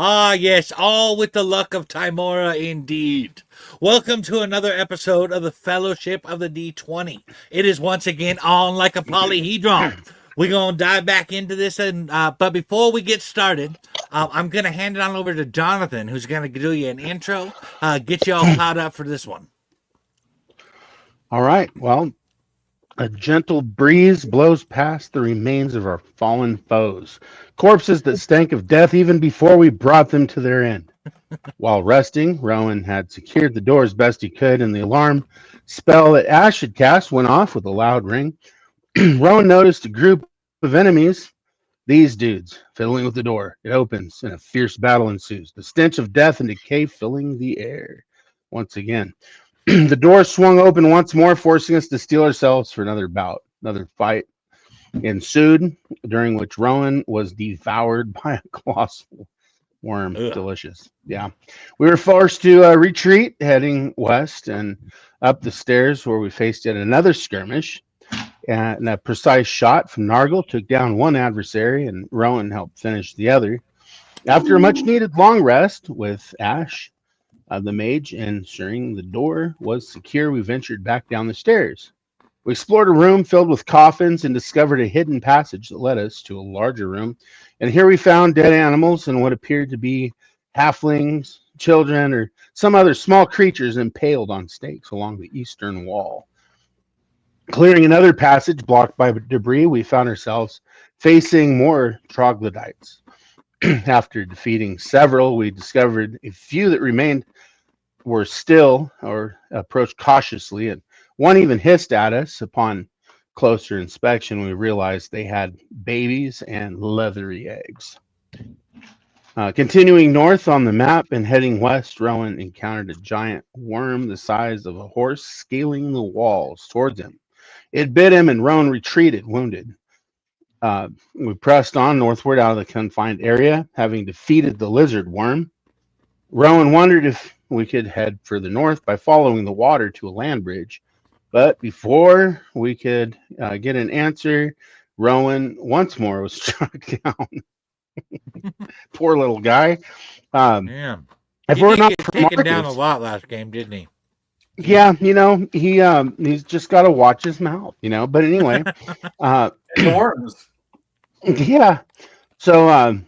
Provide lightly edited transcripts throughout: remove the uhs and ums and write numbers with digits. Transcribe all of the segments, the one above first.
Ah, yes, all with the luck of Timora indeed. Welcome to another episode of the Fellowship of the D20. It is once again on like a polyhedron. We're going to dive back into this, but before we get started, I'm going to hand it on over to Jonathan, who's going to do you an intro, get you all caught up for this one. All right. Well, a gentle breeze blows past the remains of our fallen foes, corpses that stank of death even before we brought them to their end. While resting, Rowan had secured the door as best he could, and the alarm spell that Ash had cast went off with a loud ring. Rowan noticed a group of enemies. These dudes fiddling with the door. It opens, and a fierce battle ensues. The stench of death and decay filling the air. Once again, the door swung open once more, forcing us to steel ourselves for another bout. Another fight ensued, during which Rowan was devoured by a colossal worm. Ugh. Delicious. Yeah. We were forced to retreat, heading west and up the stairs, where we faced yet another skirmish. And a precise shot from Nargle took down one adversary, and Rowan helped finish the other. After a much needed long rest with Ash, the mage, ensuring the door was secure, we ventured back down the stairs. We explored a room filled with coffins and discovered a hidden passage that led us to a larger room. And here we found dead animals and what appeared to be halflings, children, or some other small creatures impaled on stakes along the eastern wall. Clearing another passage blocked by debris, we found ourselves facing more troglodytes. After defeating several, we discovered a few that remained were still or approached cautiously, and one even hissed at us. Upon closer inspection, we realized they had babies and leathery eggs. Continuing north on the map and heading west, Rowan encountered a giant worm the size of a horse scaling the walls towards him. It bit him, and Rowan retreated, wounded. We pressed on northward out of the confined area, having defeated the lizard worm. Rowan wondered if we could head further north by following the water to a land bridge. But before we could get an answer, Rowan once more was struck down. Poor little guy. Yeah. If He we're did not get for taken down a Marcus, lot last game, didn't he? yeah, he's just got to watch his mouth, But anyway, The worms. yeah. So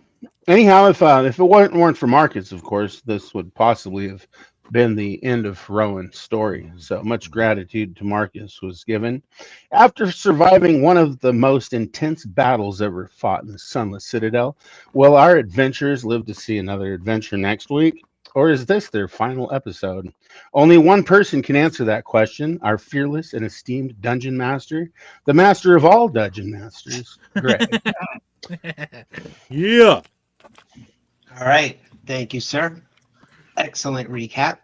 anyhow, if it weren't for Marcus, of course, this would possibly have been the end of Rowan's story. So much gratitude to Marcus was given. After surviving one of the most intense battles ever fought in the Sunless Citadel, will our adventurers live to see another adventure next week? Or is this their final episode? Only one person can answer that question, our fearless and esteemed dungeon master, the master of all dungeon masters, Greg. Yeah. All right. Thank you, sir. Excellent recap.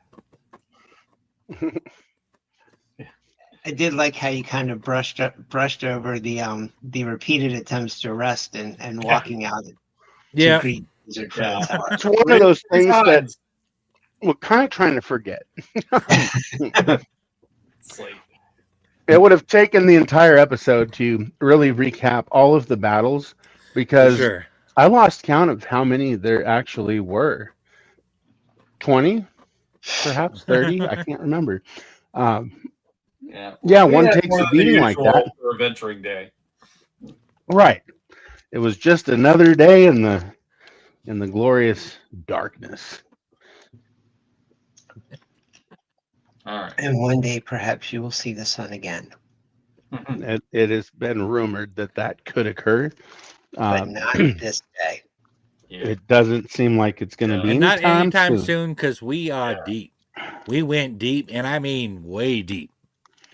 I did like how you kind of brushed over the repeated attempts to arrest and walking out to Yeah. greet Wizard friends. It's one of those things that we're kind of trying to forget. It's like, It would have taken the entire episode to really recap all of the battles, because Sure. I lost count of how many there actually were. 20, perhaps 30. I can't remember. yeah. Yeah, We one had takes more a than the beating like usual that. for adventuring day. Right. It was just another day in the glorious darkness. All right. And one day, perhaps you will see the sun again, It has been rumored that could occur. but not this day. Yeah. It doesn't seem like it's going to Yeah. be And not anytime soon. soon, because we are Yeah. deep. We went deep, and I mean way deep.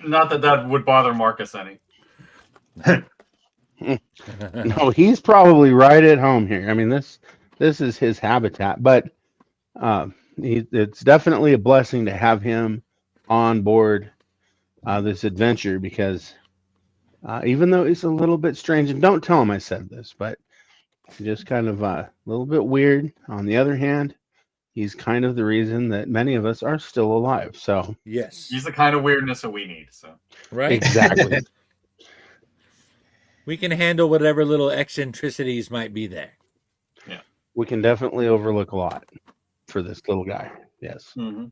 Not that would bother Marcus any. No, he's probably right at home here. I mean, this is his habitat, but it's definitely a blessing to have him on board this adventure, because even though he's a little bit strange, and don't tell him I said this, but just kind of a little bit weird. On the other hand, he's kind of the reason that many of us are still alive. So Yes. He's the kind of weirdness that we need. So Right? exactly. We can handle whatever little eccentricities might be there. We can definitely overlook a lot for this little guy. Yes. Mm-hmm.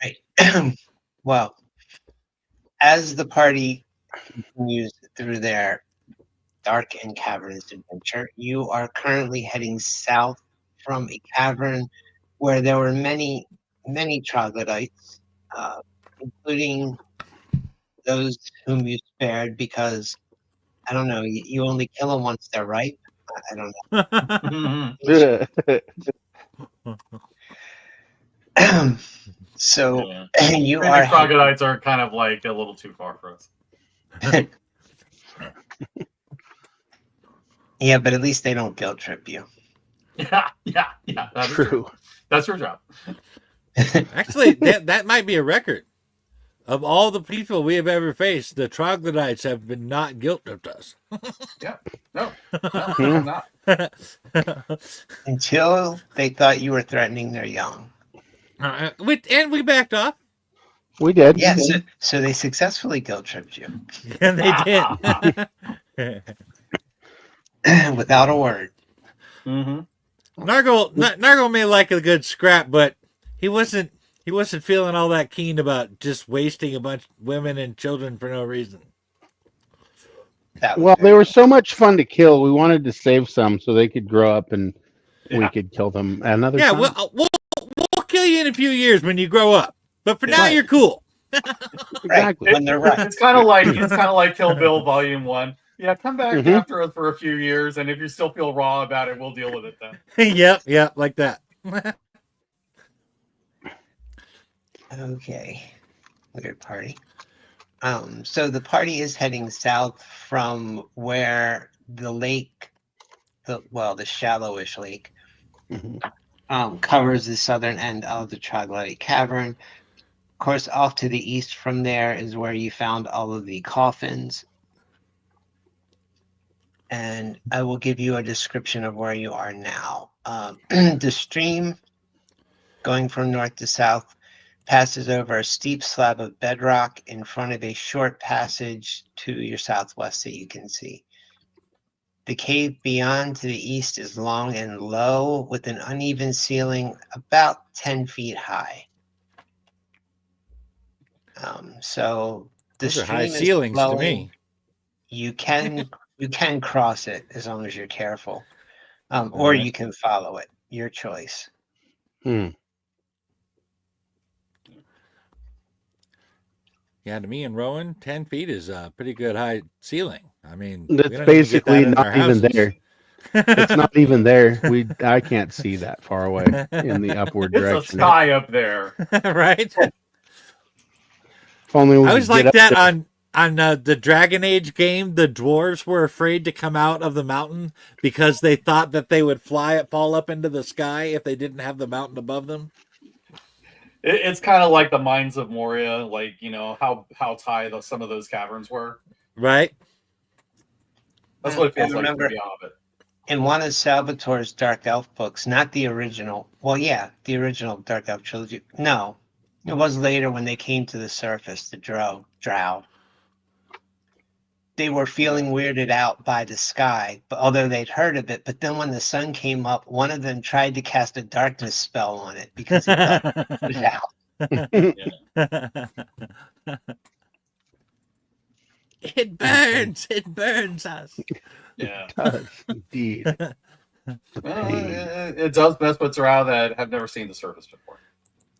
Right. Well, as the party continues through their dark and cavernous adventure, you are currently heading south from a cavern where there were many, many troglodytes, including those whom you spared because, I don't know, you only kill them once they're ripe. I don't know. So Yeah. you I are think troglodytes are kind of like a little too far for us. Yeah, but at least they don't guilt trip you. Yeah. That is true. True. That's your job. Actually, that might be a record. Of all the people we have ever faced, the troglodytes have been not guilt tripped us. Yeah. No, they're not. Until they thought you were threatening their young. And we backed off. We did. Yes, so they successfully guilt tripped you And they did. without a word. Mm-hmm. Nargle may like a good scrap, but he wasn't feeling all that keen about just wasting a bunch of women and children for no reason. Well, they were so much fun to kill. We wanted to save some so they could grow up and we could kill them another time. We'll kill you in a few years when you grow up. But for now, Right. you're cool. Exactly. When they're right. It's kind of like Kill Bill Volume 1. Yeah, come back after us for a few years, and if you still feel raw about it, we'll deal with it then. Yep, like that. Okay. Weird party. So the party is heading south from where the lake, the shallowish lake, covers the southern end of the troglodyte cavern. Of course, off to the east from there is where you found all of the coffins. And I will give you a description of where you are now. The stream, going from north to south, passes over a steep slab of bedrock in front of a short passage to your southwest that you can see. The cave beyond to the east is long and low with an uneven ceiling about 10 feet high. So the Those are stream high is ceilings flowing. to me. You can cross it as long as you're careful, or Alright. you can follow it. Your choice. Yeah, to me and Rowan, 10 feet is a pretty good high ceiling. I mean, That's we don't basically even get that in not our even houses. there. It's not even there. I can't see that far away in the upward It's a direction. sky up there. Right? If only we I could was get like up that there. on the Dragon Age game. The dwarves were afraid to come out of the mountain because they thought that they would fall up into the sky if they didn't have the mountain above them. It's kind of like the Mines of Moria, like, you know, how high some of those caverns were. Right? That's what it feels I like to remember be on it. in one of Salvatore's Dark Elf books, not the original. Well, yeah, the original Dark Elf trilogy. No, it was later when they came to the surface, the Drow. They were feeling weirded out by the sky, but although they'd heard of it. But then when the sun came up, one of them tried to cast a darkness spell on it because he thought it was out. It burns. It burns us. Yeah. It does, indeed. It does mess with Drow that have never seen the surface before.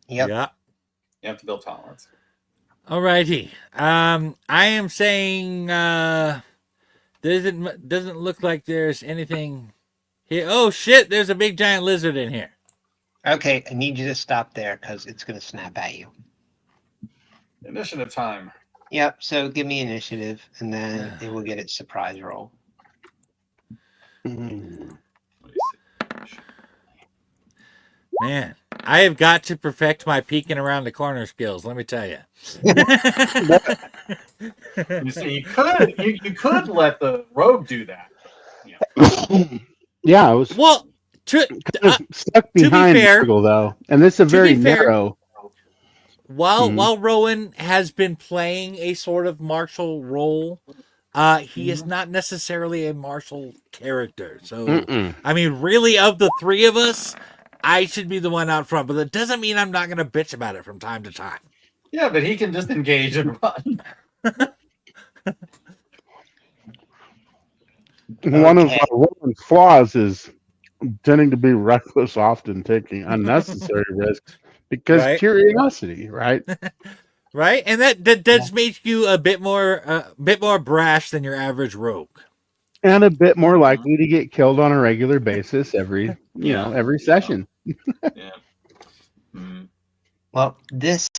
Yep. Yeah. You have to build tolerance. Alrighty. I am saying doesn't look like there's anything here. Oh shit! There's a big giant lizard in here. Okay, I need you to stop there because it's going to snap at you. Initiative time. Yep, so give me initiative, and then it will get its surprise roll. What do you see? Man, I have got to perfect my peeking around the corner skills. Let me tell you. You see, you could let the rogue do that. Yeah. Yeah, I was Well, stuck behind fair- Nurgle, though, and this is a very be fair- narrow. while Rowan has been playing a sort of martial role, He is not necessarily a martial character. So, Mm-mm. I mean, really, of the three of us, I should be the one out front. But that doesn't mean I'm not going to bitch about it from time to time. Yeah, but he can just engage and run. One of Okay. Roland's flaws is tending to be reckless, often taking unnecessary risks because Right. curiosity, right? Right, and that does make you a bit more brash than your average rogue. And a bit more likely to get killed on a regular basis every every session. Yeah. Mm. Well, this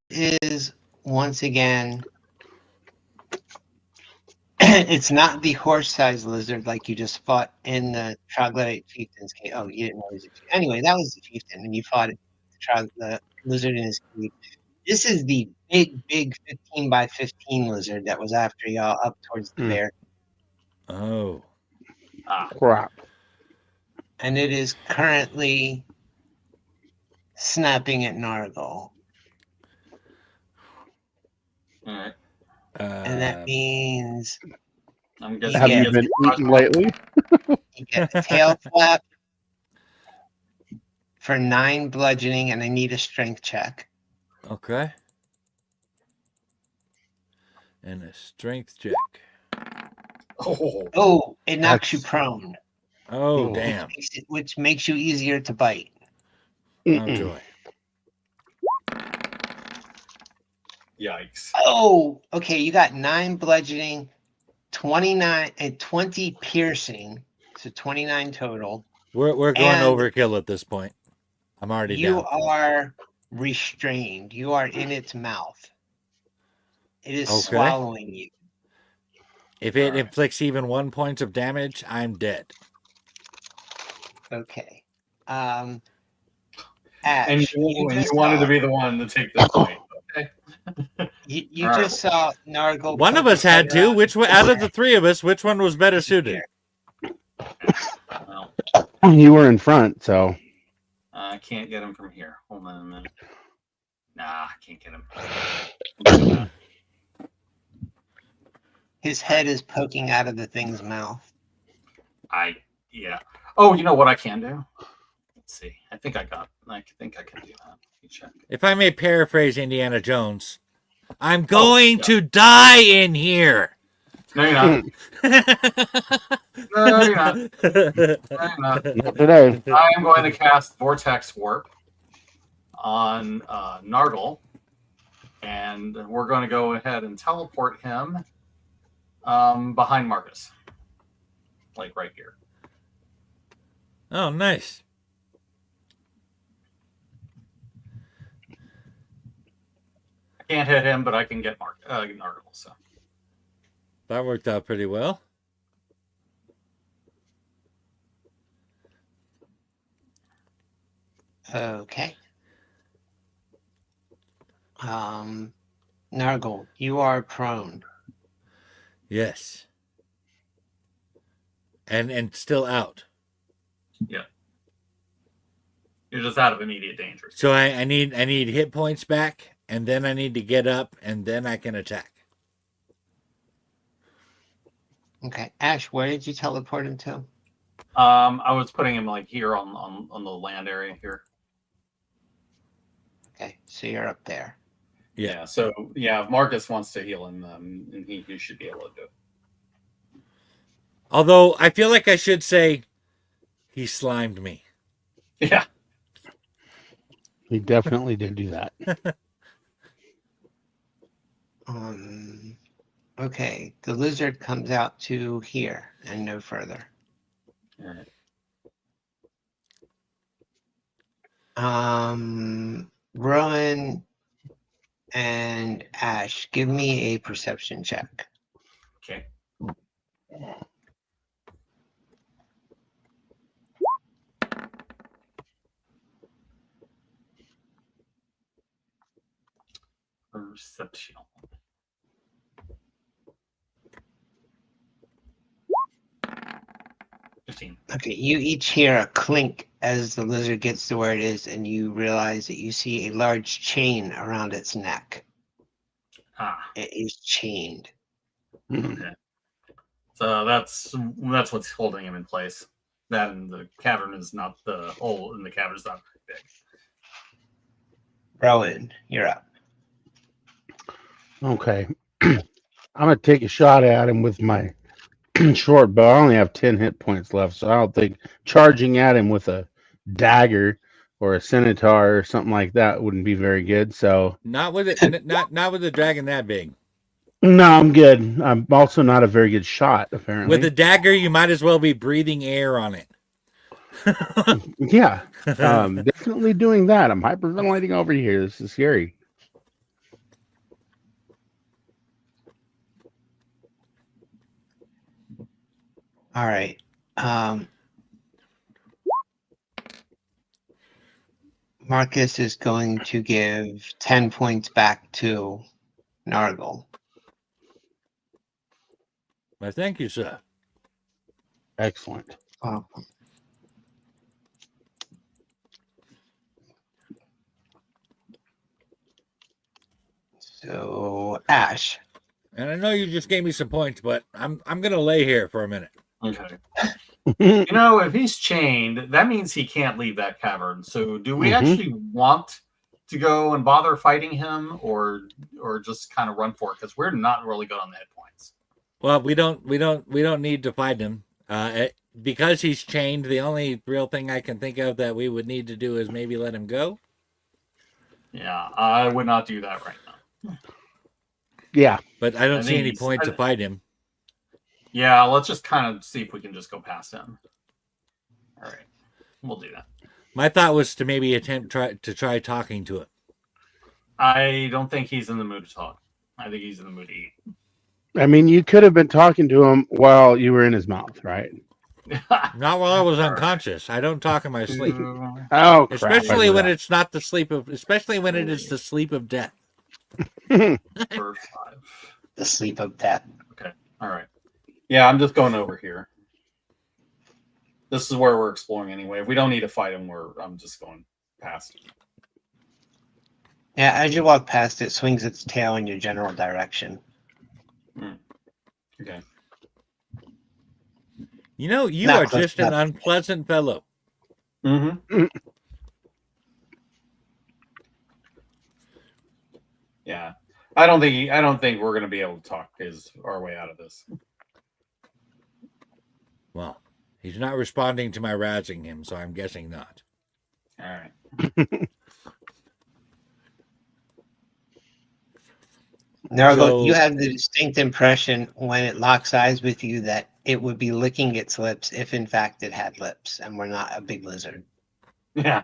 is once again. It's not the horse-sized lizard like you just fought in the troglodyte chieftain's cave. Oh, you didn't know he was a chieftain. Anyway, that was the chieftain, and you fought the lizard in his cave. This is the big 15 by 15 lizard that was after y'all up towards the bear. Oh, Crap. And it is currently snapping at Nargle. All right. And that means I'm You guessing Have he you gets been eating lately? you get a tail flap for 9 bludgeoning, and I need a strength check. okay. And a strength check. Oh, Oh, it knocks you That's- prone, Oh, Oh. damn. which makes you easier to bite. Oh, Mm-mm. joy. yikes. Oh, okay. You got 9 bludgeoning, 29 and 20 piercing, so 29 total. We're going And overkill at this point. I'm already You down. are restrained. You are in its mouth. It is Okay. swallowing you. If it Alright. inflicts even 1 point of damage, I'm dead. Okay. Ash, And you just wanted saw- to be the one to take this point. Okay. You All right. just saw Nargle. One of poke us his head had to. around Which one, out of the three of us, which one was better suited? Well, You were in front, so I can't get him from here. Hold on a minute. Nah, I can't get him. His head is poking out of the thing's mouth. Yeah. Oh, you know what I can do? Let's see. I think I can do that. Let me check. If I may paraphrase Indiana Jones, I'm Oh, going to die in here. No, you're not. No, you're not. No, you're not. not today. I am going to cast Vortex Warp on Nargle, and we're going to go ahead and teleport him behind Marcus, like right here. Oh, nice. I can't hit him, but I can get Nargle. So That worked out pretty well. Okay. Nargle, you are prone. Yes. And still out. you're just out of immediate danger. So I need hit points back, and then I need to get up, and then I can attack. Okay. Ash, where did you teleport him to? I was putting him like here on the land area here. Okay, so you're up there. Yeah. So if Marcus wants to heal him, and he should be able to do it. Although I feel like I should say he slimed me. Yeah. He definitely did do that. Okay, the lizard comes out to here and no further. All right. Rowan and Ash, give me a perception check. Okay. Perception. Okay, you each hear a clink as the lizard gets to where it is, and you realize that you see a large chain around its neck. Ah. It is chained. Mm. Okay. So that's what's holding him in place. That and the cavern is not the hole in the cavern is not very big. Rowan, you're up. Okay. I'm gonna take a shot at him with my short bow. I only have 10 hit points left, so I don't think charging at him with a dagger or a scimitar or something like that wouldn't be very good. So Not with it. Not with the dragon that big. no, I'm good. I'm also not a very good shot, apparently. With a dagger, you might as well be breathing air on it. Yeah, definitely doing that. I'm hyperventilating over here. This is scary. All right. Marcus is going to give 10 points back to Nargle. Well, thank you, sir. Excellent. Oh. So, Ash. And I know you just gave me some points, but I'm gonna lay here for a minute. Okay. You know, if he's chained, that means he can't leave that cavern. So, do we actually want to go and bother fighting him, or just kind of run for it? Because we're not really good on the hit points. Well, we don't need to fight him. Because he's chained, the only real thing I can think of that we would need to do is maybe let him go. Yeah, I would not do that right now. Yeah. But I don't I see think any he's- point to fight him. Yeah, let's just kind of see if we can just go past him. All right, we'll do that. My thought was to maybe try talking to him. I don't think he's in the mood to talk. I think he's in the mood to eat. I mean, you could have been talking to him while you were in his mouth, right? Not while I was unconscious. I don't talk in my sleep. Oh, crap. Especially when it's not the sleep of especially when it is the sleep of death. For 5. The sleep of death. Okay. All right. Yeah, I'm just going over here. This is where we're exploring anyway. If we don't need to fight him, I'm just going past. Yeah, as you walk past, it swings its tail in your general direction. Okay. You know, you Not are close just an enough. unpleasant fellow. Mm-hmm. Yeah. I don't think we're gonna be able to talk our way out of this. Well, he's not responding to my razzing him, so I'm guessing not. All right. Nargle, So- you have the distinct impression when it locks eyes with you that it would be licking its lips if in fact it had lips and we're not a big lizard. Yeah.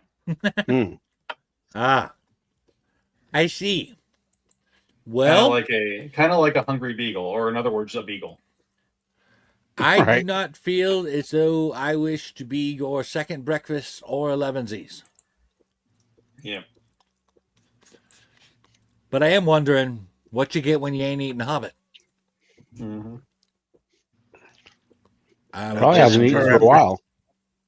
Ah, I see. Kind Well, of like a hungry beagle, or in other words, a beagle. I do Right. not feel as though I wish to be your second breakfast or elevensies. Yeah. But I am wondering what you get when you ain't eating Hobbit. Mm-hmm. Probably hasn't eaten for a while.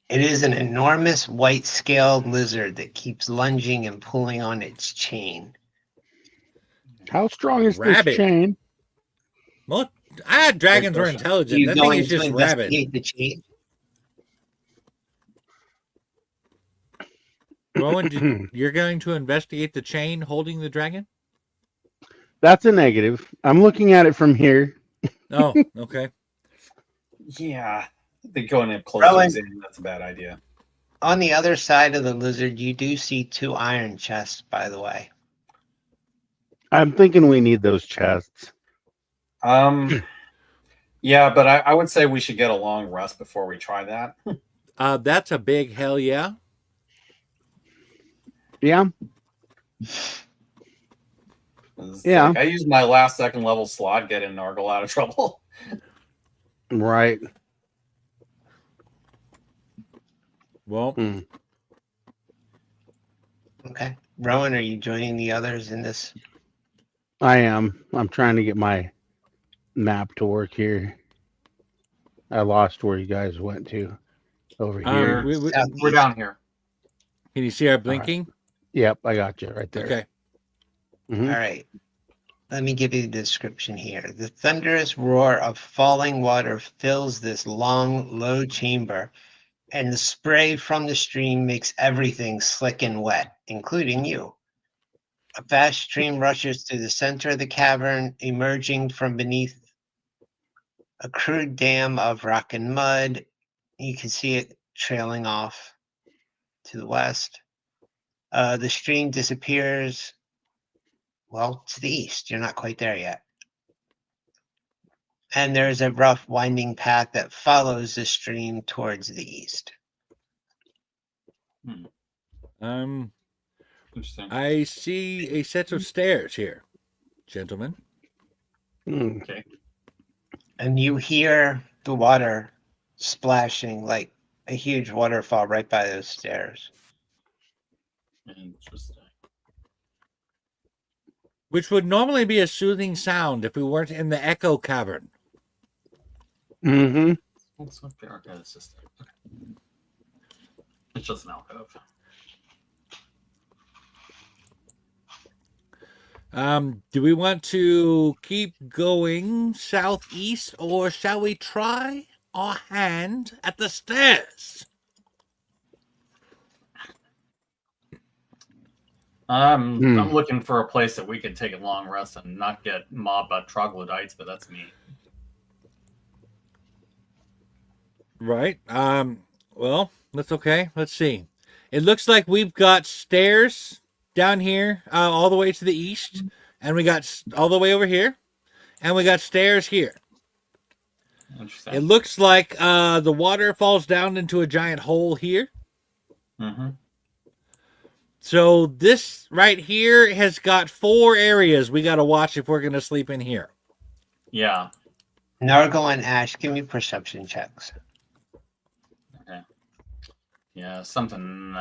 It is an enormous white-scaled lizard that keeps lunging and pulling on its chain. How strong is Rabbit. this chain? Well, dragons were Are intelligent. you That thing going is to just rabid. investigate the chain? Rowan, you're going to investigate the chain holding the dragon? That's a negative. I'm looking at it from here. Oh, okay. Yeah. I think going in close Rowan. that's a bad idea. On the other side of the lizard, you do see 2 iron chests, by the way. I'm thinking we need those chests. Yeah, but I would say we should get a long rest before we try that. That's a big hell yeah. Yeah. It's Yeah. like, I used my last second level slot getting Nargle out of trouble. Right. Well, Okay. Rowan, are you joining the others in this? I am. I'm trying to get my map to work here. I lost where you guys went to. Over here. We're down here. Can you see our blinking? Yep, I got you right there. Okay. Mhm. All right. let me give you the description here. The thunderous roar of falling water fills this long, low chamber, and the spray from the stream makes everything slick and wet, including you. A fast stream rushes through the center of the cavern, emerging from beneath a crude dam of rock and mud. You can see it trailing off to the west. The stream disappears, well, to the east. You're not quite there yet. And there's a rough winding path that follows the stream towards the east. Interesting. I see a set of stairs here, gentlemen. Okay. And you hear the water splashing like a huge waterfall right by those stairs. Interesting. Which would normally be a soothing sound if we weren't in the echo cavern. Mm-hmm. Let's look there. Okay, it's just okay. It's just an alcove. Do we want to keep going southeast, or shall we try our hand at the stairs? I'm looking for a place that we can take a long rest and not get mobbed by troglodytes, but that's me. Right. Well, that's okay. Let's see. It looks like we've got stairs down here, all the way to the east, and we got all the way over here, and we got stairs here. Interesting. It looks like the water falls down into a giant hole here. Mm-hmm. So this right here has got 4 areas we got to watch if we're going to sleep in here. Yeah. Nargle and Ash, give me perception checks. Okay. Yeah, something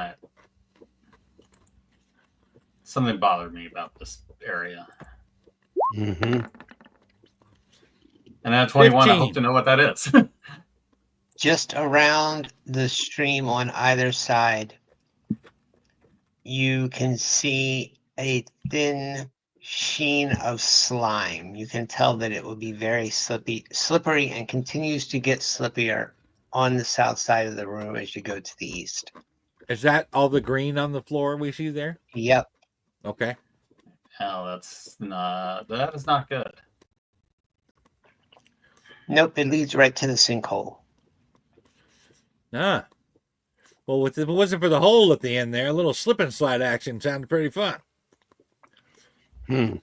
bothered me about this area. Mm-hmm. And at 21, 15. I hope to know what that is. Just around the stream on either side, you can see a thin sheen of slime. You can tell that it will be very slippery and continues to get slippier on the south side of the room as you go to the east. Is that all the green on the floor we see there? Yep. Okay. Oh, that is not good. Nope, it leads right to the sinkhole. Ah. Well, if it wasn't for the hole at the end there, a little slip and slide action sounded pretty fun. Mm.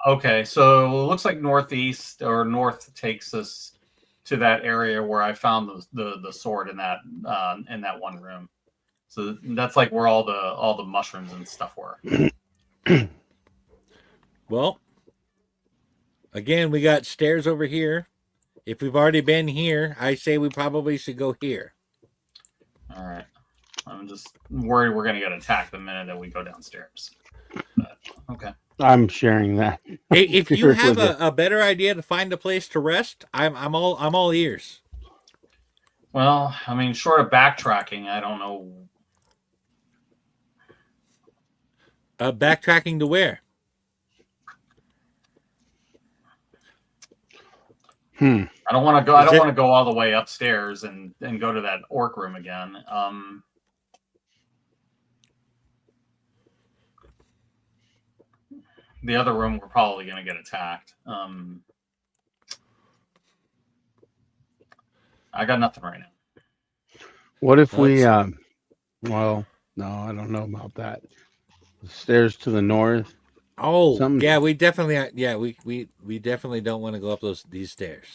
Okay. So it looks like northeast or north takes us to that area where I found the sword in that one room. So that's like where all the mushrooms and stuff were. Well, again, we got stairs over here. If we've already been here, I say we probably should go here. All right. I'm just worried we're going to get attacked the minute that we go downstairs. But, okay. I'm sharing that. If you Sure, have with a better idea to find a place to rest, I'm all ears. Well, I mean, short of backtracking, I don't know. Backtracking to where? I don't want to go. I don't want to go all the way upstairs and go to that orc room again. The other room, we're probably going to get attacked. I got nothing right now. What if we? Well, no, I don't know about that. The stairs to the north. Oh, Something- yeah, we definitely definitely don't want to go up these stairs.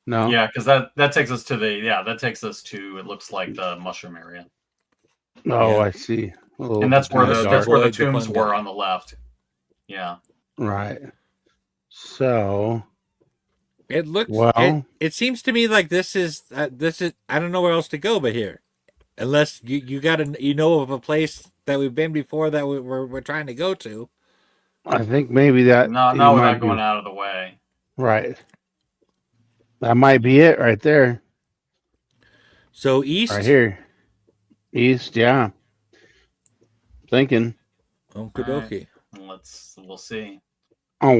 No. Yeah, because that takes us to it looks like the mushroom area, Oh, Yeah. I see. and that's where the Avoid the tombs fun were guy. on the left. Yeah. Right. So, It looks Well- it seems to me like this is I don't know where else to go but here, unless you got of a place that we've been before that we're trying to go to. I think maybe that. No, it we're might not be- going out of the way. Right. That might be it right there. So east. Right here. East, yeah. Thinking. Okie Alright. dokie. We'll see. Oh,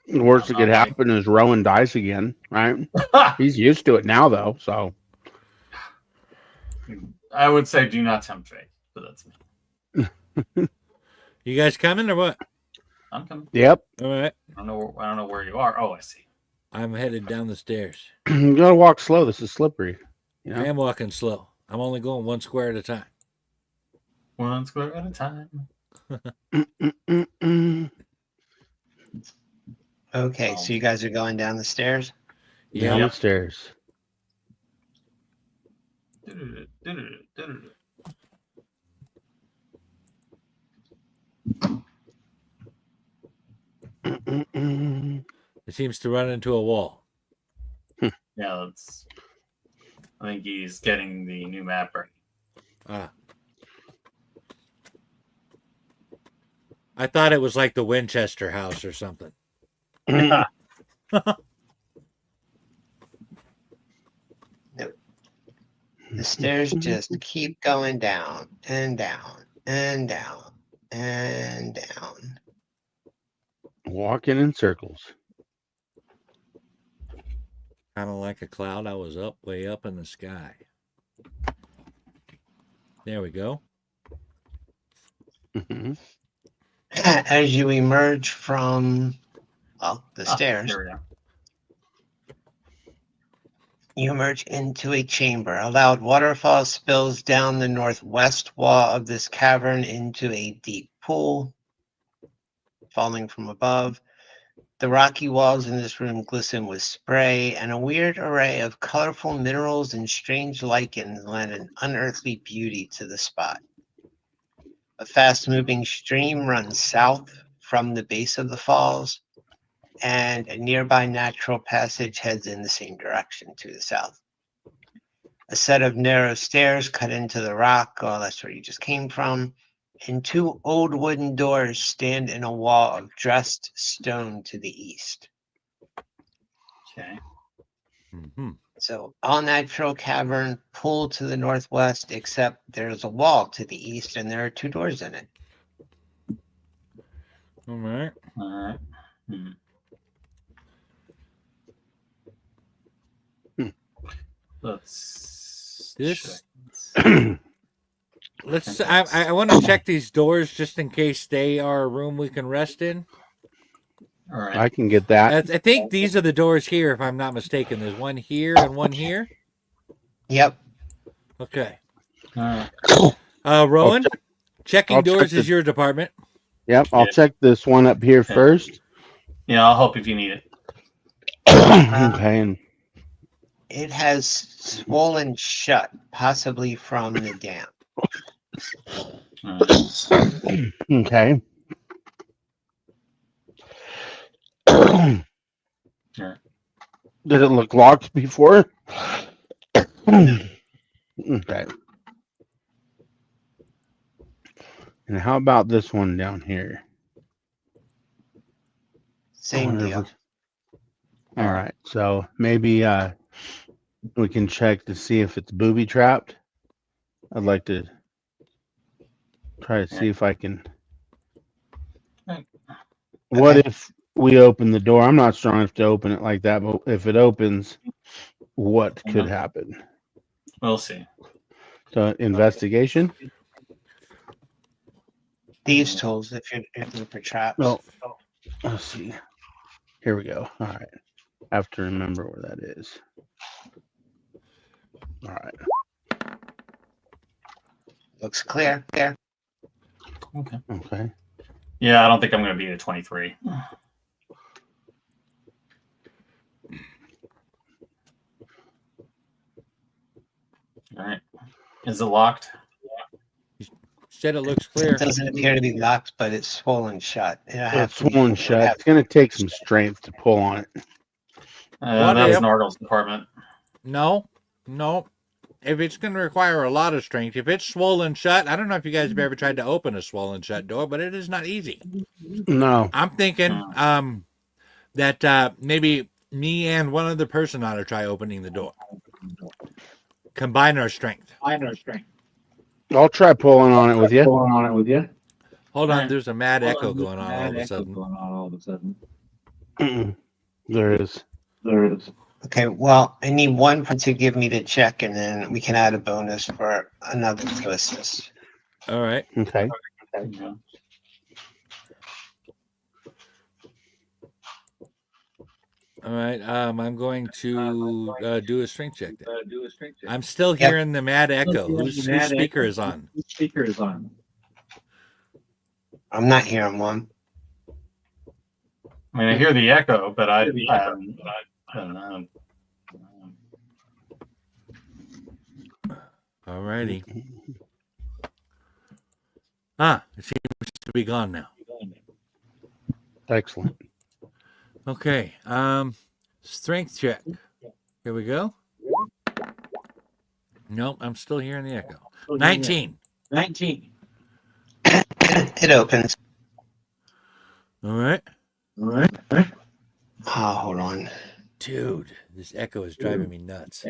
the worst that could Not like- happen is Rowan dies again, right? He's used to it now, though. So I would say do not tempt fate, but that's me. You guys coming or what? I'm coming. yep. All right. I don't know where you are. Oh, I see. I'm headed down the stairs. You gotta walk slow. This is slippery. You I know? am walking slow. I'm only going one square at a time. One square at a time. Mm-mm-mm-mm. Okay, Oh. so you guys are going down the stairs? Down Yeah. the stairs. Mm-mm-mm. It seems to run into a wall. Yeah, I think he's getting the new map ready. Ah. I thought it was like the Winchester house or something. The stairs just keep going down and down and down and down. Walking in circles. Kind of like a cloud. I was way up in the sky. There we go. Mm-hmm. As you emerge from, the Ah, stairs, there we go. you emerge into a chamber. A loud waterfall spills down the northwest wall of this cavern into a deep pool, falling from above. The rocky walls in this room glisten with spray, and a weird array of colorful minerals and strange lichens lend an unearthly beauty to the spot. A fast-moving stream runs south from the base of the falls, and a nearby natural passage heads in the same direction to the south. A set of narrow stairs cut into the rock, that's where you just came from, and two old wooden doors stand in a wall of dressed stone to the east. Okay. Mm-hmm. So all natural cavern, pool to the northwest, except there's a wall to the east and there are two doors in it. All right. All right. Hmm. Let's This- check. Let's. I want to check these doors just in case they are a room we can rest in. All right. I can get that. I think these are the doors here, if I'm not mistaken. There's one here and one here. Yep. Okay. All right. Rowan, checking I'll check doors the- is your department. Yep, I'll Yeah. check this one up here Okay. first. Yeah, I'll help if you need it. Okay, and It has swollen shut, possibly from the dam. All right. okay. Sure. Did it look locked before? Okay. And how about this one down here? Same wonder if deal. it's- All right. So maybe we can check to see if it's booby trapped. I'd like to try to see if I can. Okay. What if we open the door? I'm not strong enough to open it like that, but if it opens, what could happen? We'll see. So investigation. Thieves' tools if you're looking for traps. No. Let's see. Here we go. All right. I have to remember where that is. All right. Looks clear. There. Okay. Okay. Yeah, I don't think I'm going to beat a 23. All right. Is it locked? Said it looks clear. It doesn't appear to be locked, but it's swollen shut. It'll have It's to be- swollen it'll shut. have- It's going to take some strength to pull on it. That's if- Nargle's department. No. If it's going to require a lot of strength, if it's swollen shut, I don't know if you guys have ever tried to open a swollen shut door, but it is not easy. No. I'm thinking that maybe me and one other person ought to try opening the door. Combine our strength. I'll try pulling on it with you. Hold on, Alright. there's a mad echo going on all of a sudden. There is. Okay, well, I need one to give me the check, and then we can add a bonus for another to assist. All right. Okay. Yeah. All right. I'm going to do a strength check then. I'm still hearing the mad echo. Whose speaker is on? I'm not hearing one. I mean, I hear the echo, but I don't know. All righty. Ah, it seems to be gone now. Excellent. Okay. Strength check. Here we go. Nope, I'm still hearing the echo. 19. It opens. All right. Oh, hold on. Dude, this echo is driving me nuts.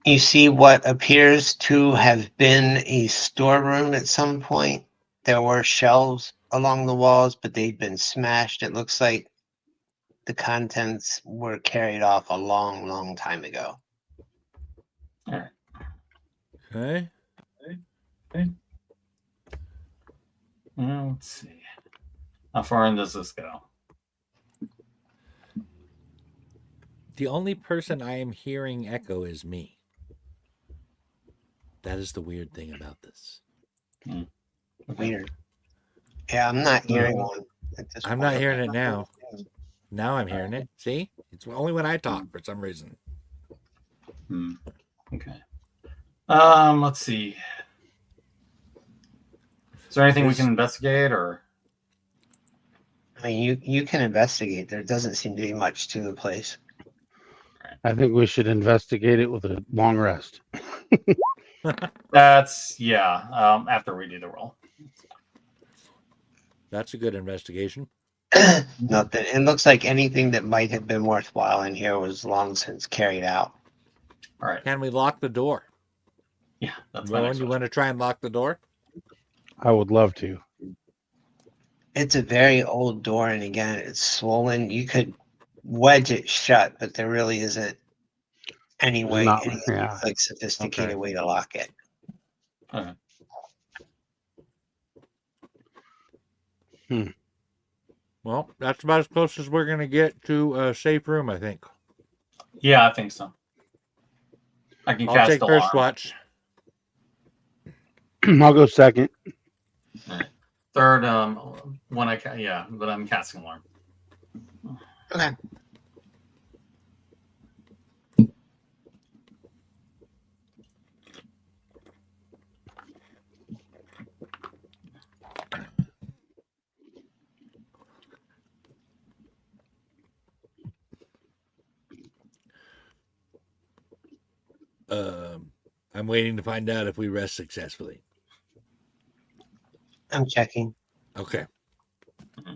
You see what appears to have been a storeroom at some point. There were shelves along the walls, but they'd been smashed. It looks like the contents were carried off a long, long time ago. Okay. Let's see. How far in does this go? The only person I am hearing echo is me. That is the weird thing about this. Okay. Weird. Yeah, I'm not hearing one at this I'm point. not hearing it now. Now I'm hearing it. See? It's only when I talk for some reason. Okay. Let's see. Is there anything we can investigate, or? I mean, you can investigate. There doesn't seem to be much to the place. I think we should investigate it with a long rest. That's after we do the roll. That's a good investigation. Nothing. It looks like anything that might have been worthwhile in here was long since carried out. All right. Can we lock the door? Yeah, that's my Rowan, next you one. want to try and lock the door? I would love to. It's a very old door, and again, it's swollen. You could wedge it shut, but there really isn't any way, Not- any yeah. like sophisticated Okay. way to lock it. Okay. Well, that's about as close as we're going to get to a safe room, I think. Yeah, I think so. I can I'll cast take first alarm. watch. I'll go second. All right. Third, when but I'm casting alarm. Okay. I'm waiting to find out if we rest successfully. I'm checking. Okay.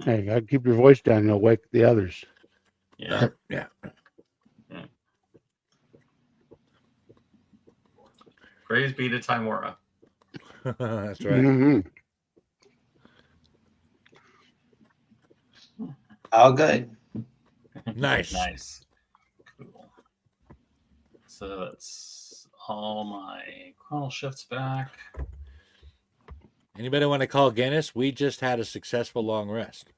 Hey, you gotta keep your voice down. You'll wake the others. Yeah. Yeah. Praise be to Timora. That's right. Mm-hmm. All good. Nice. Nice. Cool. So that's all my chronal shifts back. Anybody want to call Guinness? We just had a successful long rest.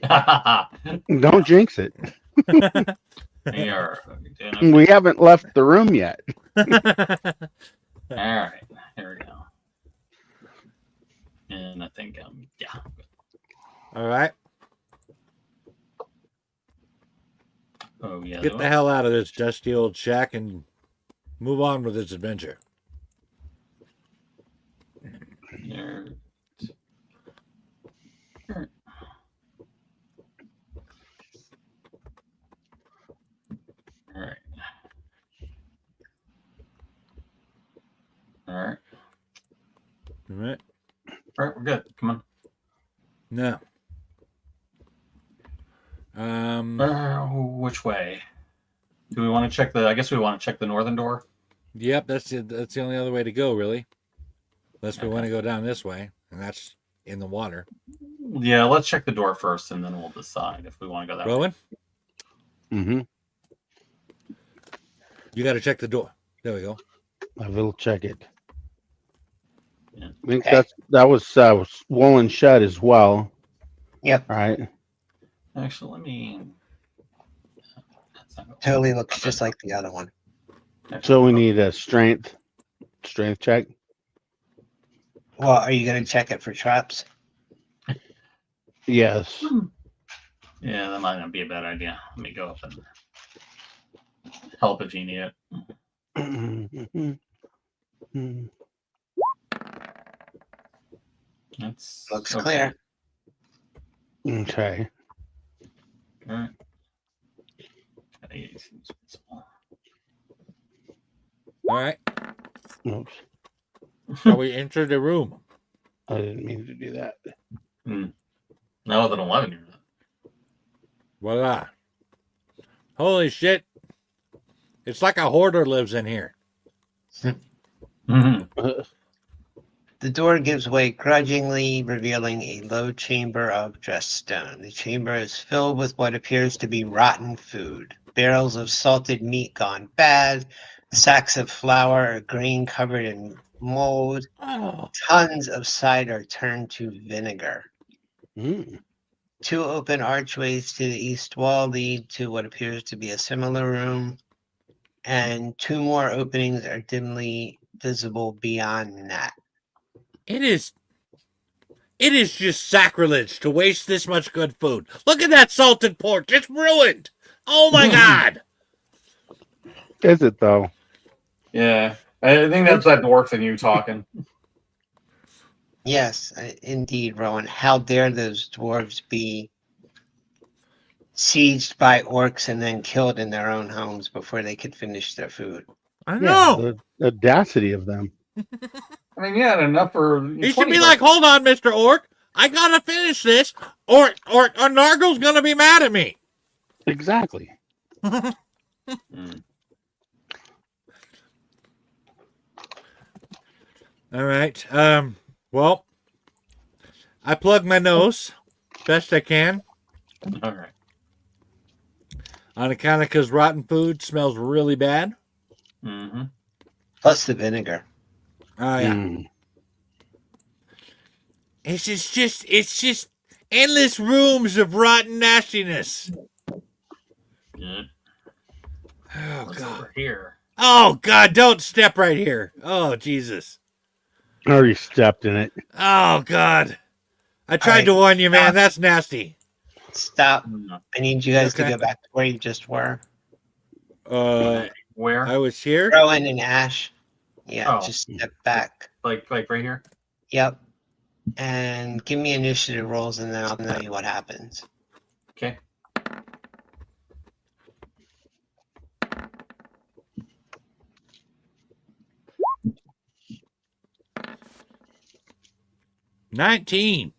Don't jinx it. We are doing okay. We haven't left the room yet. All right, here we go. And I think All right. Oh yeah. Get the hell out of this dusty old shack and move on with this adventure. There. All right. All right. All right. All right, we're good. Come on. No. Which way? Do we want to check the? I guess we want to check the northern door. Yep, that's it. That's the only other way to go, really. Unless we Okay. want to go down this way, and that's in the water. Yeah, let's check the door first, and then we'll decide if we want to go that way. Rowan, Mm-hmm. you got to check the door. There we go. I will check it. Yeah. I think Okay. that was swollen shut as well. Yep. Right. Actually, let me. That's not Totally looks just like the other one. So we need a strength check. Well, are you going to check it for traps? Yes. Yeah, that might not be a bad idea. Let me go up and help a genie out. That's Looks okay. clear. Okay. All right. All right. Oops. Shall we enter the room? I didn't mean to do that. No, then 11 years. Voila. Holy shit. It's like a hoarder lives in here. Mm-hmm. The door gives way grudgingly, revealing a low chamber of dressed stone. The chamber is filled with what appears to be rotten food. Barrels of salted meat gone bad, sacks of flour or grain covered in mold, Oh. tons of cider turned to vinegar. Mm. 2 open archways to the east wall lead to what appears to be a similar room, and 2 more openings are dimly visible beyond that. It is just sacrilege to waste this much good food. Look at that salted pork. It's ruined. Oh my God. Is it though? Yeah, I think that's that dwarf in you talking. Yes, indeed, Rowan. How dare those dwarves be sieged by orcs and then killed in their own homes before they could finish their food? I Yeah. know. The audacity of them. I mean, yeah, enough for He should be like, hold on, Mr. Orc. I gotta finish this, or Nargle's gonna be mad at me. Exactly. All right. Well, I plug my nose best I can. All right. On account of because rotten food smells really bad. Mm-hmm. Plus the vinegar. Oh yeah. Mm. It's just endless rooms of rotten nastiness. Yeah. Oh What's God. over here? Oh God! Don't step right here. Oh Jesus. I already stepped in it. Oh God. I tried right. to warn you, man. That's nasty. Stop. No. I need you guys to Okay. go back to where you just were. Where? I was here. Rowan and Ash. Yeah, Oh. just step back. Like right here? Yep. And give me initiative rolls and then I'll tell you what happens. Okay. $19.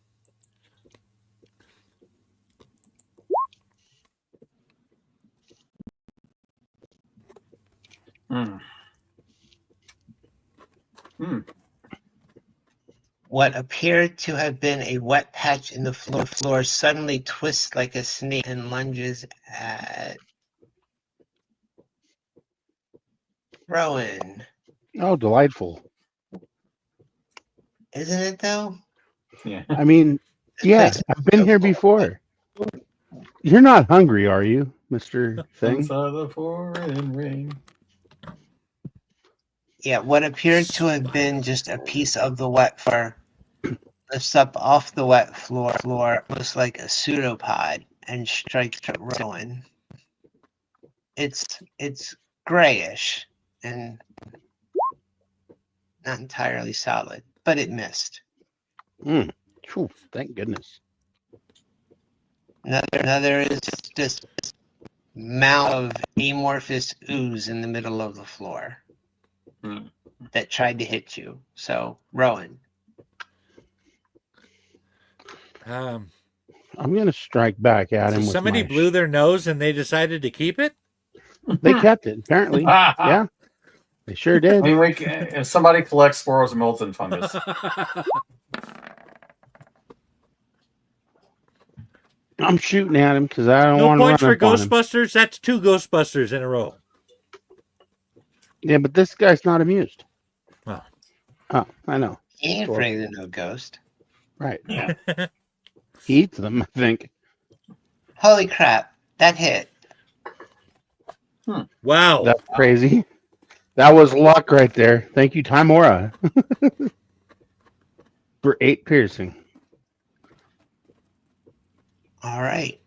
Hmm. What appeared to have been a wet patch in the floor suddenly twists like a snake and lunges at Rowan. Oh, delightful. Isn't it though? Yeah. I mean, This yeah, place is I've been so here full. before. You're not hungry, are you, Mr. Thing? Inside the foreign ring. Yeah, what appeared to have been just a piece of the wet fur lifts up off the wet floor almost like a pseudopod and strikes at Rowan. It's grayish and not entirely solid, but it missed. Mm. Phew, thank goodness. Another is this mound of amorphous ooze in the middle of the floor Hmm. that tried to hit you. So, Rowan. Um, I'm gonna strike back at so him with somebody my blew their nose and they decided to keep it. They kept it, apparently. Yeah, they sure I did. mean, if somebody collects spores, molds, and fungus, I'm shooting at him because I don't No want to run points for up on him. Ghostbusters. That's 2 Ghostbusters in a row. Yeah, but this guy's not amused. Well. Oh, I know. He ain't Sure. afraid of no ghost. Right. yeah. He eats them, I think. Holy crap, that hit. Wow. That's crazy. That was luck right there. Thank you, Timora, for 8 piercing. All right.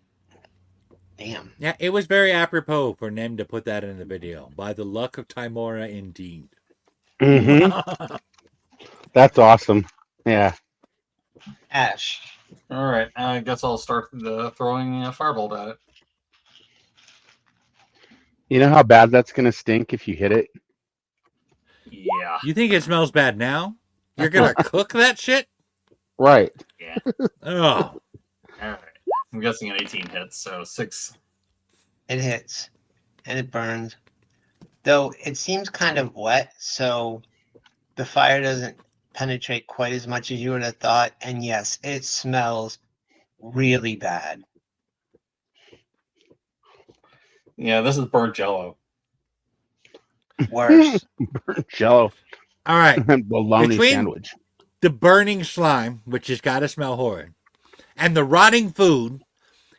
Damn. Yeah, it was very apropos for Nem to put that in the video. By the luck of Timora, indeed. Mm-hmm. That's awesome. Yeah. Ash. All right. I guess I'll start throwing a firebolt at it. You know how bad that's going to stink if you hit it? Yeah. You think it smells bad now? You're gonna cook that shit? Right. Yeah. Oh, All right. I'm guessing an 18 hits, so 6. It hits. And it burns. Though it seems kind of wet, so the fire doesn't penetrate quite as much as you would have thought. And yes, it smells really bad. Yeah, this is burnt jello. Worse. Burnt jello all right. and bologna Between- sandwich. The burning slime, which has got to smell horrid, and the rotting food.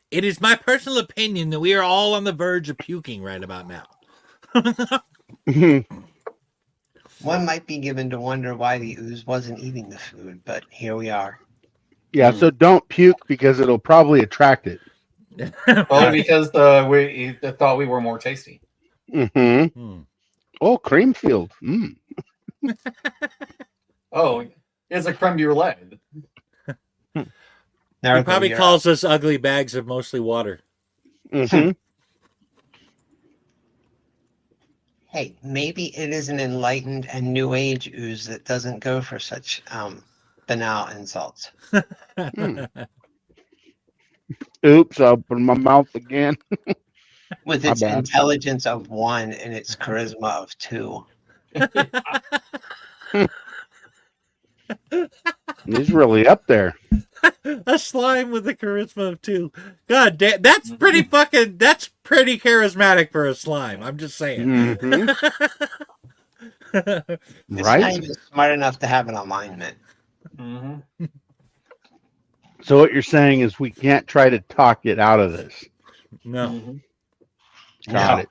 It is my personal opinion that we are all on the verge of puking right about now. One might be given to wonder why the ooze wasn't eating the food, but here we are. Yeah, so don't puke because it'll probably attract it. Probably because we thought we were more tasty. Mm-hmm. Hmm. Oh, Creamfield. Mm. Oh, it's a creme brulee. He probably calls us ugly bags of mostly water. Mm-hmm. Hey, maybe it is an enlightened and new age ooze that doesn't go for such banal insults. Oops, I opened my mouth again. With My its bad. intelligence of 1 and its charisma of 2. He's really up there. A slime with a charisma of 2. God damn, that's pretty charismatic for a slime. I'm just saying. Mm-hmm. It's not Right? even smart enough to have an alignment. Mm-hmm. So what you're saying is we can't try to talk it out of this. No. Mm-hmm. Got it.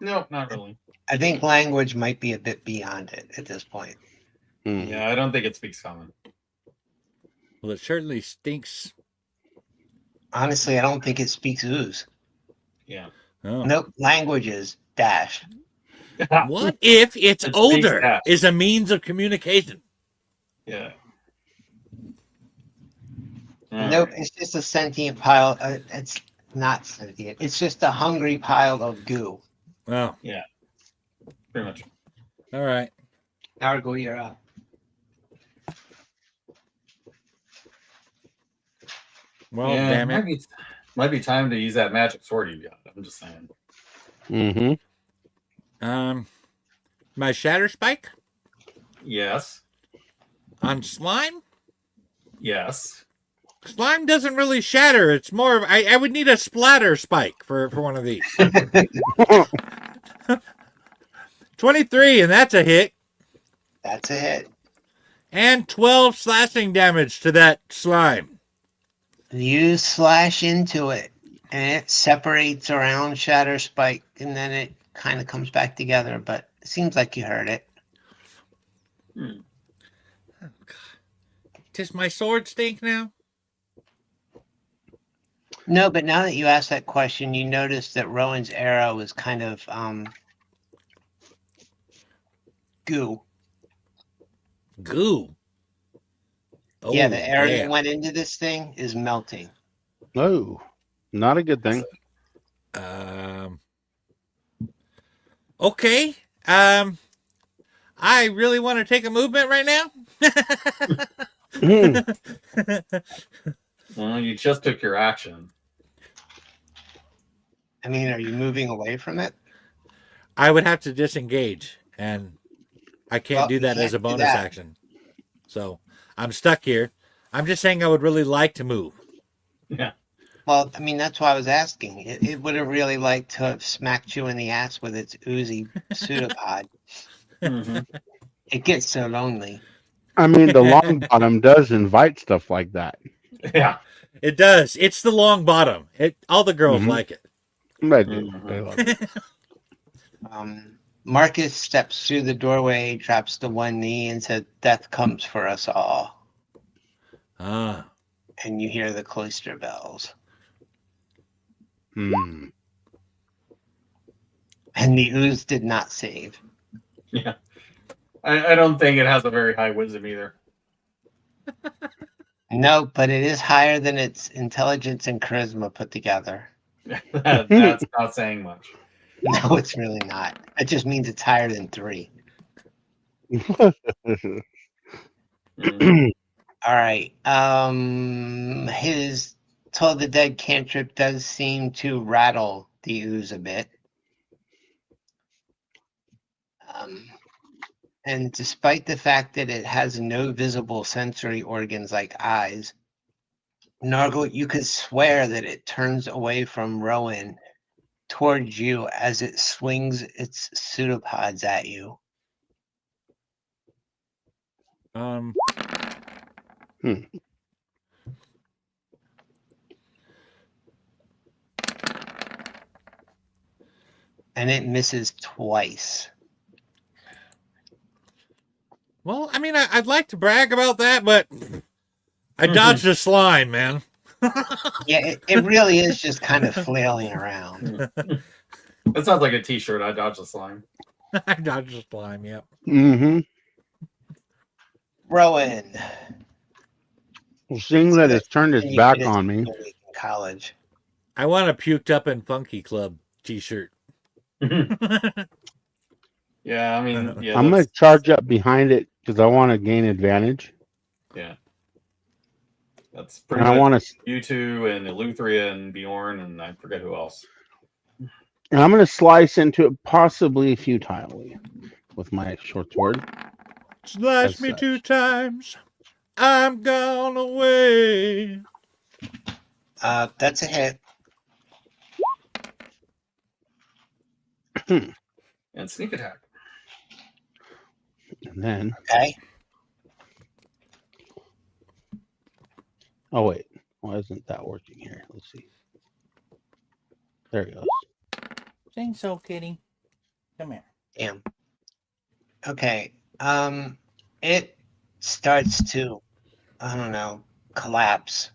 No, not really. I think language might be a bit beyond it at this point. Mm. Yeah, I don't think it speaks common. Well, it certainly stinks. Honestly, I don't think it speaks ooze. Yeah. Oh. Nope, languages, dash. What if it's It speaks older? that. Is a means of communication? Yeah. Nope, it's just a sentient pile. It's not sentient. It's just a hungry pile of goo. Oh, Pretty much. all right. Nargle, you're up. Well, yeah, damn it. Might be time to use that magic sword you got. I'm just saying. Mm-hmm. My shatter spike Yes. on slime. Yes. Slime doesn't really shatter. It's more of I would need a splatter spike for one of these. 23, and that's a hit. That's a hit. And 12 slashing damage to that slime. You slash into it, and it separates around Shatter Spike, and then it kind of comes back together, but it seems like you heard it. Does my sword stink now? No, but now that you asked that question, you notice that Rowan's arrow is kind of goo. Goo. Oh, Yeah, the air that damn. went into this thing is melting. Oh, not a good thing. Okay. I really want to take a movement right now. Well, you just took your action. I mean, are you moving away from it? I would have to disengage, and I can't Well, do you that as a can't do bonus that. action. So I'm stuck here. I'm just saying I would really like to move. Yeah. Well, I mean, that's why I was asking. It would have really liked to have smacked you in the ass with its oozy pseudopod. hmm It gets so lonely. I mean, the long bottom does invite stuff like that. Yeah. It does. It's the long bottom. All the girls Mhm. like it. They do. Mhm. They love it. Marcus steps through the doorway, drops to one knee, and says, "Death comes for us all." Ah. And you hear the cloister bells. Hmm. And the ooze did not save. Yeah. I don't think it has a very high wisdom either. No, but it is higher than its intelligence and charisma put together. That's not saying much. No, it's really not. It just means it's higher than 3. Mhm. All right. His Toll the Dead cantrip does seem to rattle the ooze a bit. And despite the fact that it has no visible sensory organs like eyes, Nargle, you could swear that it turns away from Rowan towards you as it swings its pseudopods at you. Um. Hmm. And it misses twice. Well, I mean, I'd like to brag about that, but I dodged a slime, man. Yeah, it really is just kind of flailing around. That sounds like a t-shirt. I dodged the slime. I dodged a slime. Yep. Mm-hmm. Rowan. Well, seeing that it's turned its You back get a on me, senior week in college. I want a puked up and funky club T-shirt. Yeah, I mean, yeah, I'm going to charge up behind it because I want to gain advantage. Yeah, that's pretty And I much want to. you two and Eleutheria and Bjorn, and I forget who else. And I'm going to slice into it possibly futilely with my short sword. Slash As me such. 2 times. I'm gone away. That's a hit. And sneak attack. And then, Okay. oh wait, why isn't that working here? Let's see. There it goes. Sing so, kitty. Come here. Damn. Okay. It starts to, I don't know, collapse.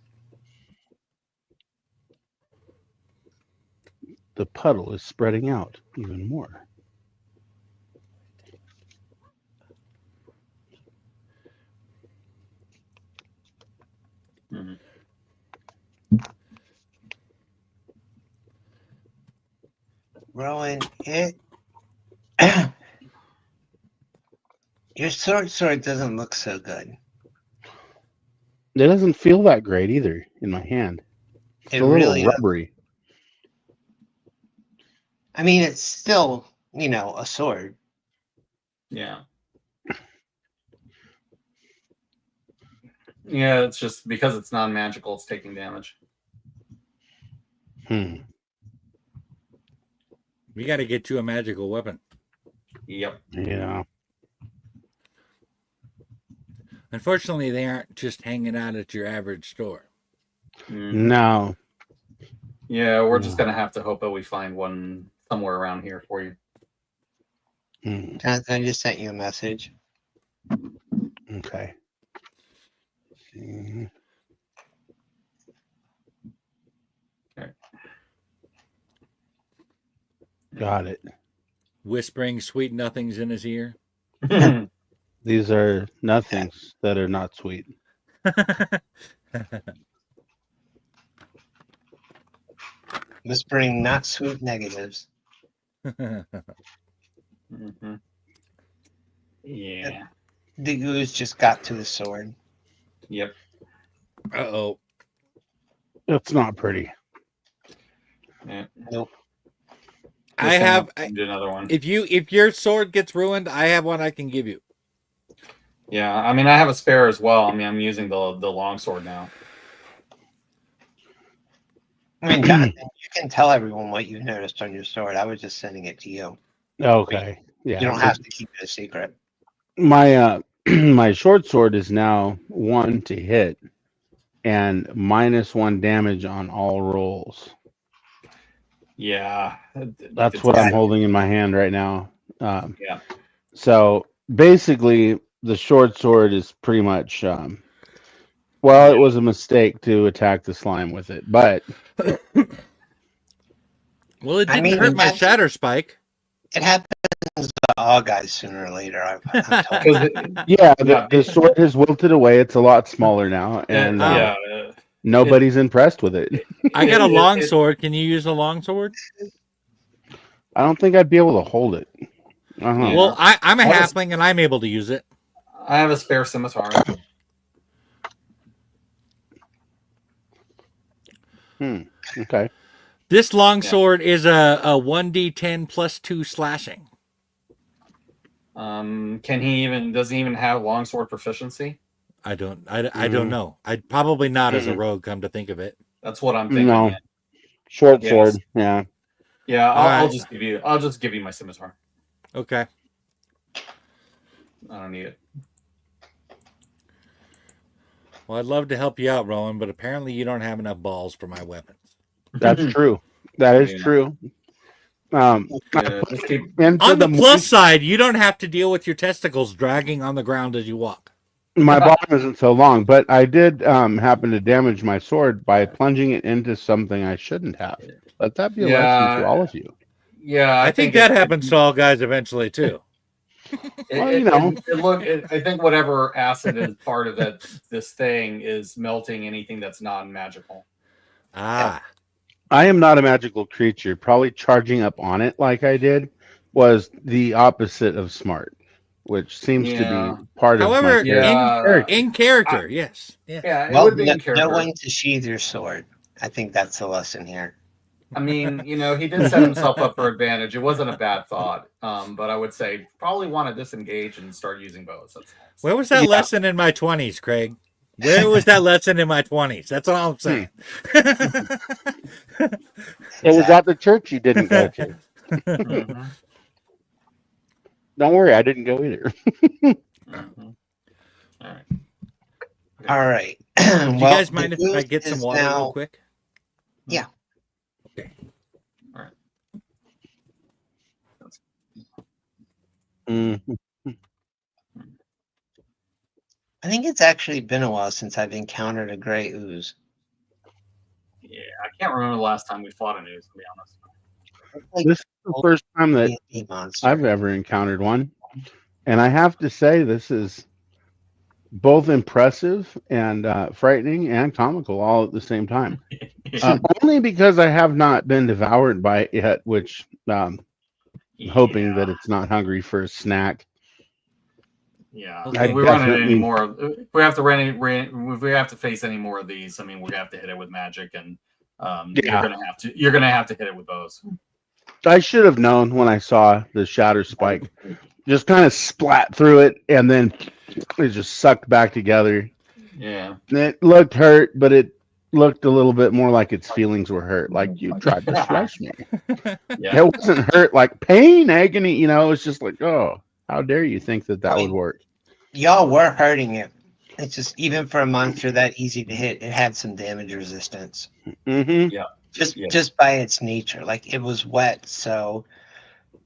The puddle is spreading out even more. Mhm. Rowan, your sword doesn't look so good. It doesn't feel that great either in my hand. It's It a little really, rubbery. I mean, it's still, a sword. Yeah. Yeah, it's just because it's non-magical, it's taking damage. Hmm. We got to get you a magical weapon. Yep. Yeah. Unfortunately, they aren't just hanging out at your average store. Mhm. No. Yeah, we're just gonna have to hope that we find one somewhere around here for you. Hmm. Jonathan, I just sent you a message. Okay. Let's see. Got it. Whispering sweet nothings in his ear. These are nothings that are not sweet. Whispering not sweet negatives. hmm Yeah. The ooze just got to the sword. Yep. Uh-oh. It's not pretty. Yeah. Nope. I have. Do another one. If your sword gets ruined, I have one I can give you. Yeah, I mean, I have a spare as well. I mean, I'm using the longsword now. I mean, Jonathan, you can tell everyone what you've noticed on your sword. I was just sending it to you. Okay. Yeah. You don't have to keep it a secret. My my short sword is now 1 to hit and -1 damage on all rolls. Yeah, That's what I'm holding in my hand right now. Yeah. So basically, the short sword is pretty much. Well, it was a mistake to attack the slime with it, but Well, it didn't hurt my shatter spike. It happens to all guys sooner or later. I'm told. Yeah, the sword has wilted away. It's a lot smaller now, and nobody's impressed with it. I got a long sword. Can you use a long sword? I don't think I'd be able to hold it. Well, I'm a halfling, and I'm able to use it. I have a spare scimitar. Okay. This longsword is a 1d10 plus 2 slashing. Can he even? Does he even have longsword proficiency? I don't know. I'd probably not as a rogue. Come to think of it, that's what I'm thinking. No, short sword. Yeah. Yeah, I'll just give you. I'll just give you my scimitar. Okay. I don't need it. Well, I'd love to help you out, Rowan, but apparently you don't have enough balls for my weapons. That's true. That is true. On the plus side, you don't have to deal with your testicles dragging on the ground as you walk. My bottom isn't so long, but I did happen to damage my sword by plunging it into something I shouldn't have. Let that be a lesson to all of you. Yeah, I think that happens to all guys eventually too. I think whatever acid is part of this thing is melting anything that's non-magical. Ah. I am not a magical creature. Probably charging up on it like I did was the opposite of smart, which seems to be part of my character. In character, yes. Yeah, well, it would be in character. Know when to sheathe your sword. I think that's the lesson here. I mean, he did set himself up for advantage. It wasn't a bad thought, but I would say probably want to disengage and start using bows. Where was that lesson in my 20s, Craig? Where was that lesson in my 20s? That's all I'm saying. It was at the church you didn't go to. Don't worry, I didn't go either. All right. Do you guys mind if I get some water real quick? Yeah. Okay. All right. I think it's actually been a while since I've encountered a gray ooze. Yeah, I can't remember the last time we fought an ooze, to be honest. This is the first time that I've ever encountered one. And I have to say, this is both impressive and frightening and comical all at the same time. Only because I have not been devoured by it yet, which hoping that it's not hungry for a snack. Yeah, if we run into any more, if we have to face any more of these, I mean, we're gonna have to hit it with magic, and you're gonna have to hit it with those. I should have known when I saw the shatter spike. Just kind of splat through it, and then it just sucked back together. Yeah, it looked hurt, but it looked a little bit more like its feelings were hurt. Like you tried to slash me. Yeah. It wasn't hurt like pain, agony. It was just like, oh, how dare you think that would work? Y'all were hurting it. It's just even for a monster that easy to hit, it had some damage resistance. Mm-hmm. Yeah. Just by its nature, like it was wet, so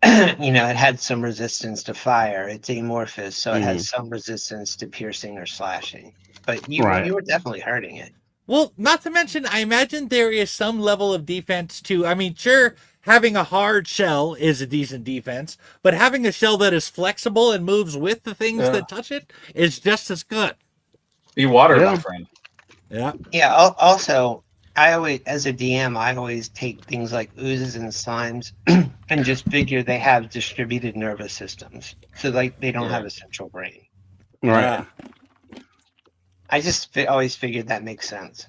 it had some resistance to fire. It's amorphous, so it has some resistance to piercing or slashing. But you were definitely hurting it. Well, not to mention, I imagine there is some level of defense too. I mean, sure, having a hard shell is a decent defense, but having a shell that is flexible and moves with the things that touch it is just as good. Be water, my friend. Yeah. Yeah. Also, I always, as a DM, I always take things like oozes and slimes and just figure they have distributed nervous systems, so like they don't have a central brain. Right. Yeah. I just always figured that makes sense.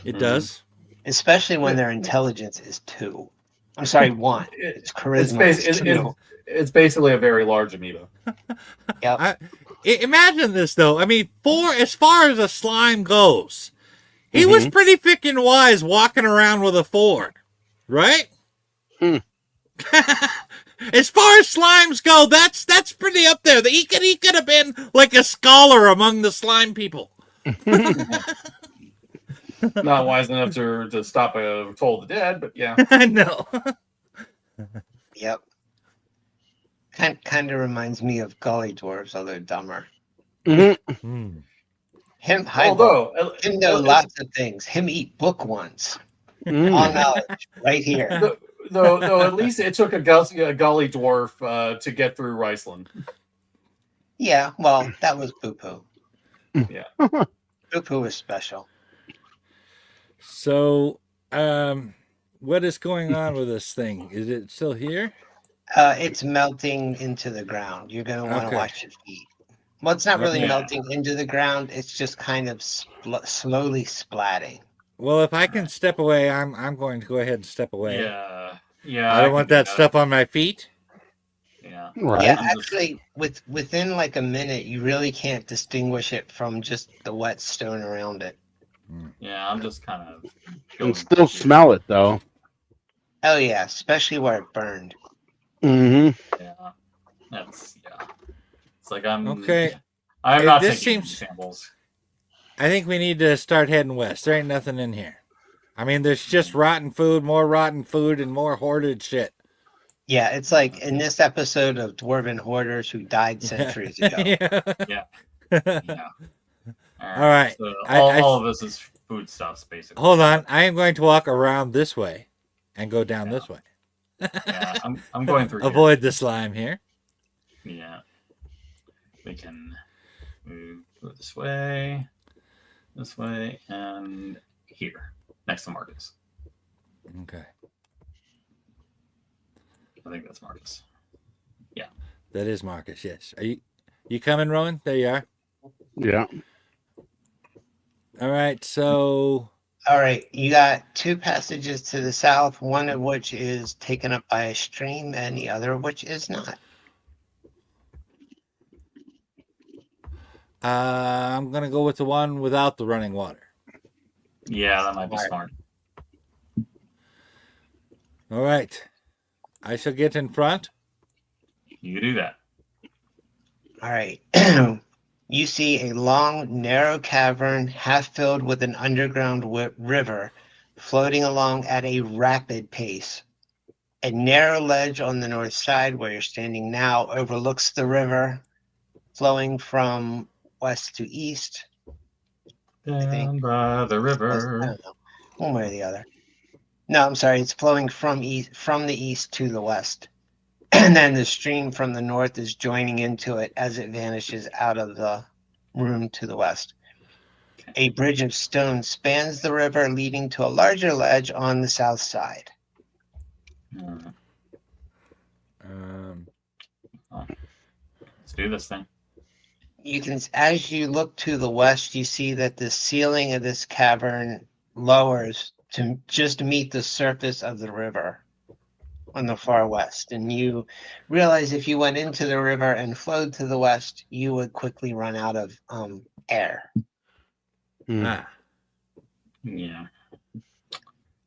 It does. especially when their intelligence is 2. I'm sorry, 1. It's charisma. It's basically a very large amoeba. Yep. Imagine this though. I mean, as far as a slime goes, he was pretty freaking wise walking around with a Ford, right? As far as slimes go, that's pretty up there. He could have been like a scholar among the slime people. Not wise enough to stop a Toll of the Dead, but yeah. No. Yep. Kind of reminds me of Gully Dwarves, although dumber. Him highball. Him know lots of things. Him eat book ones. All knowledge right here. Though at least it took a gully dwarf to get through Riceland. Yeah, well, that was Poo Poo. Yeah. Poo Poo was special. So, what is going on with this thing? Is it still here? It's melting into the ground. You're going to want to watch your feet. Well, it's not really melting into the ground. It's just kind of slowly splatting. Well, if I can step away, I'm going to go ahead and step away. Yeah. I don't want that stuff on my feet. Yeah. Right. Yeah, actually, within like a minute, you really can't distinguish it from just the wet stone around it. Yeah, I'm just kind of. You can still smell it though. Oh yeah, especially where it burned. Yeah. It's like I'm okay. I'm not this taking seems samples. I think we need to start heading west. There ain't nothing in here. I mean, there's just rotten food, more rotten food, and more hoarded shit. Yeah, it's like in this episode of Dwarven Hoarders who died centuries ago. Yeah. All right. So all of this is foodstuffs, basically. Hold on. I am going to walk around this way and go down this way. Yeah, I'm going through. Avoid the slime here. Yeah. We can move this way, and here, next to Marcus. Okay. I think that's Marcus. Yeah. That is Marcus, yes. Are you coming, Rowan? There you are. Yeah. All right, so... All right, you got 2 passages to the south, one of which is taken up by a stream, and the other of which is not. I'm going to go with the one without the running water. Yeah, that might be smart. All right. I shall get in front. You do that. All right. You see a long, narrow cavern half filled with an underground river floating along at a rapid pace. A narrow ledge on the north side where you're standing now overlooks the river flowing from west to east. Down by the river. I don't know. One way or the other. No, I'm sorry. It's flowing from the east to the west. And then the stream from the north is joining into it as it vanishes out of the room to the west. A bridge of stone spans the river, leading to a larger ledge on the south side. Let's do this thing. You can, as you look to the west, you see that the ceiling of this cavern lowers to just meet the surface of the river on the far west. And you realize if you went into the river and flowed to the west, you would quickly run out of air. Yeah.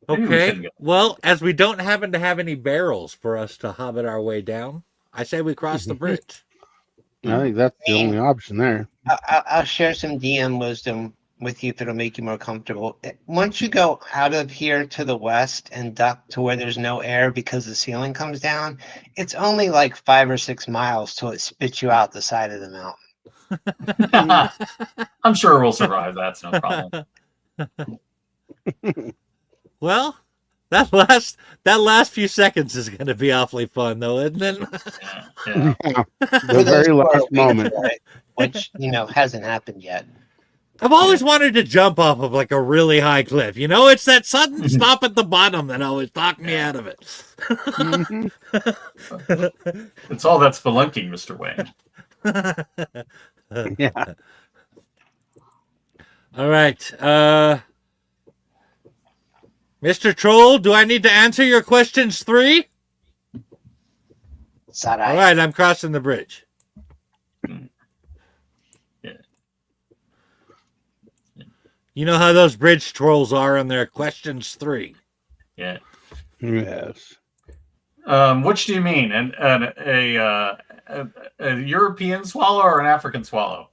Okay. Well, as we don't happen to have any barrels for us to hobbit our way down, I say we cross the bridge. I think that's the only option there. I'll share some DM wisdom with you if it'll make you more comfortable. Once you go out of here to the west and duck to where there's no air because the ceiling comes down, it's only like 5 or 6 miles till it spits you out the side of the mountain. I'm sure we'll survive. That's no problem. Well, that last few seconds is going to be awfully fun, though, isn't it? Yeah. The very last moment. Which, hasn't happened yet. I've always wanted to jump off of like a really high cliff. It's that sudden stop at the bottom that always knocked me out of it. It's all that spelunking, Mr. Wayne. Yeah. All right. Mr. Troll, do I need to answer your questions 3? All All right, I'm crossing the bridge. Yeah. You know how those bridge trolls are on their questions 3. Yeah. Yes. Which do you mean? A European swallow or an African swallow?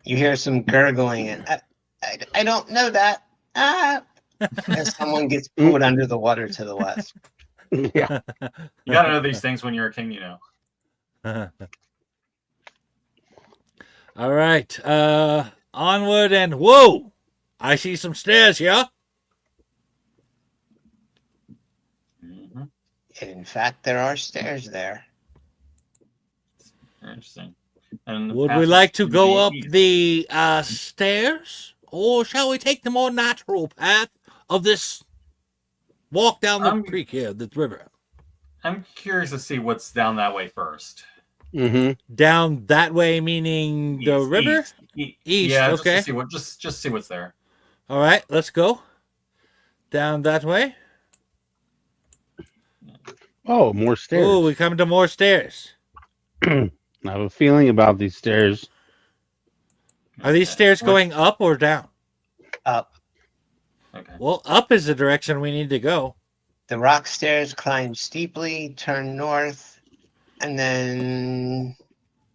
You hear some gurgling, and I don't know that. As someone gets pulled under the water to the west. Yeah. You gotta know these things when you're a king, you know. All right. Onward and whoa! I see some stairs here. Mm-hmm. In fact, there are stairs there. Interesting. And Would we like to go up the stairs, or shall we take the more natural path of this walk down the creek here, the river? I'm curious to see what's down that way first. Mm-hmm. Down that way, meaning the river? East. Yeah, okay. Just see what's there. All right, let's go. Down that way. Oh, more stairs. Oh, we come to more stairs. I have a feeling about these stairs. Are these stairs going up or down? Up. Okay. Well, up is the direction we need to go. The rock stairs climb steeply, turn north, and then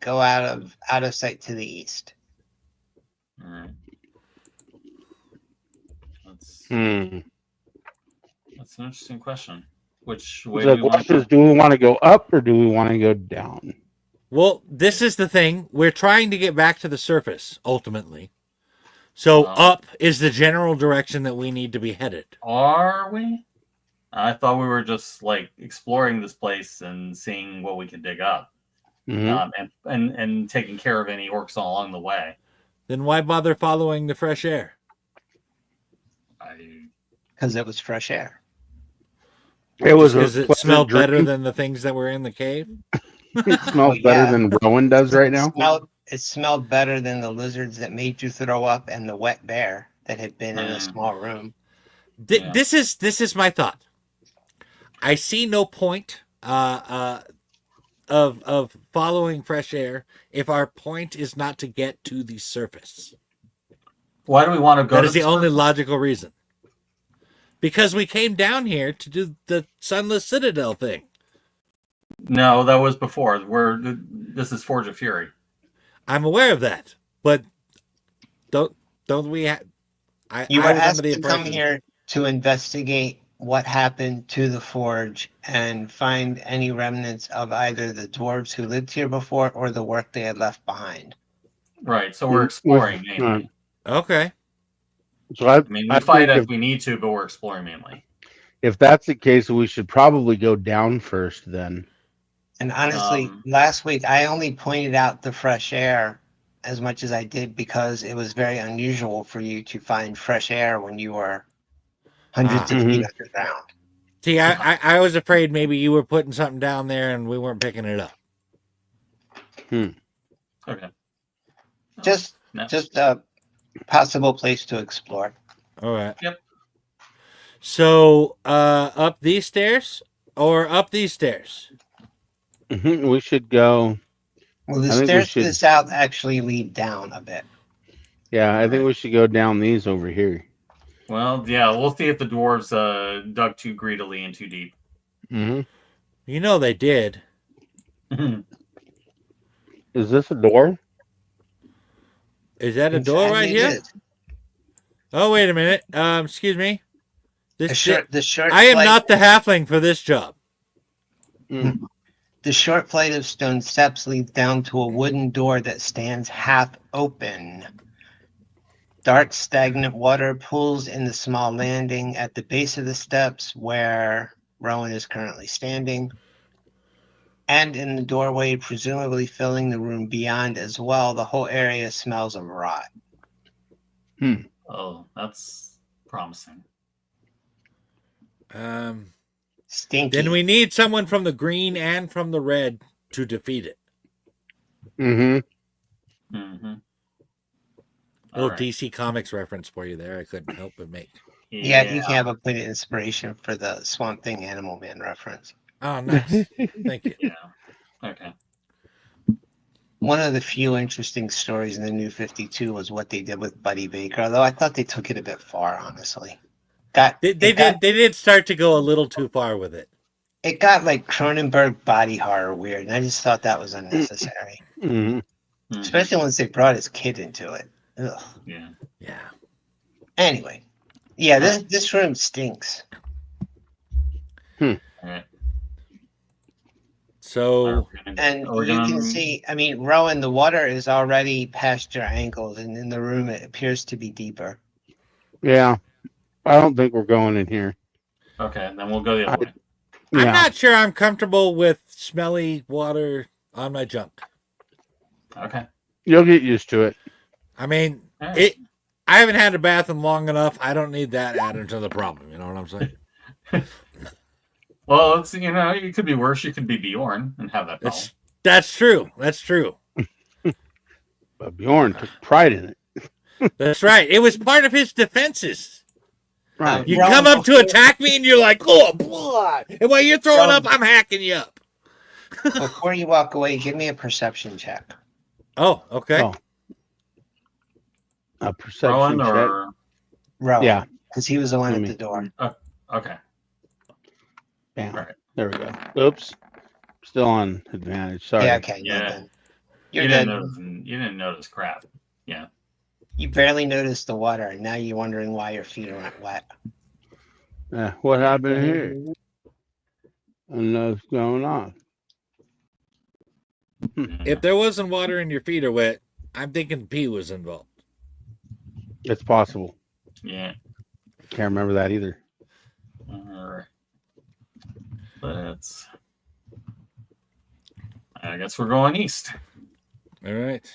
go out of sight to the east. All right. That's an interesting question. Which way The do we want question to is, do we want to go up or do we want to go down? Well, this is the thing. We're trying to get back to the surface, ultimately. So up is the general direction that we need to be headed. Are we? I thought we were just like exploring this place and seeing what we could dig up, and taking care of any orcs along the way. Then why bother following the fresh air? Because it was fresh air. It was because it smelled better than the things that were in the cave. It smells better than Rowan does right now. It smelled better than the lizards that made you throw up and the wet bear that had been in a small room. This is my thought. I see no point of following fresh air if our point is not to get to the surface. Why do we want to go? That is the only logical reason. Because we came down here to do the Sunless Citadel thing. No, that was before. This is Forge of Fury. I'm aware of that, but don't we have? You were asked to come here to investigate what happened to the forge and find any remnants of either the dwarves who lived here before or the work they had left behind. Right, so we're exploring mainly. Okay. So we fight if we need to, but we're exploring mainly. If that's the case, we should probably go down first then. And honestly, last week I only pointed out the fresh air as much as I did because it was very unusual for you to find fresh air when you were hundreds of feet underground. See, I was afraid maybe you were putting something down there and we weren't picking it up. Okay. Just a possible place to explore. All right. Yep. So, up these stairs or up these stairs? We should go. Well, the stairs to the south actually lead down a bit. Yeah, I think we should go down these over here. Well, yeah, we'll see if the dwarves dug too greedily and too deep. You know they did. Is this a door? Is that a door right here? Oh, wait a minute. Excuse me. The short I am not the halfling for this job. The short flight of stone steps leads down to a wooden door that stands half open. Dark, stagnant water pools in the small landing at the base of the steps where Rowan is currently standing. And in the doorway, presumably filling the room beyond as well, the whole area smells of rot. Oh, that's promising. Stinky. Then we need someone from the green and from the red to defeat it. Little right. DC Comics reference for you there. I couldn't help but make. Yeah, you can have a point of inspiration for the Swamp Thing Animal Man reference. Oh, nice. Thank you. Yeah. Okay. One of the few interesting stories in the New 52 was what they did with Buddy Baker, although I thought they took it a bit far, honestly. They did start to go a little too far with it. It got like Cronenberg body horror weird, and I just thought that was unnecessary. Mhm. Especially once they brought his kid into it. Ugh. Yeah. Yeah. Anyway, yeah, this room stinks. All right. So And you can see, I mean, Rowan, the water is already past your ankles, and in the room it appears to be deeper. Yeah. I don't think we're going in here. Okay, then we'll go the other way. Yeah. I'm not sure I'm comfortable with smelly water on my junk. Okay. You'll get used to it. I mean, All right. I haven't had a bath in long enough. I don't need that added to the problem. You know what I'm saying? Well, it's you could be worse. You could be Bjorn and have that problem. That's true. That's true. But Bjorn took pride in it. That's right. It was part of his defenses. Right. You Rowan, come up to attack me and you're like, oh, blood. And while you're throwing up, I'm hacking you up. Before you walk away, give me a perception check. Oh, okay. Oh. A perception Rowan check. or Rowan. Yeah. Because he was the one at the door. okay. Bam. Right. There we go. Oops. Still on advantage. Sorry. Yeah, okay. Yeah. Nothing. You're You good. didn't notice crap. Yeah. You barely noticed the water, and now you're wondering why your feet aren't wet. What happened here? I don't know what's going on. If there wasn't water and your feet are wet, I'm thinking pee was involved. It's possible. Yeah. Can't remember that either. All right. I guess we're going east. All right.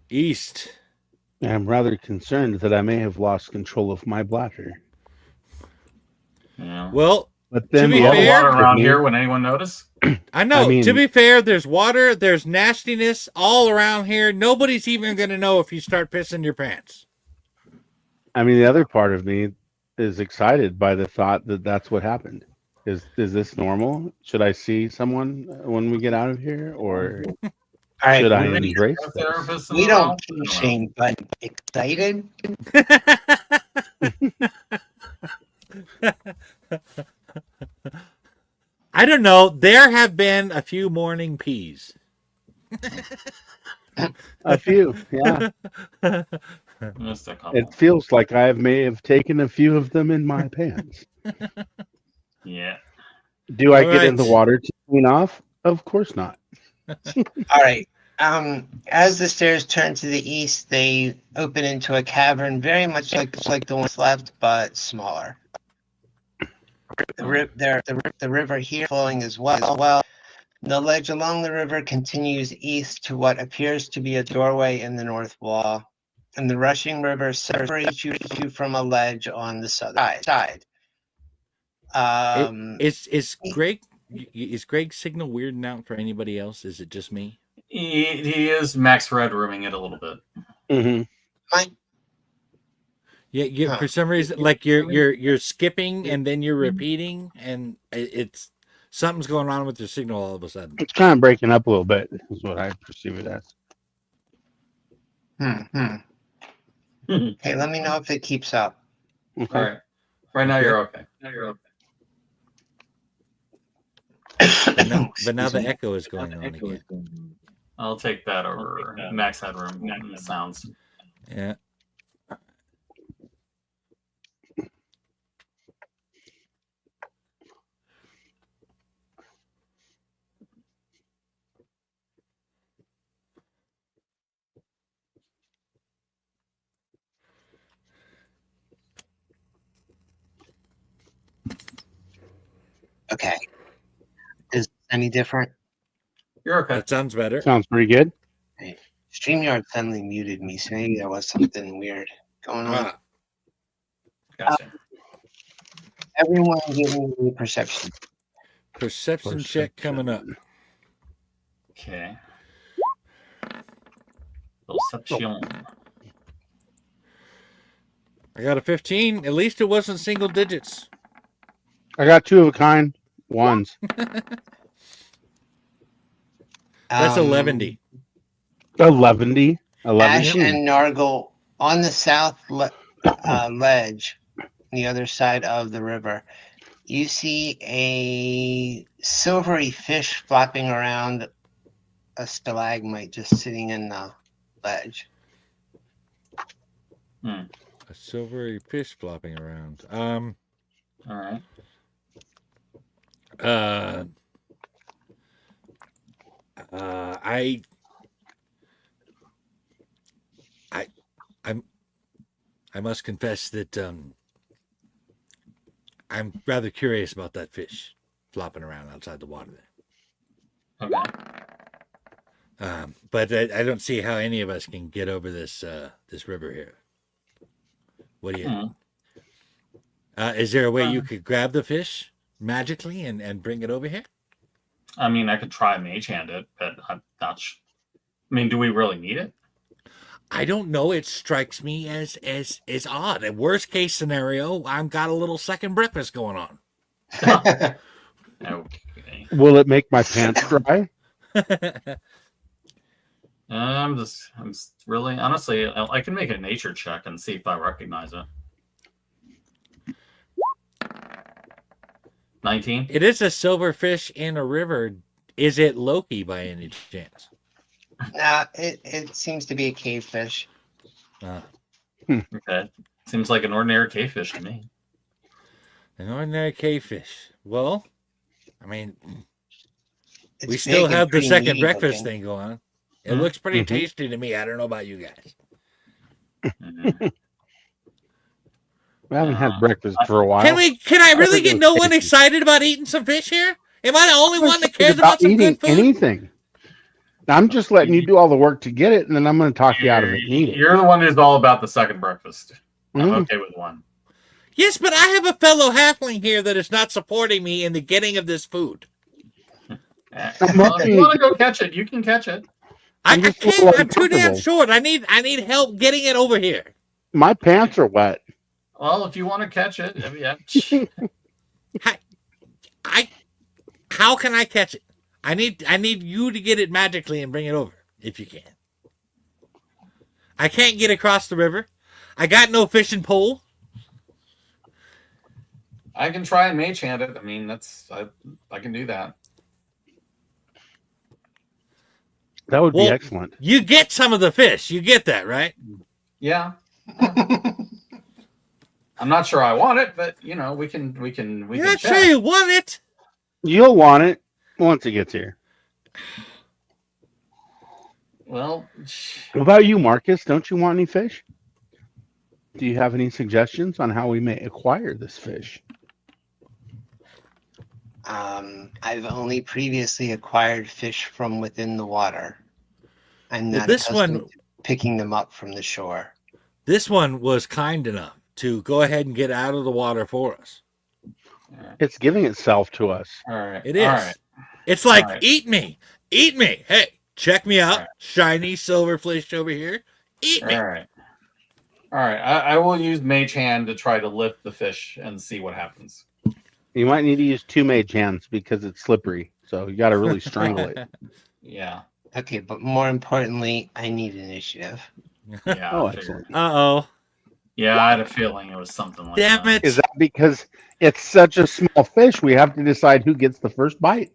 East. I'm rather concerned that I may have lost control of my bladder. Yeah. Well, But then To be All the fair- water around here. Would anyone notice? I know. I mean- To be fair, there's water, there's nastiness all around here. Nobody's even going to know if you start pissing your pants. I mean, the other part of me is excited by the thought that that's what happened. Is this normal? Should I see someone when we get out of here, or All right. should I Maybe embrace a this? therapist in We the don't room? kink shame, but excited? I don't know. There have been a few morning peas. A few, yeah. Just a couple. It feels like I may have taken a few of them in my pants. Yeah. Do I All get in the right. water to clean off? Of course not. All right. As the stairs turn to the east, they open into a cavern, very much like the ones left, but smaller. The river here flowing as well. The ledge along the river continues east to what appears to be a doorway in the north wall, and the rushing river separates you from a ledge on the southern side. Is Greg's signal weirding out for anybody else? Is it just me? He is max red rooming it a little bit. Mm-hmm. Yeah, Huh. for some reason, like you're skipping and then you're repeating, and it's something's going on with your signal all of a sudden. It's kind of breaking up a little bit, is what I perceive it as. Okay, let me know if it keeps up. Okay. All right. Right now you're okay. But now the echo is going on again. I'll take that over max headroom sounds. Yeah. Okay. Is it any different? You're okay. That sounds better. Sounds pretty good. StreamYard suddenly muted me, so maybe there was something weird going on. Ah, Gotcha. Everyone give me a perception. perception check coming up. Okay. Perception. I got a 15. At least it wasn't single digits. I got two of a kind ones. That's Um, 11. 11. Ash and Nargle on the south ledge, the other side of the river. You see a silvery fish flopping around a stalagmite just sitting in the ledge. A silvery fish flopping around. All right. I must confess that I'm rather curious about that fish flopping around outside the water there. Okay. But I don't see how any of us can get over this this river here. What do you? Is there a way you could grab the fish magically and bring it over here? I mean, I could try mage hand it, but I'm not. I mean, do we really need it? I don't know. It strikes me as odd. A worst case scenario, I've got a little second breakfast going on. Okay. Will it make my pants dry? I'm really, honestly, I can make a nature check and see if I recognize it. 19. It is a silverfish in a river. Is it Loki by any chance? Nah, it seems to be a cave fish. Okay. Seems like an ordinary cavefish to me. An ordinary cavefish. Well, I mean, It's we still big and have the pretty second meaty breakfast looking. thing going on. It looks pretty tasty to me. I don't know about you guys. We haven't had breakfast for a while. Can I really get no one tasty. excited about eating some fish here? Am I the only I'm one that excited cares about some eating good food? anything. I'm just letting you do all the work to get it, and then I'm going to talk you out of it and eat it. You're the one who's all about the second breakfast. I'm Mhm. okay with one. Yes, but I have a fellow halfling here that is not supporting me in the getting of this food. Well, if you want to go catch it, you can catch it. I I'm just a can't. little I'm too damn uncomfortable. short. I need help getting it over here. My pants are wet. Well, if you want to catch it, I mean, How can I catch it? I need you to get it magically and bring it over if you can. I can't get across the river. I got no fishing pole. I can try and mage hand it. I mean, I can do that. That would be Well, excellent. You get some of the fish. You get that, right? Yeah. I'm not sure I want it, but you know, we can You're not check. sure you want it. You'll want it once it gets here. Well, What about you, Marcus? Don't you want any fish? Do you have any suggestions on how we may acquire this fish? I've only previously acquired fish from within the water. I'm Well, not this accustomed one- to picking them up from the shore. This one was kind enough to go ahead and get out of the water for us. It's giving itself to us. all right. It is. All right. It's like, All right. eat me. Eat me. Hey, check me out. right. Shiny silver fish over here. Eat me. All right. All right. I will use mage hand to try to lift the fish and see what happens. You might need to use two mage hands because it's slippery. So you got to really strangle it. Yeah. Okay, but more importantly, I need initiative. Yeah. Oh, I figured. excellent. Uh-oh. Yeah, I had a feeling it was something like Damn that. it. Is that because it's such a small fish? We have to decide who gets the first bite.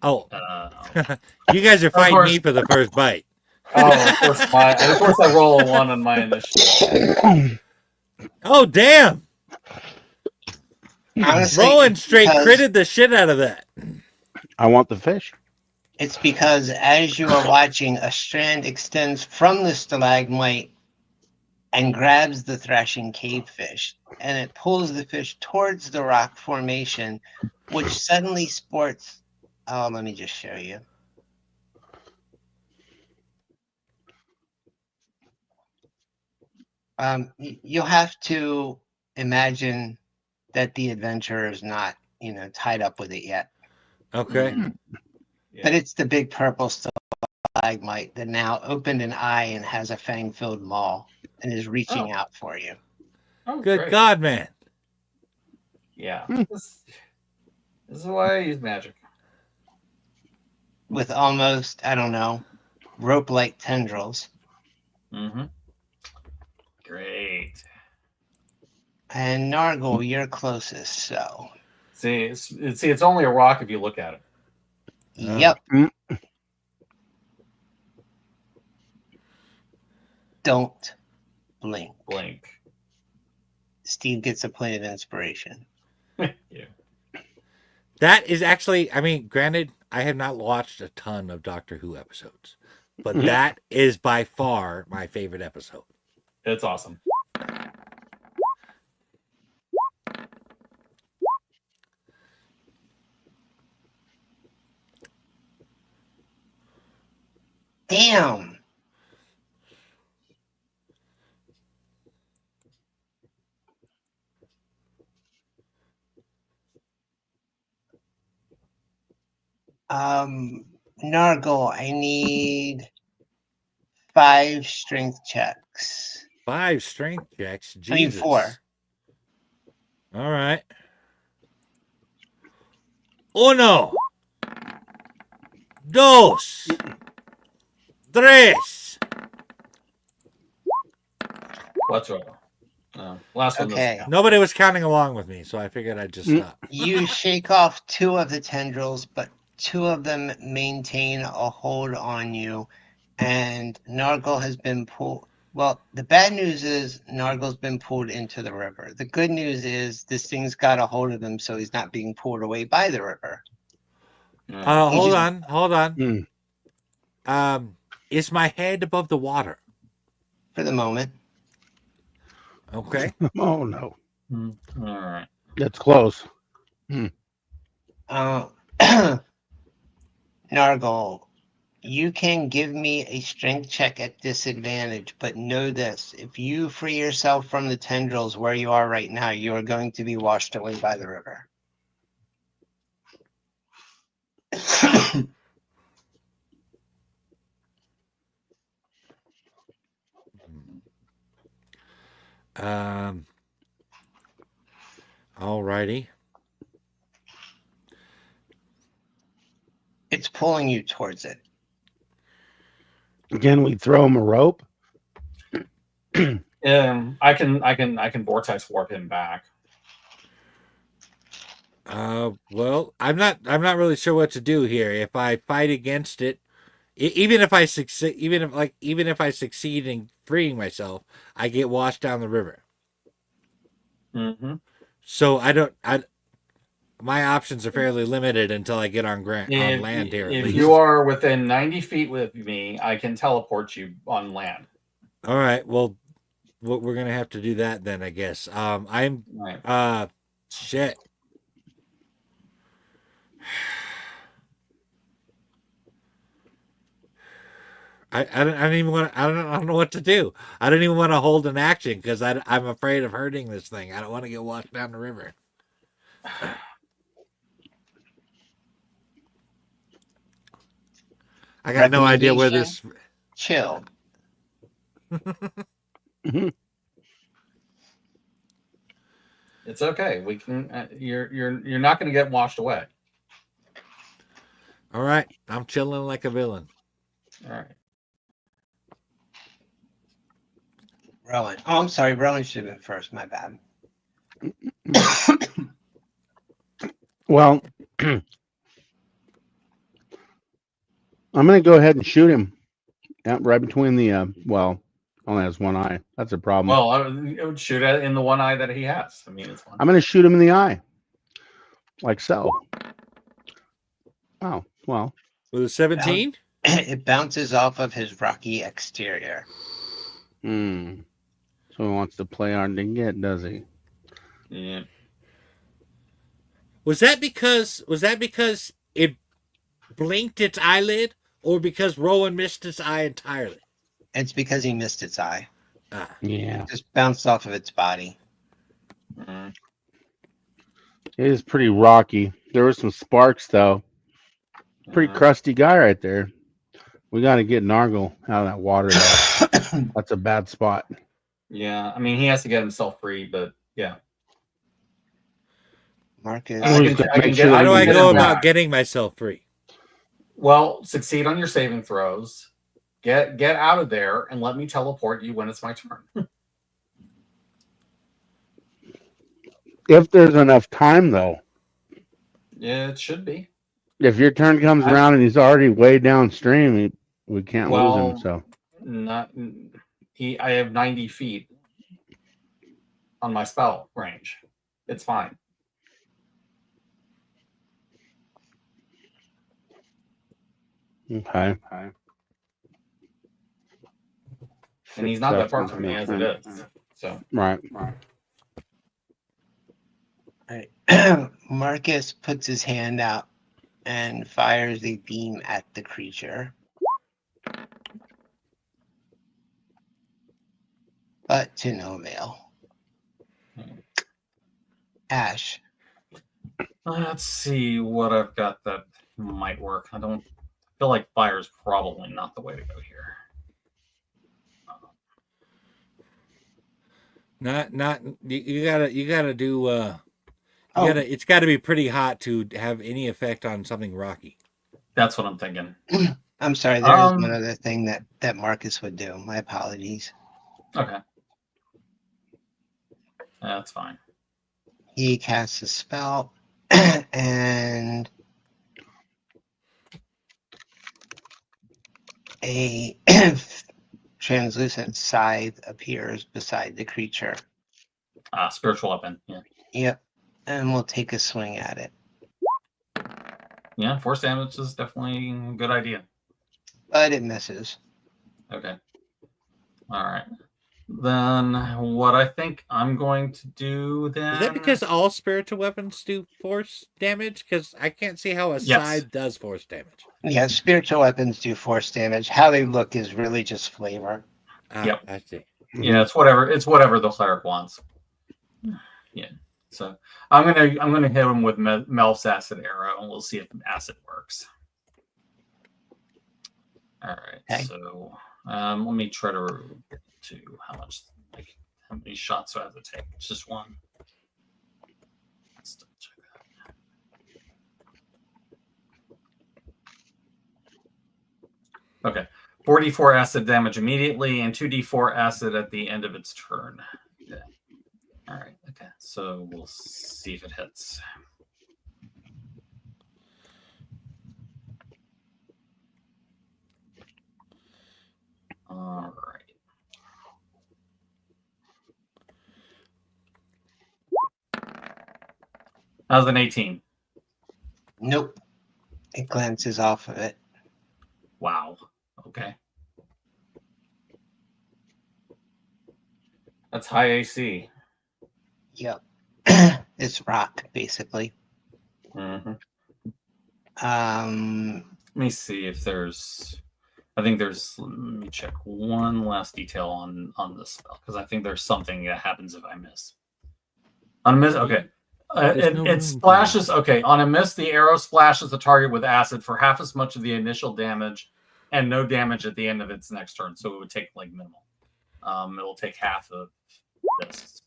Oh, you guys are fighting course. me for the first bite. Oh, of course I roll a 1 on my initiative. Oh, damn. Honestly, Rowan straight because- critted the shit out of that. I want the fish. It's because as you are watching, a strand extends from the stalagmite and grabs the thrashing cavefish, and it pulls the fish towards the rock formation, which suddenly sports. Oh, let me just show you. You'll have to imagine that the adventurer is not, tied up with it yet. Okay. Yeah. But it's the big purple stalagmite stalagmite that now opened an eye and has a fang-filled maw and is reaching out for you. Oh, Good great. God, man. Yeah. This is why I use magic. With almost, I don't know, rope-like tendrils. Mm-hmm. Great. And Nargle, you're closest, so. See, it's only a rock if you look at it. Oh. Yep. Mm. Don't blink. Blink. Steve gets a point of inspiration. Yeah. That is actually, I mean, granted, I have not watched a ton of Doctor Who episodes, but that is by far my favorite episode. It's awesome. Damn. Nargle, I need 5 strength checks. 5 strength checks. Jesus. I mean 4. All right. Uno. Dos. Tres. Let's roll. Last one. Okay. Nobody was counting along with me, so I figured I'd just stop. You shake off 2 of the tendrils, but 2 of them maintain a hold on you, and Nargle has been pulled. Well, the bad news is Nargle's been pulled into the river. The good news is this thing's got a hold of him, so he's not being pulled away by the river. Hold on. Mm. Is my head above the water? For the moment. Okay. Oh no, All right. that's close. Nargle, you can give me a strength check at disadvantage, but know this. If you free yourself from the tendrils where you are right now, you are going to be washed away by the river. Alrighty. It's pulling you towards it. Again, we throw him a rope. I can vortex warp him back. Well, I'm not really sure what to do here. If I fight against it, even if I succeed, even if I succeed in freeing myself, I get washed down the river. Mm-hmm. So my options are fairly limited until I get on land here. If you are within 90 feet with me, I can teleport you on land. All right. Well, we're gonna have to do that then, I guess. I'm Right. shit. I don't even want. I don't know what to do. I don't even want to hold an action because I'm afraid of hurting this thing. I don't want to get washed down the river. I got no idea where this. Chill. It's okay. We can. You're not going to get washed away. All right, I'm chilling like a villain. All right. Rowan. Oh, I'm sorry. Rowan should have been first. My bad. Well, I'm going to go ahead and shoot him. Yeah, right between the well, only has one eye. That's a problem. Well, I would shoot it in the one eye that he has. I mean, it's fine. I'm going to shoot him in the eye, like so. Oh, well. With a 17? It bounces off of his rocky exterior. So he wants to play hard to get, does he? Yeah. Was that because it blinked its eyelid, or because Rowan missed its eye entirely? It's because he missed its eye. Yeah. It just bounced off of its body. Mm-hmm. It is pretty rocky. There were some sparks, though. Pretty crusty guy right there. We got to get Nargle out of that water. That's a bad spot. Yeah, I mean, he has to get himself free, but yeah. Marcus. I We've can- got I to can make get- sure How that do we I can get go him get about back. getting myself free? Well, succeed on your saving throws. Get out of there and let me teleport you when it's my turn. If there's enough time, though. Yeah, it should be. If your turn comes around and he's already way downstream, we can't lose him. Well, So not I have 90 feet on my spell range. It's fine. okay. And he's not that far from me as it is. So Right. Right. Marcus puts his hand out and fires a beam at the creature. But to no avail. Ash. let's see what I've got that might work. I don't feel like fire is probably not the way to go here. Not you gotta do Oh. it's gotta be pretty hot to have any effect on something rocky. That's what I'm thinking. I'm sorry, there is one other thing that Marcus would do. My apologies. Okay. That's fine. He casts a spell and a translucent scythe appears beside the creature. Spiritual weapon. Yeah. Yep. And we'll take a swing at it. Yeah, force damage is definitely a good idea. But it misses. Okay. All right. Then what I think I'm going to do then... Is that because all spiritual weapons do force damage? Because I can't see how a scythe does force damage. Yeah, spiritual weapons do force damage. How they look is really just flavor. Yep. I see. Yeah, it's whatever the cleric wants. Yeah. So I'm gonna hit him with Melf's acid arrow, and we'll see if acid works. All right. Okay. So let me try to get to how many shots do I have to take? It's just one. Let's double check that. Okay. 44 acid damage immediately and 2d4 acid at the end of its turn. Okay. All right. Okay. So we'll see if it hits. All right. That was an 18. Nope. It glances off of it. Wow. Okay. That's high AC. Yep. It's rock, basically. Mm-hmm. Um, Let me see if there's. Let me check one last detail on this spell because I think there's something that happens if I miss. On a miss, okay. It splashes. Okay, on a miss, the arrow splashes the target with acid for half as much of the initial damage, and no damage at the end of its next turn. So it would take like minimal. It'll take half of this.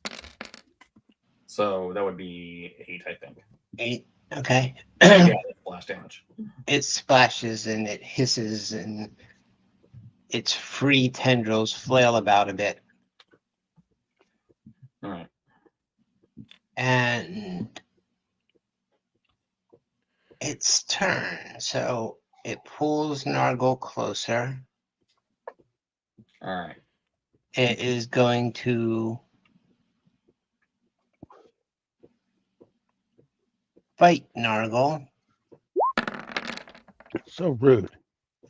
So that would be 8, I think. 8. Okay. Yeah, splash damage. It splashes and it hisses and its free tendrils flail about a bit. All right. And its turn. So it pulls Nargle closer. All right. It is going to fight Nargle So rude.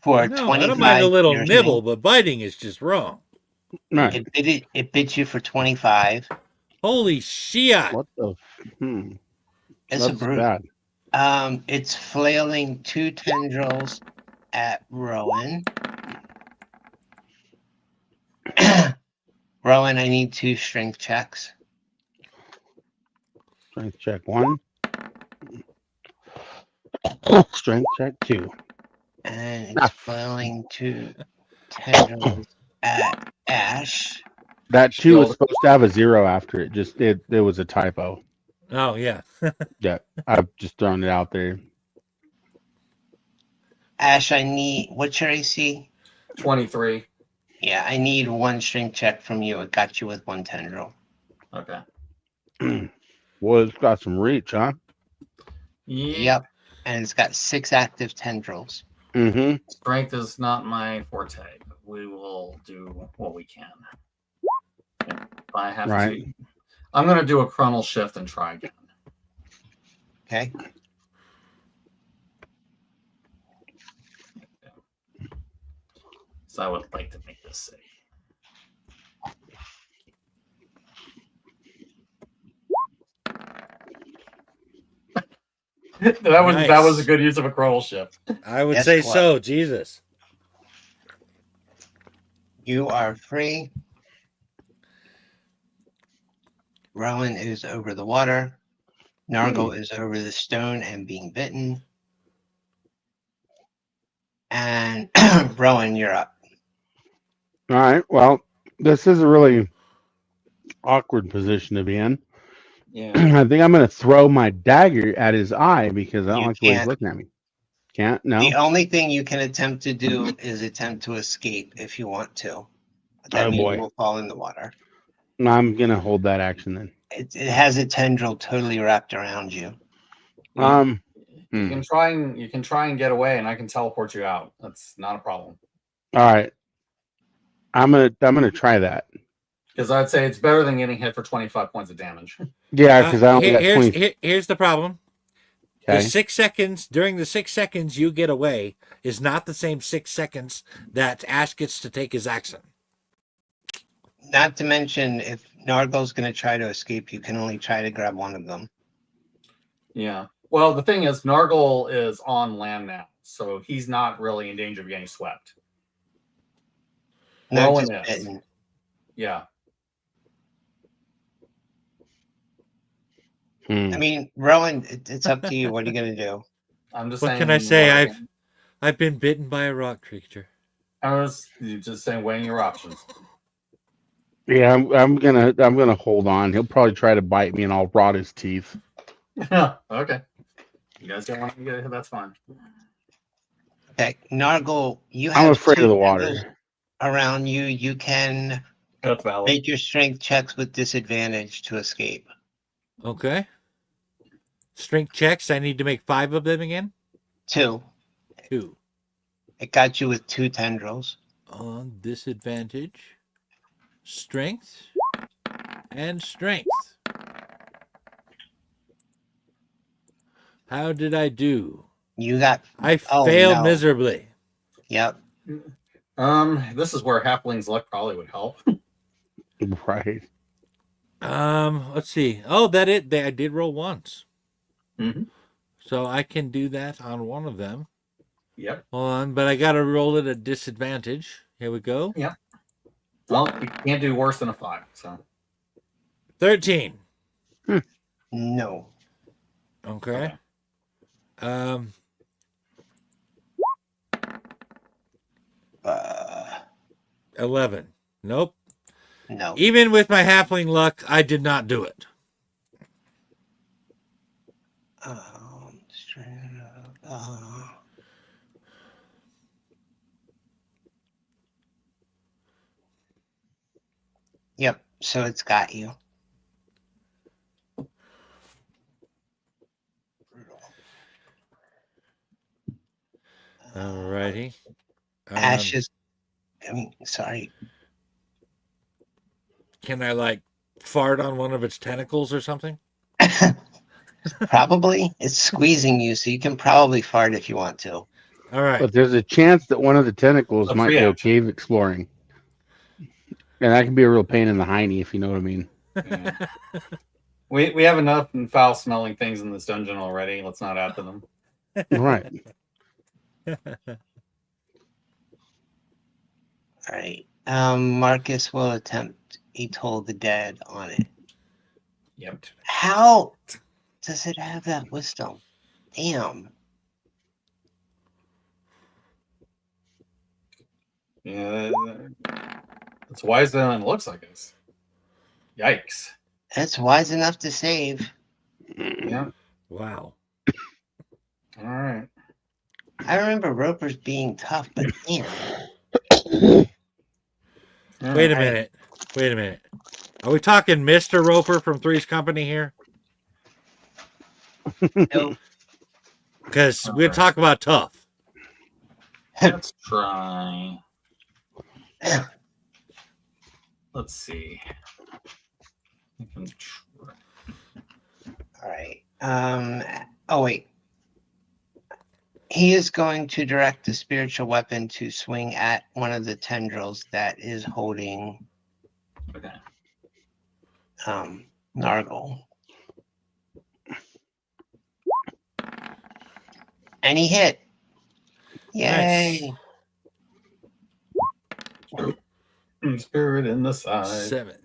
for No, 25. I don't mind a little piercing. nibble, but biting is just wrong. Right. It bit you for 25. Holy shit! What the? It's a That's brute. bad. It's flailing 2 tendrils at Rowan. Rowan, I need 2 strength checks. Strength check 1. Strength check 2. And it's flailing to tendrils at Ash. That 2 was Shield. supposed to have a 0 after it. Just it was a typo. Oh yeah. Yeah, I've just thrown it out there. Ash, I need. What's your AC? 23. Yeah, I need 1 strength check from you. It got you with 1 tendril. Okay. Well, it's got some reach, huh? Yep. And it's got 6 active tendrils. Mm-hmm. Strength is not my forte, but we will do what we can. If I have Right. to. I'm going to do a chronal shift and try again. Okay. So I would like to make this safe. that was a good use of a chronal shift. I would Guess say what? so. Jesus. You are free. Rowan is over the water. Nargle is over the stone and being bitten. And Rowan, you're up. All right. Well, this is a really awkward position to be in. Yeah. I think I'm going to throw my dagger at his eye because I don't You like the way he's can't. looking at me. Can't? No? The only thing you can attempt to do is attempt to escape if you want to. That Oh, means boy. you will fall in the water. I'm going to hold that action then. It has a tendril totally wrapped around you. You Hmm. can try and get away, and I can teleport you out. That's not a problem. All right. I'm gonna try that. Because I'd say it's better than getting hit for 25 points of damage. Yeah, because I only got 20. Here's the problem. Okay. The 6 seconds during the 6 seconds you get away is not the same 6 seconds that Ash gets to take his action. Not to mention, if Nargle's going to try to escape, you can only try to grab one of them. Yeah. Well, the thing is, Nargle is on land now, so he's not really in danger of getting swept. Not Rowan just is. bitten. Yeah. I mean, Rowan, it's up to you. What are you going to do? I'm just What saying. can I say? I've been bitten by a rock creature. I was just saying, weighing your options. Yeah, I'm gonna hold on. He'll probably try to bite me, and I'll rot his teeth. Okay. You guys don't want to get it? That's fine. Okay, Nargle, you have I'm afraid two of the tendrils water. around you. You can That's valid. make your strength checks with disadvantage to escape. Okay. Strength checks. I need to make 5 of them again. 2. 2. It got you with 2 tendrils. On disadvantage. Strength. And strength. How did I do? You got. I Oh, failed no. miserably. Yep. This is where Halfling's luck probably would help. Right. Let's see. Oh, I did roll once. Mm-hmm. So I can do that on one of them. Yep. Hold on, but I gotta roll it at disadvantage. Here we go. Yep. Well, you can't do worse than a 5, so. 13. No. Okay. 11. Nope. No. Even with my halfling luck, I did not do it. Yep. So it's got you. Alrighty. Ash is. I mean, sorry. Can I fart on one of its tentacles or something? Probably. It's squeezing you, so you can probably fart if you want to. All right. But there's a chance that one of the tentacles A might free go action. cave exploring, and that can be a real pain in the hiney, if you know what I mean. Yeah. We have enough foul smelling things in this dungeon already. Let's not add to them. Right. All right. Marcus will attempt a Toll the Dead on it. Yep. How does it have that wisdom? Damn. Yeah, it's wiser than it looks like it. Yikes. That's wise enough to save. Yeah. Wow. All right. I remember Roper's being tough, but damn. Wait a Alright. minute. Wait a minute. Are we talking Mr. Roper from Three's Company here? Nope. Because we're talking about tough. Let's try. Let's see. I can try. All right. Oh wait. He is going to direct the spiritual weapon to swing at one of the tendrils that is holding Okay. Nargle. And he hit. Yay. Spirit in the side. 7.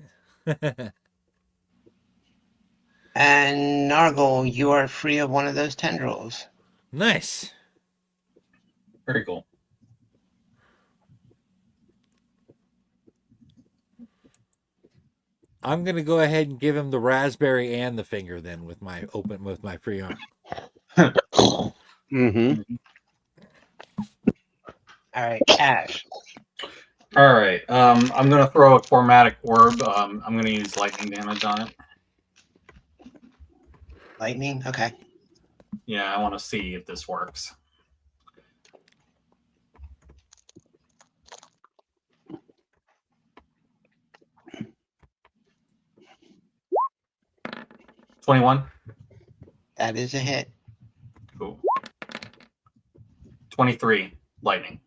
And Nargle, you are free of one of those tendrils. Nice. Very cool. I'm gonna go ahead and give him the raspberry and the finger then with my free arm. Mm-hmm. All right, Ash. All right. I'm gonna throw a chromatic orb. I'm gonna use lightning damage on it. Lightning? Okay. Yeah, I want to see if this works. $21. That is a hit. Cool. 23 lightning.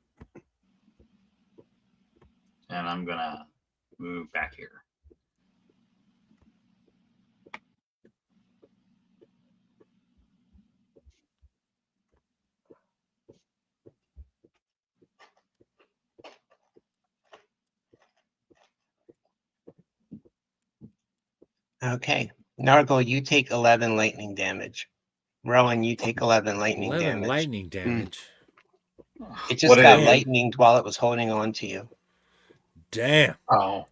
And I'm gonna move back here. Okay. Nargle, you take 11 lightning damage. Rowan, you take 11 lightning 11 damage. lightning damage. It just What did got it- lightninged while it was holding on to you. Damn. Oh.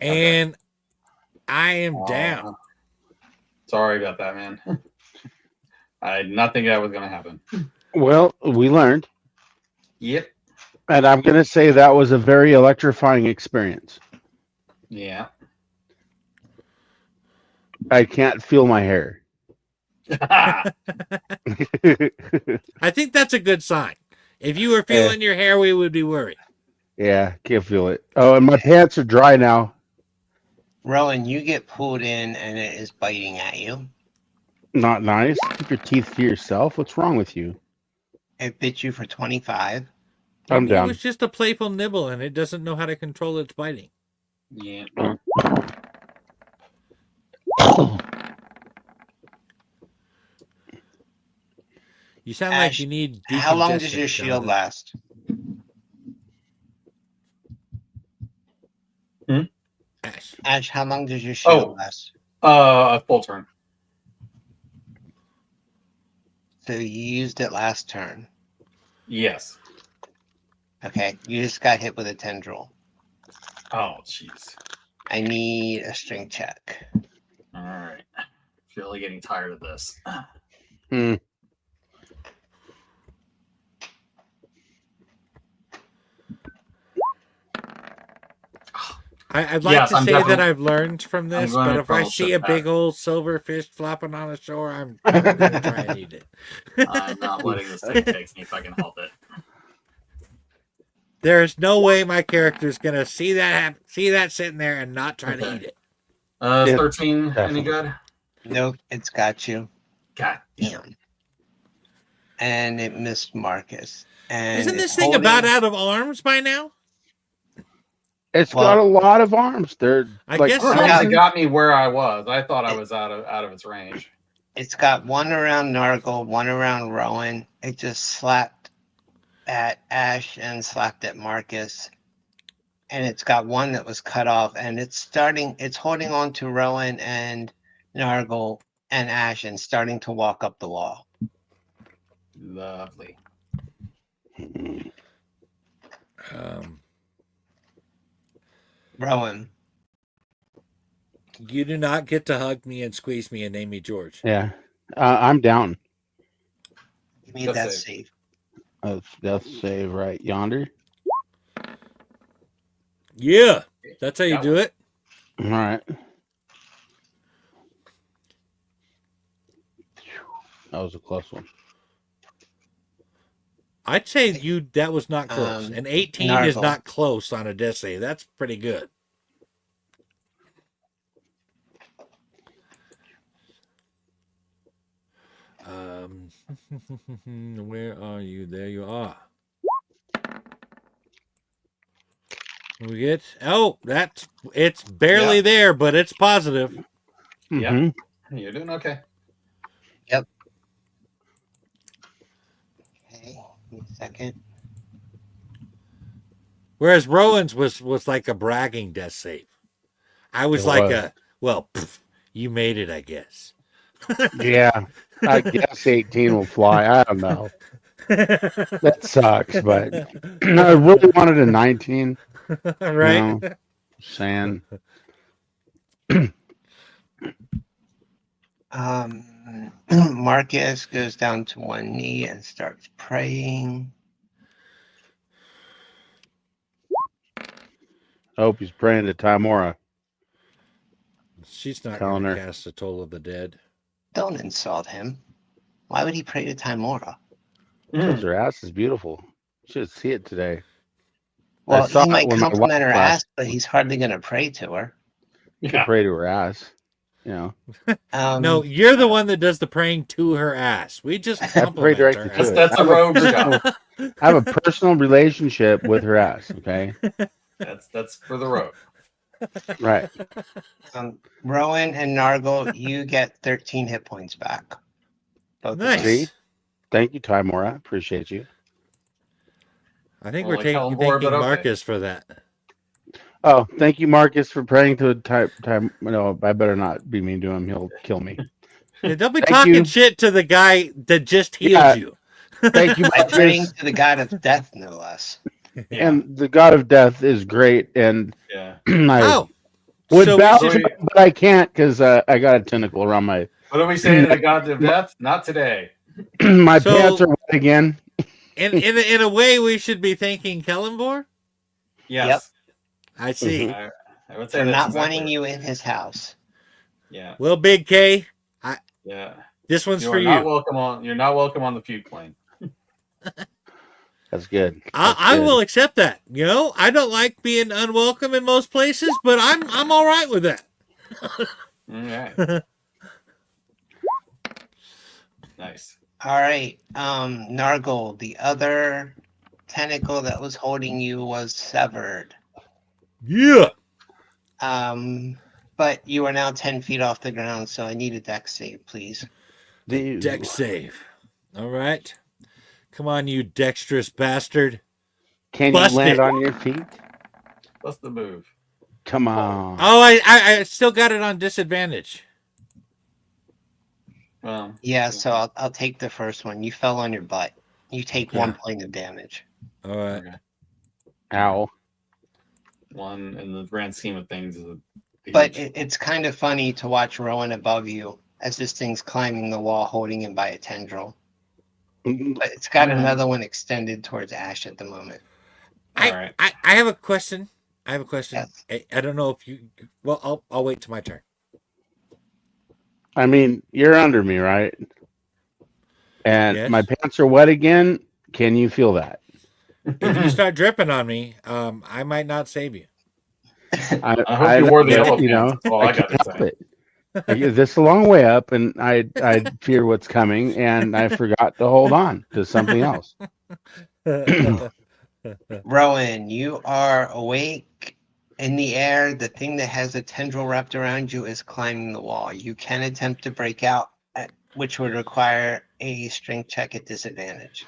And I am Oh. down. Sorry about that, man. I did not think that was gonna happen. Well, we learned, Yep. and I'm going to say that was a very electrifying experience. Yeah. I can't feel my hair. I think that's a good sign. If you were feeling your hair, we would be worried. Yeah, can't feel it. Oh, and my pants are dry now. Rowan, you get pulled in and it is biting at you. Not nice. Keep your teeth to yourself. What's wrong with you? It bit you for 25. I'm Maybe it down. was just a playful nibble and it doesn't know how to control its biting. Yeah. You sound Ash, like you need How long does decongestant, your shield Jonathan. last? Ash. Ash, how long does your shield Oh. last? A full turn. So you used it last turn. Yes. Okay, you just got hit with a tendril. Oh, jeez. I need a strength check. All right. Really getting tired of this. Hmm. I'd like Yes, to I'm say that definitely- I've learned from this, going but to if I see a fellowship big that. old silver fish flopping on the shore, I'm going to try and eat it. I'm not letting this thing take me if I can help it. There's no way my character's going to see that sitting there and not try to Okay. eat it. Is Yeah, 13 any definitely. good? Nope, it's got you. God damn. Damn. And it missed Marcus. And Isn't this it's thing holding- about out of arms by now? It's Well- got a lot of arms. They're I like guess I don't so. know if crazy. it got me where I was. I thought I was out of its range. It's got one around Nargle, one around Rowan. It just slapped at Ash and slapped at Marcus. And it's got one that was cut off, and it's holding on to Rowan and Nargle and Ash and starting to walk up the wall. Lovely. Rowan, You do not get to hug me and squeeze me and name me George. Yeah. I'm down. give me Death that save. save. Death save right yonder. Yeah, that's how you Got do one. it. All right. That was a close one. I'd say that was not close. An 18 is Nargle. not close on a death save. That's pretty good. Where are you? There you are. We get it's barely Yeah. there, but it's positive. Yeah. Mm-hmm. You're doing okay. Okay, give me a second. Whereas Rowan's was like a bragging death save. I was It like was. you made it, I guess. Yeah. I guess 18 will fly. I don't know. That sucks, but I really wanted a 19. Right? You know, saying. Marcus goes down to one knee and starts praying. I hope he's praying to Timora. She's not Telling going to her. cast the Toll of the Dead. Don't insult him. Why would he pray to Timora? Because her ass is beautiful. You should see it today. Well, saw he it might when my compliment her wife left. ass, but he's hardly going to pray to her. You can pray to her ass. You know. No, you're the one that does the praying to her ass. We just I pray compliment directly her to ass. it. That's a rogue's job. I have a personal relationship with her ass. Okay. That's for the rogue. Right. Rowan and Nargle, you get 13 hit points back. Both of Nice. See? Thank you, Timora. Appreciate you. I think Well, we're like thanking Hellbore, but okay. Marcus for that. Oh, thank you, Marcus, for praying to a time. No, I better not be mean to him. He'll kill me. Yeah, don't be Thank talking you. shit to the guy that just healed Yeah. you. Thank you, By praying Marcus. to the god of death, no less. Yeah. And the God of Death is great, and Yeah. I Oh, would so bow we to should, him, but I can't because I got a tentacle around my What are we saying to the god of death? Not today. my So- pants are wet again. in a way, we should be thanking Kellenborg. Yes. I see. Mhm. I would say For that's not exactly wanting right. you in his house. Yeah. Well, Big K, Yeah. this one's You for are not you. welcome on. You're not welcome on the feud plane. That's good. I will accept that. You know, I don't like being unwelcome in most places, but I'm all right with that. All right. Nice. All right. Nargle, the other tentacle that was holding you was severed. Yeah. But you are now 10 feet off the ground, so I need a dex save, please. Dex save. All right. Come on, you dexterous bastard. Can Bust you land it. on your feet? What's the move? Come on. Oh, I still got it on disadvantage. Well, Yeah, so I'll take the first one. You fell on your butt. You take 1 point of damage. All right. okay. Ow. One in the grand scheme of things is a But huge- it's kind of funny to watch Rowan above you as this thing's climbing the wall, holding him by a tendril. But it's got another one extended towards Ash at the moment. all right. I have a question. Yes. I don't know if you. Well, I'll wait till my turn. I mean, you're under me, right? And Yes. my pants are wet again. Can you feel that? If you start dripping on me, I might not save you. I hope you wore the yellow you know, pants. That's all I got can't to help say. it. This is a long way up, and I fear what's coming, and I forgot to hold on to something else. Rowan, you are awake in the air. The thing that has a tendril wrapped around you is climbing the wall. You can attempt to break out, which would require a strength check at disadvantage.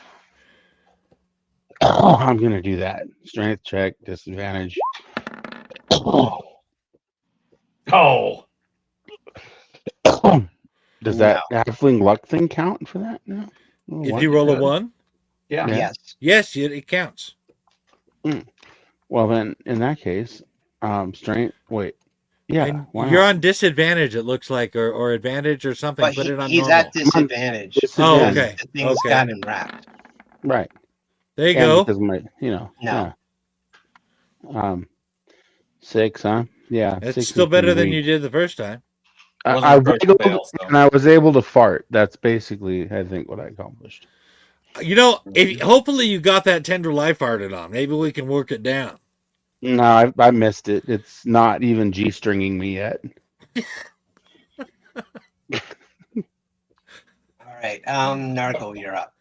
Oh, I'm gonna do that. Strength check, disadvantage. Oh, Does that halfling luck thing count for that? No. If you roll a 1, yeah. Yeah. Yes. yes, it counts. Well, then, in that case, strength. Wait. Yeah, And why you're not? on disadvantage, it looks like, or advantage or something. But Put it on he's normal. at disadvantage Oh, because Disadvantage. okay. the thing's Okay. got him wrapped. Right. There you And go. because my, No. yeah. 6, huh? Yeah, It's 6 still is pretty better than weak. you did the first time. Wasn't I approach wiggled fail, so. and I was able to fart. That's basically, I think, what I accomplished. You know, if hopefully you got that tender life hearted on. Maybe we can work it down. No, I missed it. It's not even G-stringing me yet. All right. Nargle, you're up.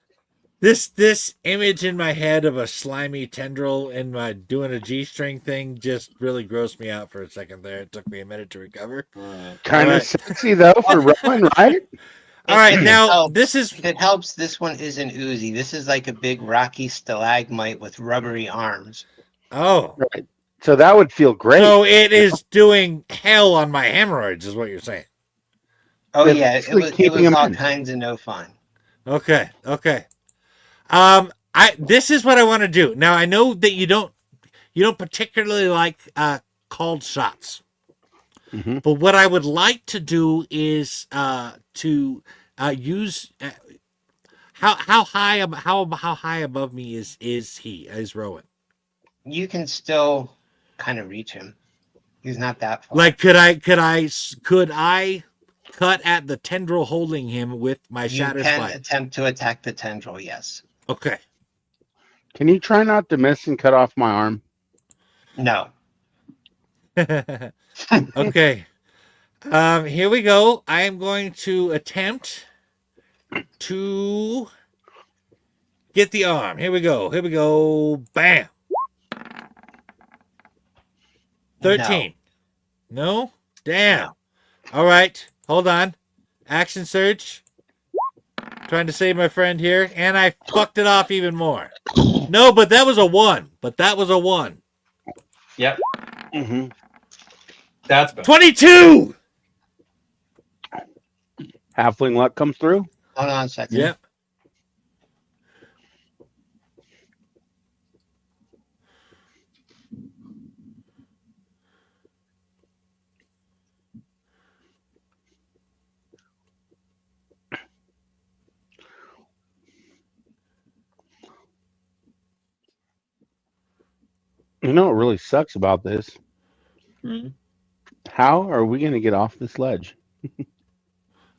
This image in my head of a slimy tendril and my doing a G-string thing just really grossed me out for a second there. It took me a minute to recover. Kind All of right. sexy though for Rowan, right? All right, If it now helps- this is If it helps, this one isn't Uzi. This is like a big rocky stalagmite with rubbery arms. oh, Right. So that would feel great. so it is doing hell on my hemorrhoids, is what you're saying. Oh It's yeah, basically it keeping was him all in. kinds of no fun. Okay, okay. This is what I want to do. Now I know that you don't particularly like called shots. Hmm. But what I would like to do is to use how high above me is Rowan? You can still kind of reach him. He's not that far. Like could I cut at the tendril holding him with my you shatter can spike? attempt to attack the tendril. Yes. Okay. Can you try not to miss and cut off my arm? No. Okay. Here we go. I am going to attempt to get the arm. Here we go. Here we go. Bam. 13. No? Damn. No. All right. Hold on. Action surge. Trying to save my friend here. And I fucked it off even more. No, but that was a 1. Yep, Mm-hmm. that's better. 22! Halfling luck comes through. Hold on a second. Yep. You know what really sucks about this? Mhm. How are we going to get off this ledge?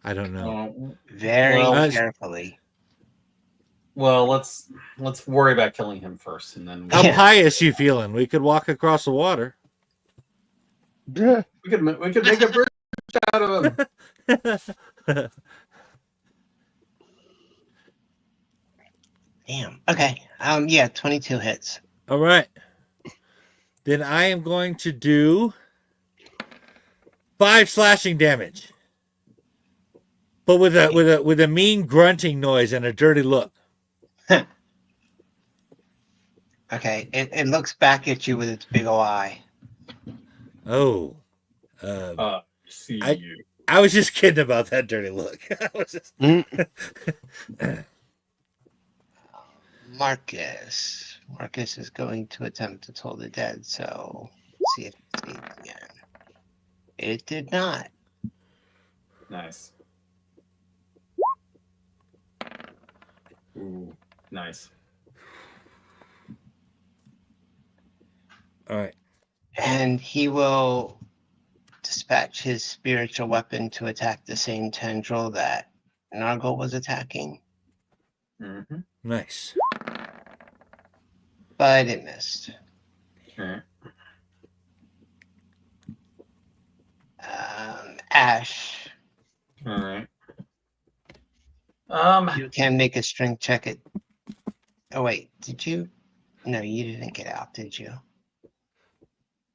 I don't know. Very Well, carefully. Well, let's worry about killing him first, and then How Yeah. pious you feeling? We could walk across the water. Yeah. we could make a bridge out of him. Damn. Okay. Yeah, 22 hits. All right. Then I am going to do 5 slashing damage. But with a mean grunting noise and a dirty look. Okay. It looks back at you with its big ol' eye. Oh. See I- you. I was just kidding about that dirty look. I was just... Marcus. Marcus is going to attempt to toll the dead, so let's see if it succeeds again. It did not. Nice. Ooh, nice. All right. And he will dispatch his spiritual weapon to attack the same tendril that Nargle was attacking, Mm-hmm. Nice. but it missed. Sure. Ash, All right. you can make a strength check at. Oh wait, did you? No, you didn't get out, did you?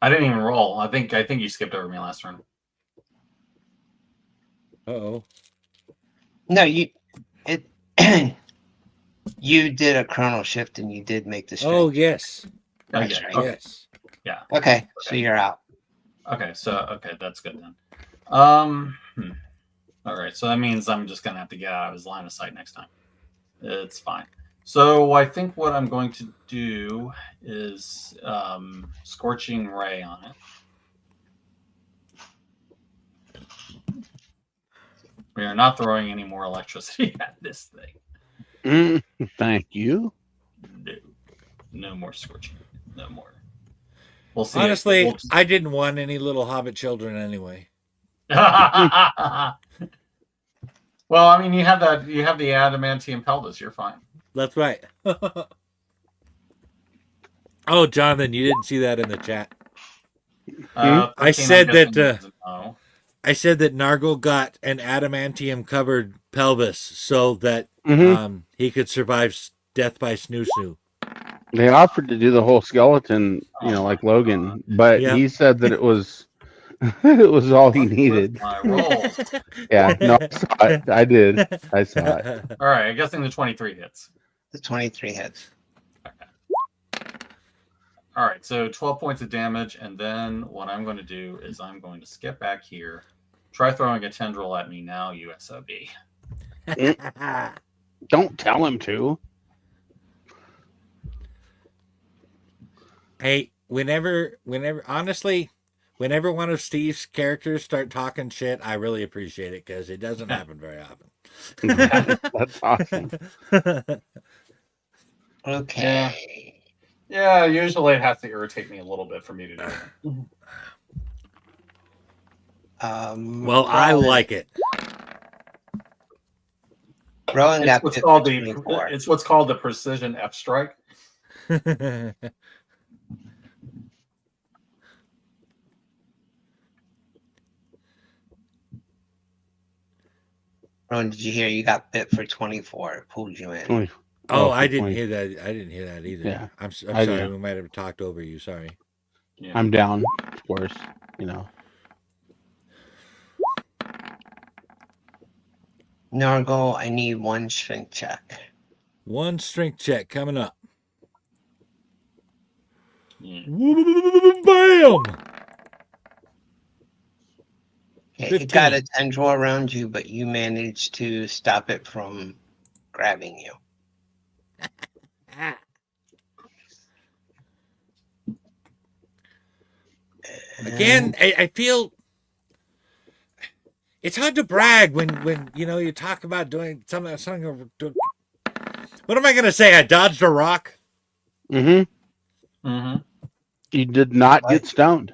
I didn't even roll. I think you skipped over me last turn. Uh-oh. No, you. It. You did a chronal shift and you did make the strength. Oh, yes. Oh, That's yeah. right. Okay. Yes. Yeah. Okay, so you're out. Okay. That's good then. All right. So that means I'm just gonna have to get out of his line of sight next time. It's fine. So I think what I'm going to do is Scorching Ray on it. We are not throwing any more electricity at this thing. Thank you. No, no more scorching. No more. We'll see. Honestly, I didn't want any little hobbit children anyway. Well, I mean, you have that. You have the adamantium pelvis. You're fine. That's right. Oh, Jonathan, you didn't see that in the chat. I said that. I said that Nargle got an adamantium covered pelvis so that he could survive death by snoo. They offered to do the whole skeleton, like Logan, but he said that it was it was all he needed. My rolls. Yeah, no, I saw it. I did. I saw it. All right, I'm guessing the 23 hits. The 23 hits. All right, so 12 points of damage, and then what I'm going to do is I'm going to skip back here. Try throwing a tendril at me now, USOB. Don't tell him to. Hey, whenever, honestly, whenever one of Steve's characters start talking shit, I really appreciate it because it doesn't happen very often. That's awesome. Okay. Yeah, usually it has to irritate me a little bit for me to do it. Well, I like it. Rowan got it's what's called the precision F strike. Rowan, did you hear you got bit for 24? It pulled you in. Oh, I didn't hear that. I didn't hear that either. Yeah. I'm sorry. We might have talked over you. Sorry. Yeah. I'm down, of course. Nargle, I need one strength check. One strength check coming up. Yeah. Bam! Okay, it got a tendril around you, but you managed to stop it from grabbing you. Again, I feel it's hard to brag when you talk about doing something. What am I going to say? I dodged a rock. You did not get stoned.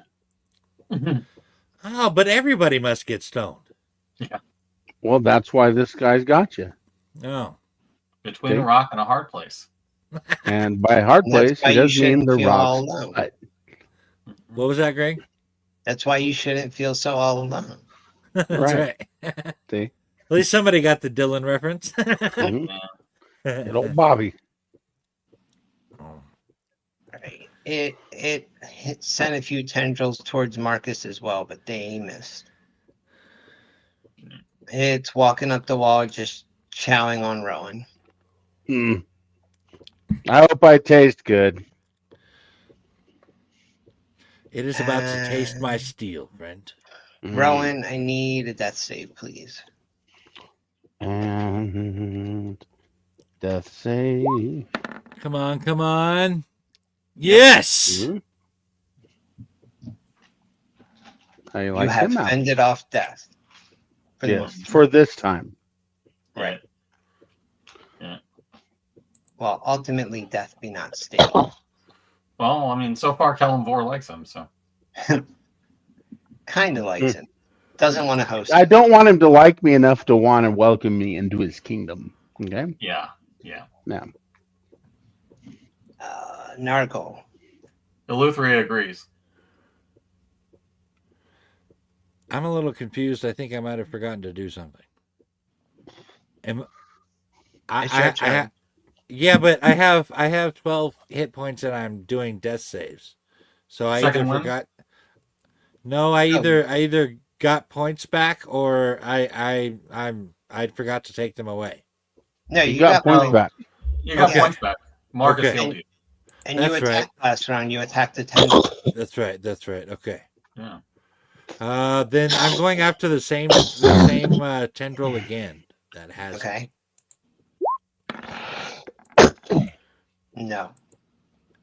Oh, but everybody must get stoned. Yeah. Well, that's why this guy's got you. Oh. Between a rock and a hard place. And by hard place, he does mean the rock. What was that, Greg? That's why you shouldn't feel so all alone. That's right. See? At least somebody got the Dylan reference. Good old Bobby. Right. It sent a few tendrils towards Marcus as well, but they missed. It's walking up the wall, just chowing on Rowan. I hope I taste good. It is about to taste my steel, friend. Rowan, I need a death save, please. And death save. Come on. Yes! How you You have him fended off death. For this time. Right. Yeah. Well, ultimately, death be not stable. Well, I mean, so far, Kellenvor likes him, so. Kind of likes him. Doesn't want to host I don't want him to like me enough to want to welcome me into his kingdom. Okay? Yeah. Nargle. Eleutheria agrees. I'm a little confused. I think I might have forgotten to do something. Yeah, but I have 12 hit points and I'm doing death saves. So I either forgot. No, I either got points back or I forgot to take them away. No, you got points back. You got points back. Marcus healed you. And you attacked last round. You attacked the tendril. That's right. Okay. Yeah. Then I'm going after the same tendril again. That has. Okay. No.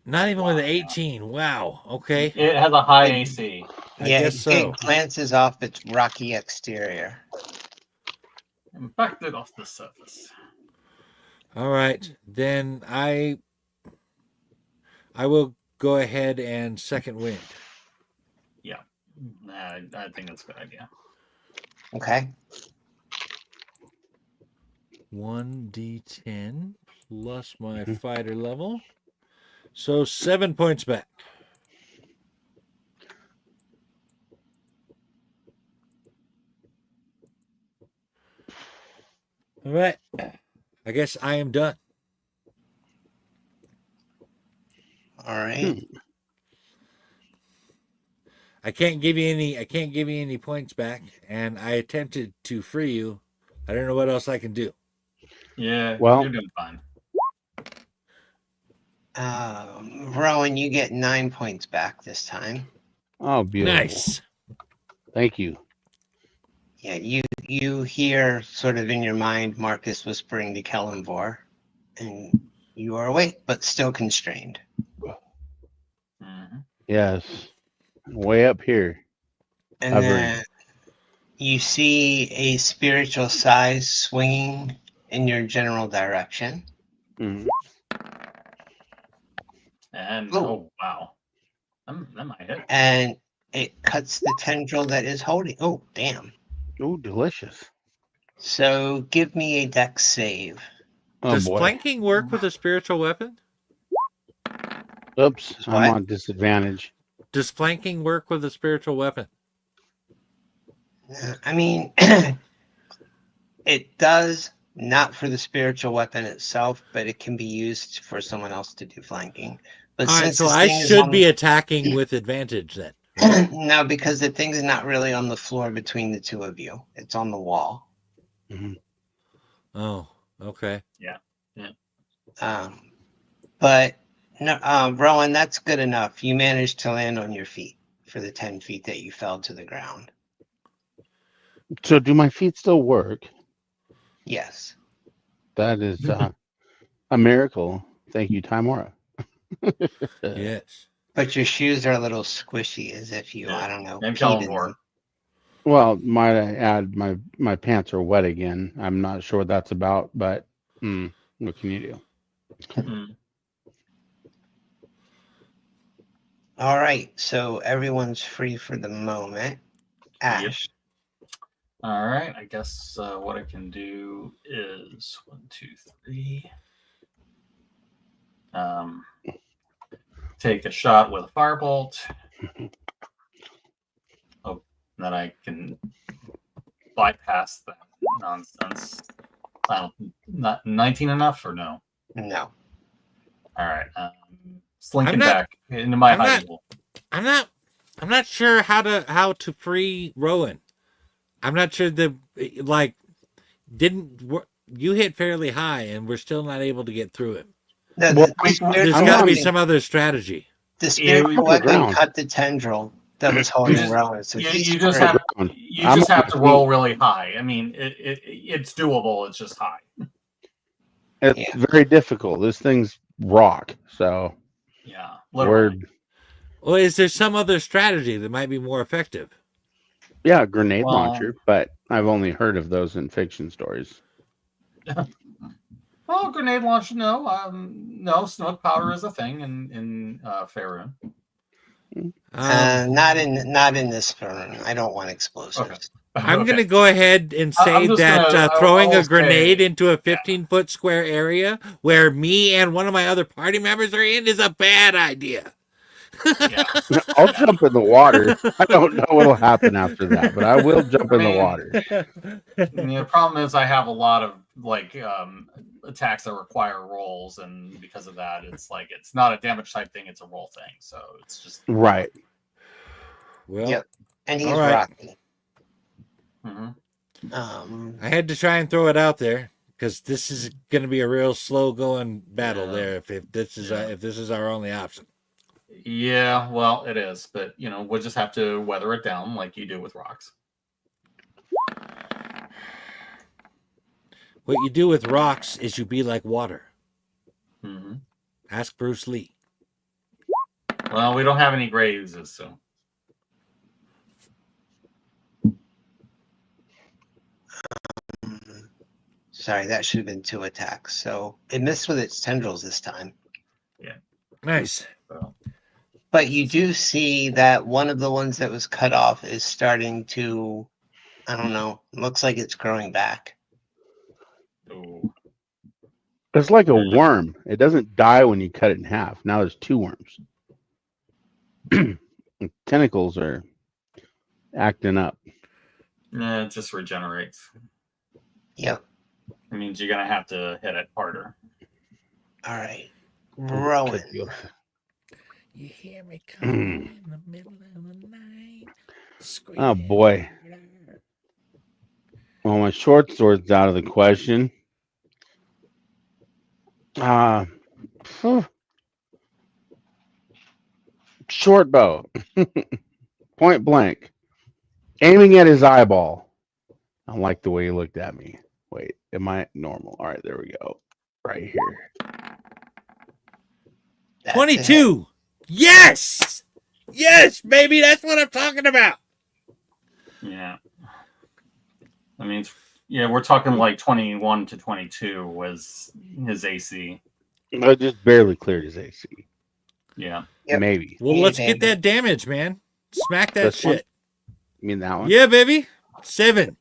Not even with Wow. an 18. Wow. Okay. It has a high AC. I Yeah, guess so. it glances off its rocky exterior. Infected off the surface. All right. Then I will go ahead and second wind. I think that's a good idea. Okay. 1d10 plus my fighter level. So 7 points back. All right. I guess I am done. All right. I can't give you any points back, and I attempted to free you. I don't know what else I can do. Yeah, Well- you're doing fine. Rowan, you get 9 points back this time. Oh, beautiful. Nice. Thank you. Yeah, you hear sort of in your mind Marcus whispering to Kellenvor, and you are awake but still constrained. Mm-hmm. Yes. Way up here. And Hovering. then you see a spiritual size swinging in your general direction. Mhm. And Oh. wow, that might hit. And it cuts the tendril that is holding. Oh, damn. Oh, delicious. So give me a dex save. Oh, Does boy. flanking work with a spiritual weapon? Oops. Does I'm what? on disadvantage. Does flanking work with a spiritual weapon? I mean, it does not for the spiritual weapon itself, but it can be used for someone else to do flanking. But All right, since so this I thing is should on be attacking with advantage then. Right? no, because the thing's not really on the floor between the two of you. It's on the wall. Mhm. Oh, okay. But no, Rowan, that's good enough. You managed to land on your feet for the 10 feet that you fell to the ground. So, do my feet still work? Yes. That is a miracle. Thank you, Timora. Yes. But your shoes are a little squishy as if you, Yeah. I don't know, And peed in Kellenvor. them. Well, might I add, my pants are wet again. I'm not sure what that's about, but what can you do? Mm. All right. So everyone's free for the moment. Ash. All right, I guess what I can do is 1, 2, 3. Take a shot with a firebolt. Oh, then I can bypass that nonsense. Not 19 enough or no? No. All right, slinking I'm not- back into my I'm not- hiding hole. I'm not sure how to free Rowan. I'm not sure you hit fairly high and we're still not able to get through him. No, Well, There's I'm got to be on- some other strategy. The spiritual the weapon ground. cut the tendril that was holding just- Rowan. So You he's just screwed. have ground. you I'm just on have my to feet. roll really high. I mean, it's doable. It's just high. It's Yeah. very difficult. This thing's rock. So, Yeah, literally. Well, is there some other strategy that might be more effective? yeah, grenade Well- launcher, but I've only heard of those in fiction stories. Well, grenade launch, no. No, smoke powder is a thing in Faerun. Not in this firm. I don't want explosives. Okay. I'm Okay. going to go ahead and I'm say just that gonna- throwing I'll a grenade say- into a 15-foot square area where me and one of my other party members are in is a bad idea. Yeah. I'll jump in the water. I don't know what'll happen after that, but I will jump in the water. The problem is I have a lot of attacks that require rolls, and because of that, it's not a damage type thing; it's a roll thing. So it's just Right. Well, Yep. And he's all right. rocky. Mhm. I had to try and throw it out there because this is going to be a real slow going battle Yeah. there if this is our only option. Yeah, well, it is, but we'll just have to weather it down like you do with rocks. What you do with rocks is you be like water. Mm-hmm. Ask Bruce Lee. Well, we don't have any gray oozes, so. Sorry, that should have been 2 attacks. So it missed with its tendrils this time. Nice. So. But you do see that one of the ones that was cut off is starting to, I don't know, looks like it's growing back. Ooh. It's like a worm. It doesn't die when you cut it in half. Now there's 2 worms. The tentacles are acting up. Yeah, it just regenerates. Yep. It means you're gonna have to hit it harder. All right. Rowan. You hear me coming in the middle of the night. Oh boy. Well, my short sword's out of the question. Short bow. Point blank. Aiming at his eyeball. I don't like the way he looked at me. Wait, am I normal? All right, there we go. Right here. That's 22. Yes. Yes, baby. That's what I'm talking about. Yeah. I mean, yeah, we're talking like 21 to 22 was his AC. I just barely cleared his AC. Yeah. Yep. Maybe. Well, Yeah, let's get baby. that damage, man. Smack that This one? shit. You mean that one? Yeah, baby. 7.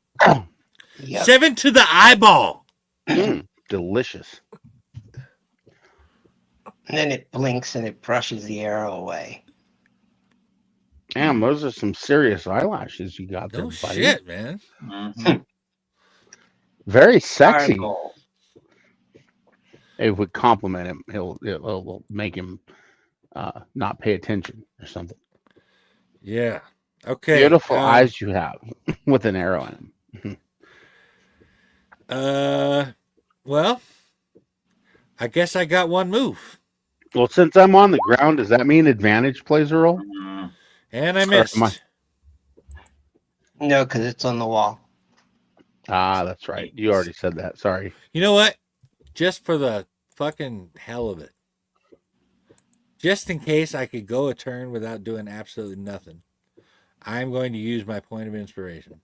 Yep. 7 to the eyeball. Delicious. And then it blinks and it brushes the arrow away. Damn, those are some serious eyelashes you got there, No buddy. shit, man. Mhm. Very sexy. Argle. It would compliment him. It'll make him not pay attention or something. Yeah. Okay. Beautiful eyes you have with an arrow in them. Well, I guess I got one move. Well, since I'm on the ground, does that mean advantage plays a role? Mhm. And I Or missed. am I- No, because it's on the wall. Ah, that's right. You already said that. Sorry. You know what? Just for the fucking hell of it. Just in case I could go a turn without doing absolutely nothing, I'm going to use my point of inspiration.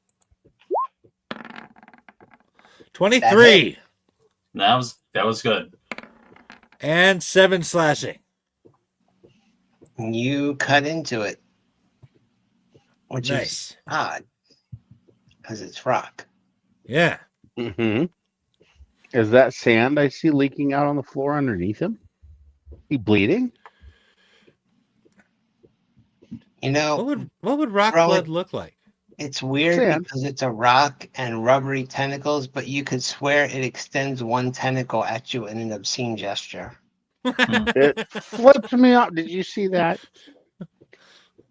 23 That was good. and 7 slashing. You cut into it, which is Nice. odd because it's rock. Yeah. Mm-hmm. Is that sand I see leaking out on the floor underneath him? He bleeding? You know, What would rock Rowan- blood look like? it's weird Sand. because it's a rock and rubbery tentacles, but you could swear it extends one tentacle at you in an obscene gesture. It flipped me out. Did you see that?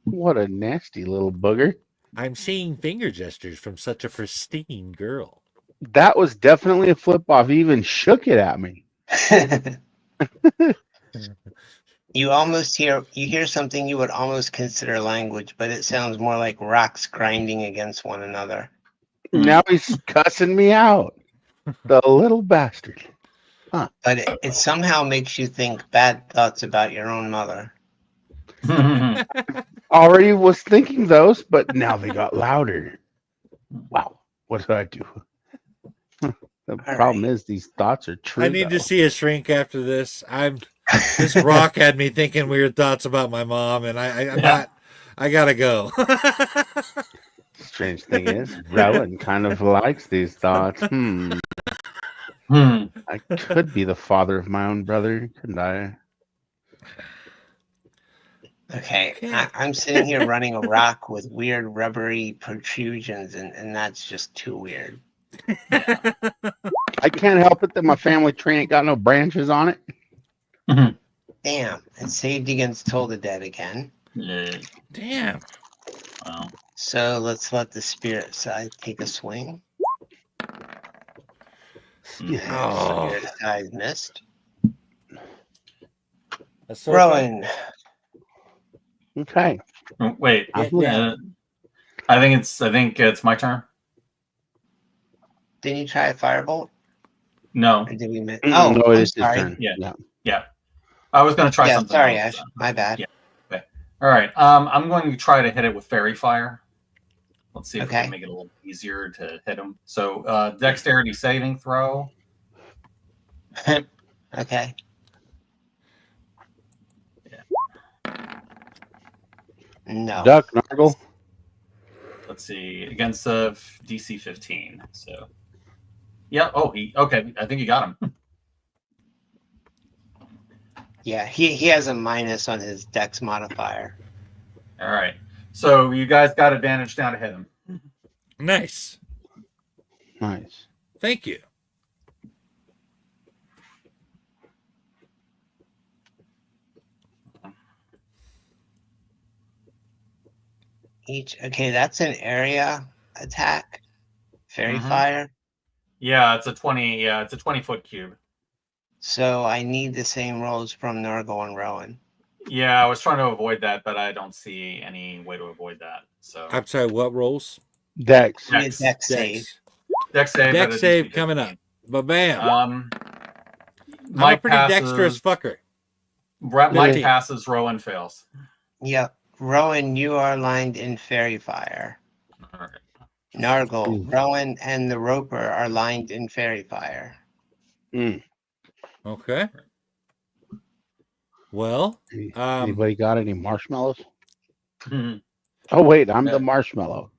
What a nasty little booger. I'm seeing finger gestures from such a pristine girl. That was definitely a flip off. He even shook it at me. You hear something you would almost consider language, but it sounds more like rocks grinding against one another. Now he's cussing me out. The little bastard. But it somehow makes you think bad thoughts about your own mother. Already was thinking those, but now they got louder. Wow. What did I do? The problem is these thoughts are true. I need though. to see a shrink after this. This rock had me thinking weird thoughts about my mom, and I gotta go. Strange thing is, Rowan kind of likes these thoughts. I could be the father of my own brother, couldn't I? Okay, Okay. I'm sitting here running a rock with weird rubbery protrusions, and that's just too weird. I can't help it that my family tree ain't got no branches on it. Damn, it saved against Toll the Dead again. Yeah. Damn. Wow. So let's let the spirit side take a swing. Oh. Spirit side missed. That's so Rowan, Okay. Oh, wait. I'm I think it's my turn. did you try a firebolt? No. Or did we miss? No, Oh, I'm it's his sorry. turn. Yeah. I was going to try Yeah, something sorry, else. Ash. My bad. Yeah. Okay. All right. I'm going to try to hit it with fairy fire. Let's see if we Okay. can make it a little easier to hit him. So, dexterity saving throw. Okay. No. Duck, Nargle. Let's see, against DC 15. So, yeah. Oh, okay. I think you got him. Yeah, he has a minus on his dex modifier. All right. So you guys got advantage now to hit him. Nice. Nice. Thank you. Okay, that's an area attack. Fairy fire. Yeah, it's a 20. Yeah, it's a 20-foot cube. So I need the same rolls from Nargle and Rowan. Yeah, I was trying to avoid that, but I don't see any way to avoid that. So I'm sorry, what rolls? Dex. Need a dex save. Dex save. Dex at a save DC coming up. 15. Ba-bam. I'm a pretty dexterous fucker. Mike passes. Rowan fails. Yep. Rowan, you are lined in fairy fire. All right. Nargle, Rowan, and the Roper are lined in fairy fire. Okay. Well, Anybody got any marshmallows? Mhm. Oh wait, I'm the marshmallow.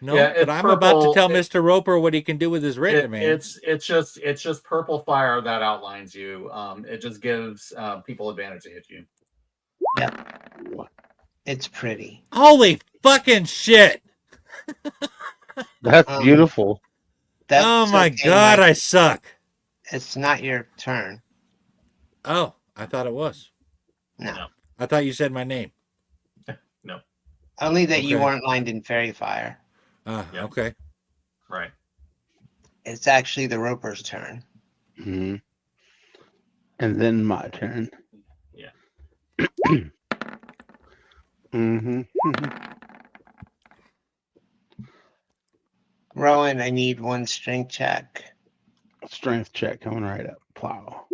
no, Yeah, but it's I'm about to purple. tell Mr. Roper what he can do with his written, man. It's just purple fire that outlines you. It just gives people advantage to hit you. Yep. It's pretty. Holy fucking shit. That's beautiful. Oh my god, I suck. It's not your turn. Oh, I thought it was. No. I thought you said my name. No. Only that you weren't lined in fairy fire. Okay. Right. It's actually the Roper's turn. Mm-hmm. And then my turn. Yeah. Mm-hmm. Rowan, I need one strength check. Strength check coming right up. Plow.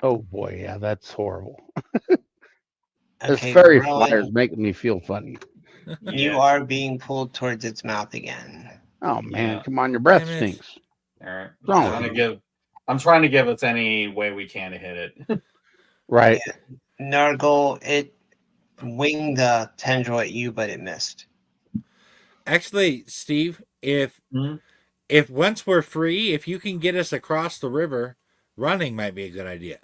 Oh boy, yeah, that's horrible. This fairy fire is making me feel funny. You are being pulled towards its mouth again. Oh man, come on, your breath stinks. All right. Wrong. I'm trying to give us any way we can to hit it. Right. Yeah. Nargle, it winged the tendril at you, but it missed. Actually, Steve, if once we're free, if you can get us across the river, running might be a good idea.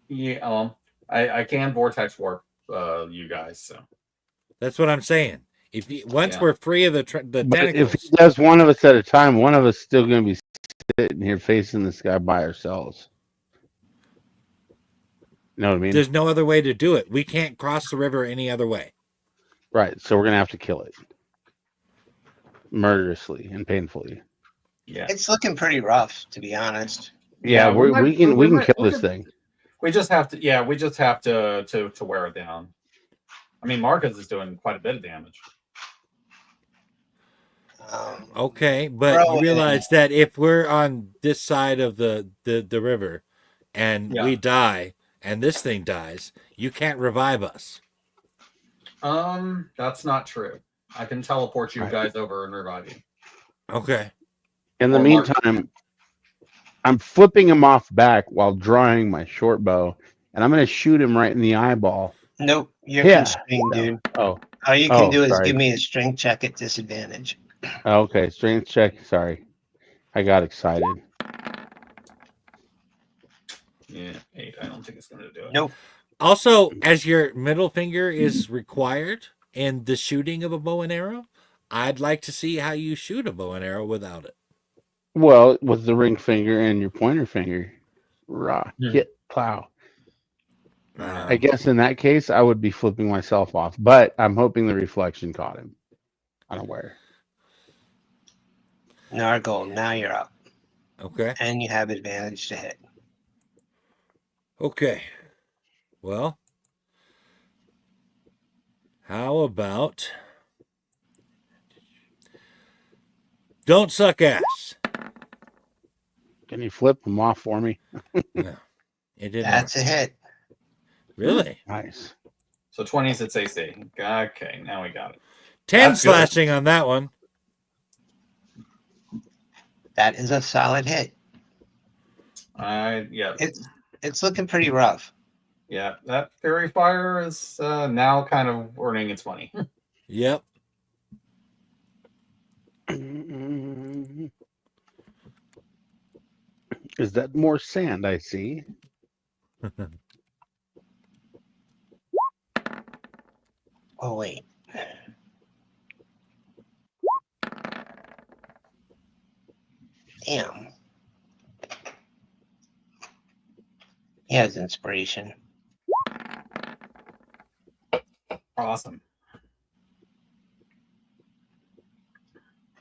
Yeah, I can vortex warp you guys, so that's what I'm saying. If once we're free of the tentacles, if he does one of us at a time, one of us still going to be sitting here facing this guy by ourselves. You know what I mean? There's no other way to do it. We can't cross the river any other way. Right. So we're going to have to kill it murderously and painfully. Yeah. It's looking pretty rough, to be honest. Yeah, we can kill this thing. We just have to to wear it down. I mean, Marcus is doing quite a bit of damage. Okay, but you realize that if we're on this side of the river and we die and this thing dies, you can't revive us. That's not true. I can teleport you guys over and revive you. Okay. In the meantime, I'm flipping him off back while drawing my short bow, and I'm going to shoot him right in the eyeball. Nope, you're constrained, dude. Oh. All you can do is give me a strength check at disadvantage. Okay, strength check. Sorry. I got excited. Yeah, 8. I don't think it's going to do it. Nope. Also, as your middle finger is required in the shooting of a bow and arrow, I'd like to see how you shoot a bow and arrow without it. Well, with the ring finger and your pointer finger. Hit, plow. I guess in that case, I would be flipping myself off, but I'm hoping the reflection caught him unaware. Nargle, now you're up. Okay. And you have advantage to hit. Okay. Well, how about don't suck ass? Can you flip him off for me? No. It didn't That's a work. hit. Really? Nice. So 20s its AC. Okay, now we got it. 10 That's good. slashing on that one. That is a solid hit. Yeah. It's looking pretty rough. Yeah, that fairy fire is now kind of earning its money. Yep. Is that more sand I see? Oh wait. Damn. He has inspiration. Awesome.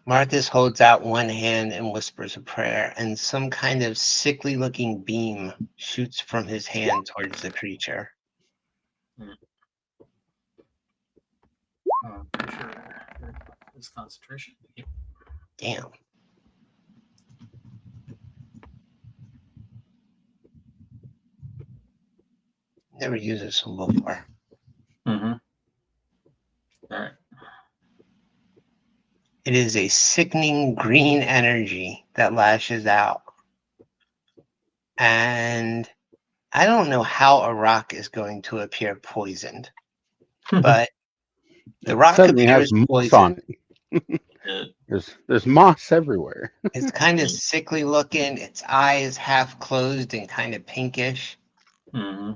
Marcus holds out one hand and whispers a prayer, and some kind of sickly looking beam shoots from his hand towards the creature. Oh, pretty sure it's concentration. Yep. Damn. Never used this one before. Mm-hmm. All right. It is a sickening green energy that lashes out. And I don't know how a rock is going to appear poisoned, but the rock Suddenly has appears moss on poisoned. it. There's moss everywhere. It's kind of sickly looking. Its eyes half closed and kind of pinkish. Mm-hmm.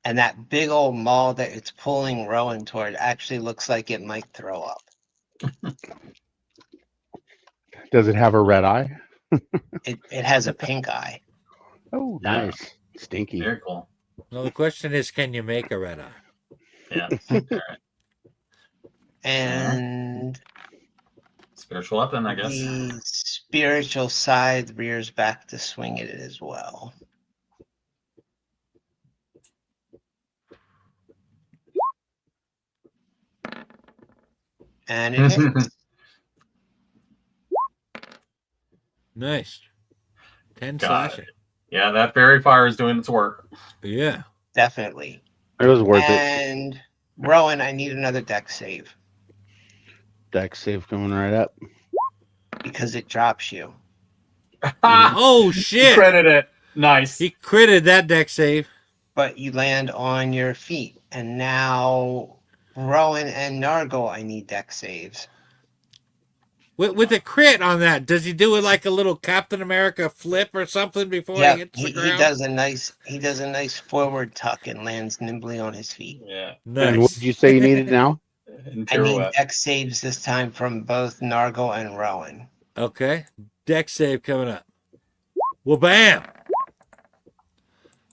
And that big old maw that it's pulling Rowan toward actually looks like it might throw up. Does it have a red eye? It has a pink eye. Oh, Yeah. nice. Stinky. Very cool. Well, the question is, can you make a red eye? Yeah. All right. And Spiritual weapon, I guess. the spiritual side rears back to swing at it as well. And it hits. Nice. 10 Got slashing. Yeah, that fairy fire is doing its work. Yeah. Definitely. It was worth it. And Rowan, I need another deck save Deck save coming right up. because it drops you. Oh, shit. Credit it. Nice. He critted that deck save. But you land on your feet. And now Rowan and Nargle, I need deck saves. With a crit on that, does he do it like a little Captain America flip or something before he Yeah, hits he the ground? does a nice forward tuck and lands nimbly on his feet. Yeah. And what Nice. did you say you needed now? And I need pirouette. deck saves this time from both Nargle and Rowan. Okay. Deck save coming up. Well, bam.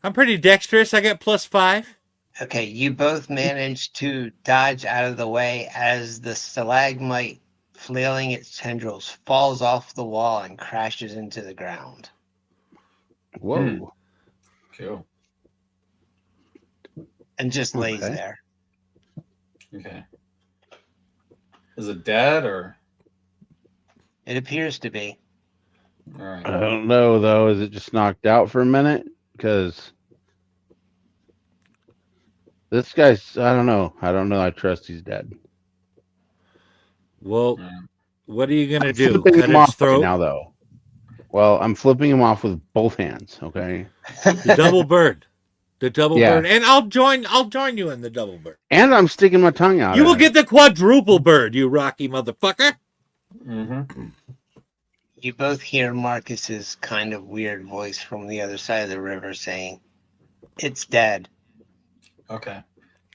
I'm pretty dexterous. I got +5. Okay, you both managed to dodge out of the way as the stalagmite, flailing its tendrils, falls off the wall and crashes into the ground. Whoa. Cool. And just lays Okay. there. Okay. Is it dead or? It appears to be. All right. I don't know though. Is it just knocked out for a minute? Because this guy's, I don't know. I trust he's dead. Well, Mm. what are you going to do? Flipping Cut him its off right throat? now though. Well, I'm flipping him off with both hands. Okay. The double bird. The double Yeah. bird. And I'll join you in the double bird. And I'm sticking my tongue out. You at will it. get the quadruple bird, you rocky motherfucker. Mm-hmm. You both hear Marcus's kind of weird voice from the other side of the river saying, "It's dead." Okay.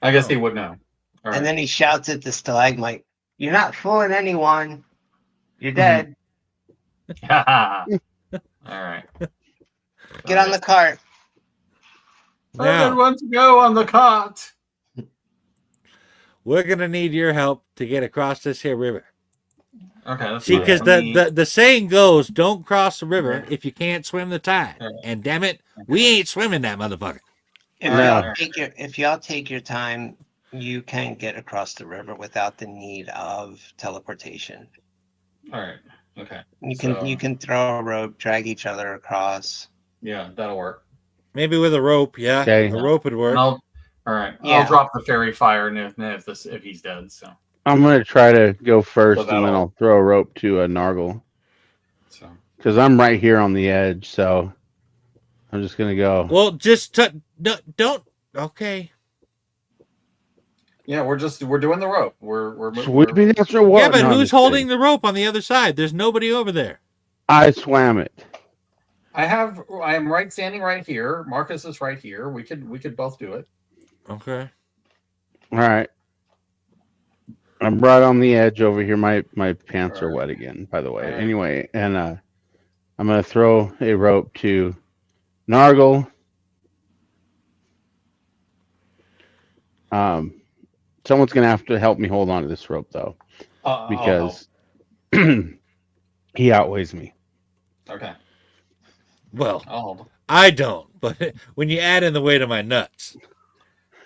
I guess he would know. All right. And then he shouts at the stalagmite, "You're not fooling anyone. You're dead. All right. Get on the cart." Now, Everyone to go on the cot. we're going to need your help to get across this here river. Okay. That's See, fine. because Let me- the saying goes, don't cross the river if you can't swim the tide. Yeah. And damn it, we ain't swimming that motherfucker. If No. y'all take your time, you can get across the river without the need of teleportation. All right. Okay. You can So- you can throw a rope, drag each other across. Yeah, that'll work. Maybe with a rope, yeah. Okay. A rope would work. All right. Yeah. I'll drop the fairy fire if he's dead. So I'm gonna try to go first, and then that'll- I'll throw a rope to a Nargle because I'm right here on the edge. So I'm just gonna go. Well, just no, don't. Okay. yeah, we're doing the rope. We're Sweeping after what? Yeah, but No, I'm who's just holding kidding. the rope on the other side? There's nobody over there. I swam it. I am standing right here. Marcus is right here. We could both do it. Okay. All right. I'm right on the edge over here. My pants are wet again, by the way. All right. Anyway, and I'm gonna throw a rope to Nargle. Someone's gonna have to help me hold on to this rope though, because he outweighs me. Okay. Well, I'll hold. I don't, but when you add in the weight of my nuts,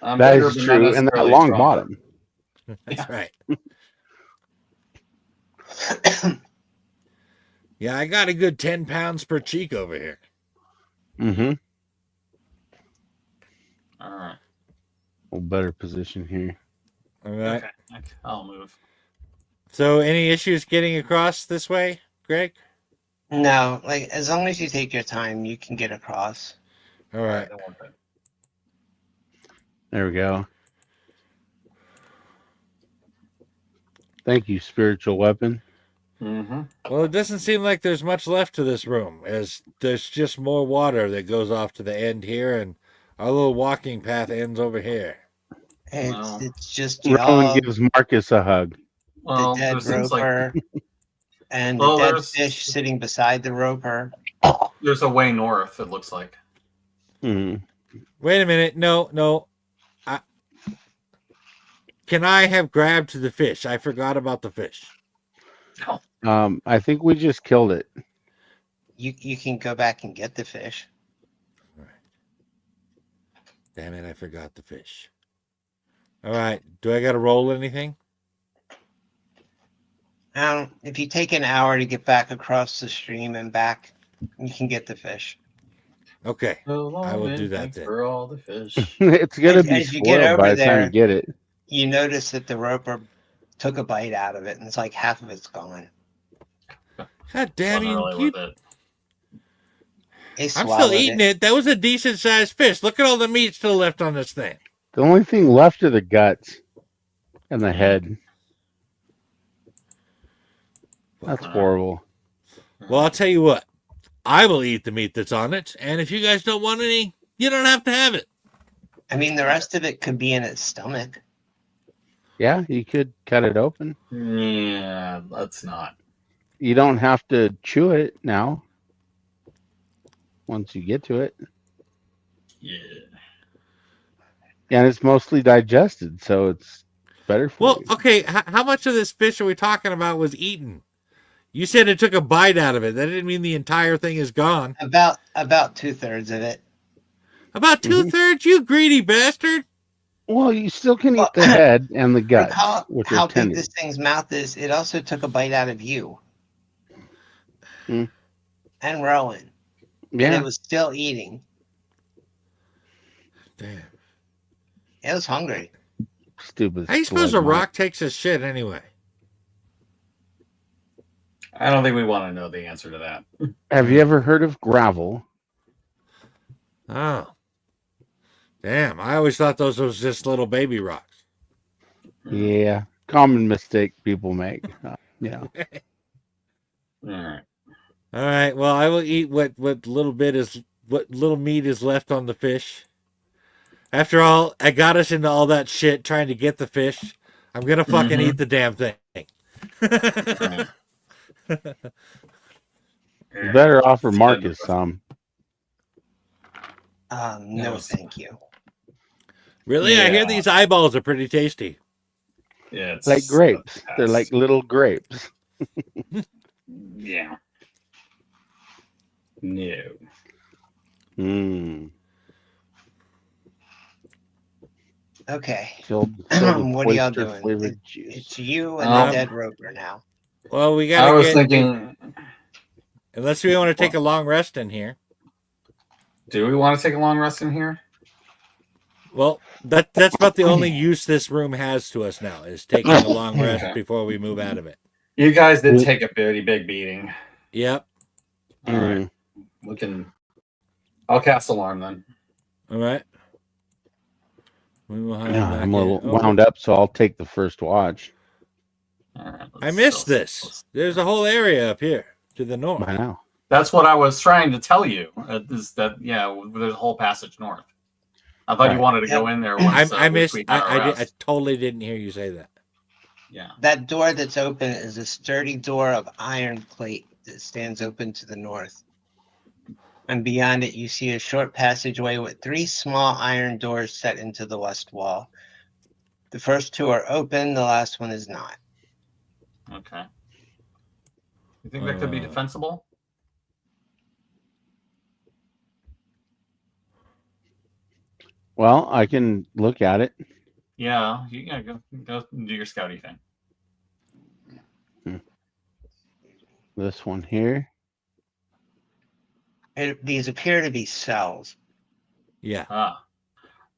I'm That bigger, is but not true, and that necessarily long stronger. bottom. that's right. Yeah, I got a good 10 pounds per cheek over here. Mm-hmm. All right. A better position here. All right. Okay. I'll move. So, any issues getting across this way, Greg? No, like as long as you take your time, you can get across. All right. Then we're good. There we go. Thank you, spiritual weapon. Mm-hmm. Well, it doesn't seem like there's much left to this room, as there's just more water that goes off to the end here, and our little walking path ends over here. It's Wow. it's just Rowan y'all, gives Marcus a hug. Well, the dead there seems like roper, and Well, the dead there's- fish sitting beside the roper. there's a way north. It looks like. Mhm. Wait a minute. No. Can I have grabbed the fish? I forgot about the fish. I think we just killed it. You can go back and get the fish. Damn it, I forgot the fish. All right. Do I got to roll anything? If you take an hour to get back across the stream and back, you can get the fish. Okay. So long, I will man. do that Thanks then. for all the fish. It's gonna be As you get spoiled by over the time there- you get it. You notice that the roper took a bite out of it, and it's like half of it's gone. God damn Wasn't you. really you worth it. They I'm still swallowed eating it. That was a decent sized fish. Look at all the meat still left on this thing. The only thing left are the guts and the head. That's horrible. Well, I'll tell you what. I will eat the meat that's on it, and if you guys don't want any, you don't have to have it. I mean, the rest of it could be in its stomach. Yeah, you could cut it open. Yeah, let's not. You don't have to chew it now. Once you get to it. Yeah. And it's mostly digested, so it's better for Well, you. okay, how much of this fish are we talking about was eaten? You said it took a bite out of it. That didn't mean the entire thing is gone. About 2/3 of it. About 2/3, you greedy bastard. Well, you still can eat the head and the gut, Recall which how are big tender. this thing's mouth is. It also took a bite out of you. Hmm. And Rowan. And Yeah, it was still eating. Damn. It was hungry. stupid. How do you suppose a blood rock takes a shit anyway? I don't think we want to know the answer to that. mite. Have you ever heard of gravel? Oh. Damn, I always thought those was just little baby rocks. Yeah, common mistake people make. Yeah, All right. All right, well, I will eat what little meat is left on the fish. After all, I got us into all that shit trying to get the fish. I'm gonna fucking Mhm. eat the damn thing. you better offer Marcus some. No, No. thank you. Really? I hear Yeah. these eyeballs are pretty tasty. Yeah, it's Like grapes. They're pass. like little grapes. Yeah. No. Mm. Okay. Filled What are y'all doing? flavored juice. It's you and Um, the dead roper now. Well, we I gotta was get thinking. unless we want to take a long rest in here. Do we want to take a long rest in here? Well, that's about the only use this room has to us now is taking a long rest Okay. before we move out of it. You guys did take a pretty big beating. Yep. All right. We can. I'll cast alarm then. All right. We will have Yeah, back I'm a little in. Oh, wound up, so I'll take the first watch. All right, I missed this. There's a whole area up here to the north. By now. That's what I was trying to tell you. Is that there's a whole passage north. I thought you Right. wanted to go in there. Once, I missed. we had our I rest. totally didn't hear you say that. Yeah. That door that's open is a sturdy door of iron plate that stands open to the north. And beyond it, you see a short passageway with 3 small iron doors set into the west wall. The first 2 are open, the last one is not. Okay. You think that could be Uh, defensible? Well, I can look at it. Yeah. You gotta go do your scouty thing. This one here. These appear to be cells. Yeah.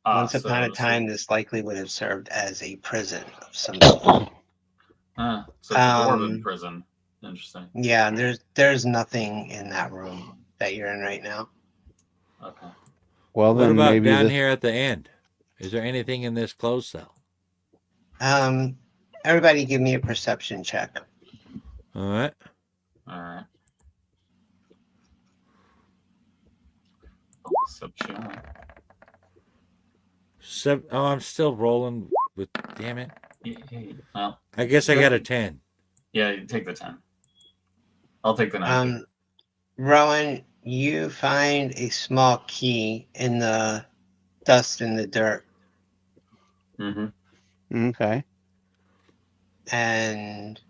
Once So upon a this time, is- this likely would have served as a prison of some sort. so it's a dwarven Um, prison. Interesting. Yeah, there's nothing in that room that you're in right now. Okay. Well, What then about maybe down this. here at the end? Is there anything in this closed cell? Everybody give me a perception check. All right. All right. Perception. I'm still rolling with. Damn it. Well, I guess I got a 10. yeah, you take the 10. I'll take the 9. Rowan, you find a small key in the dust and the dirt, Mm-hmm. Okay. and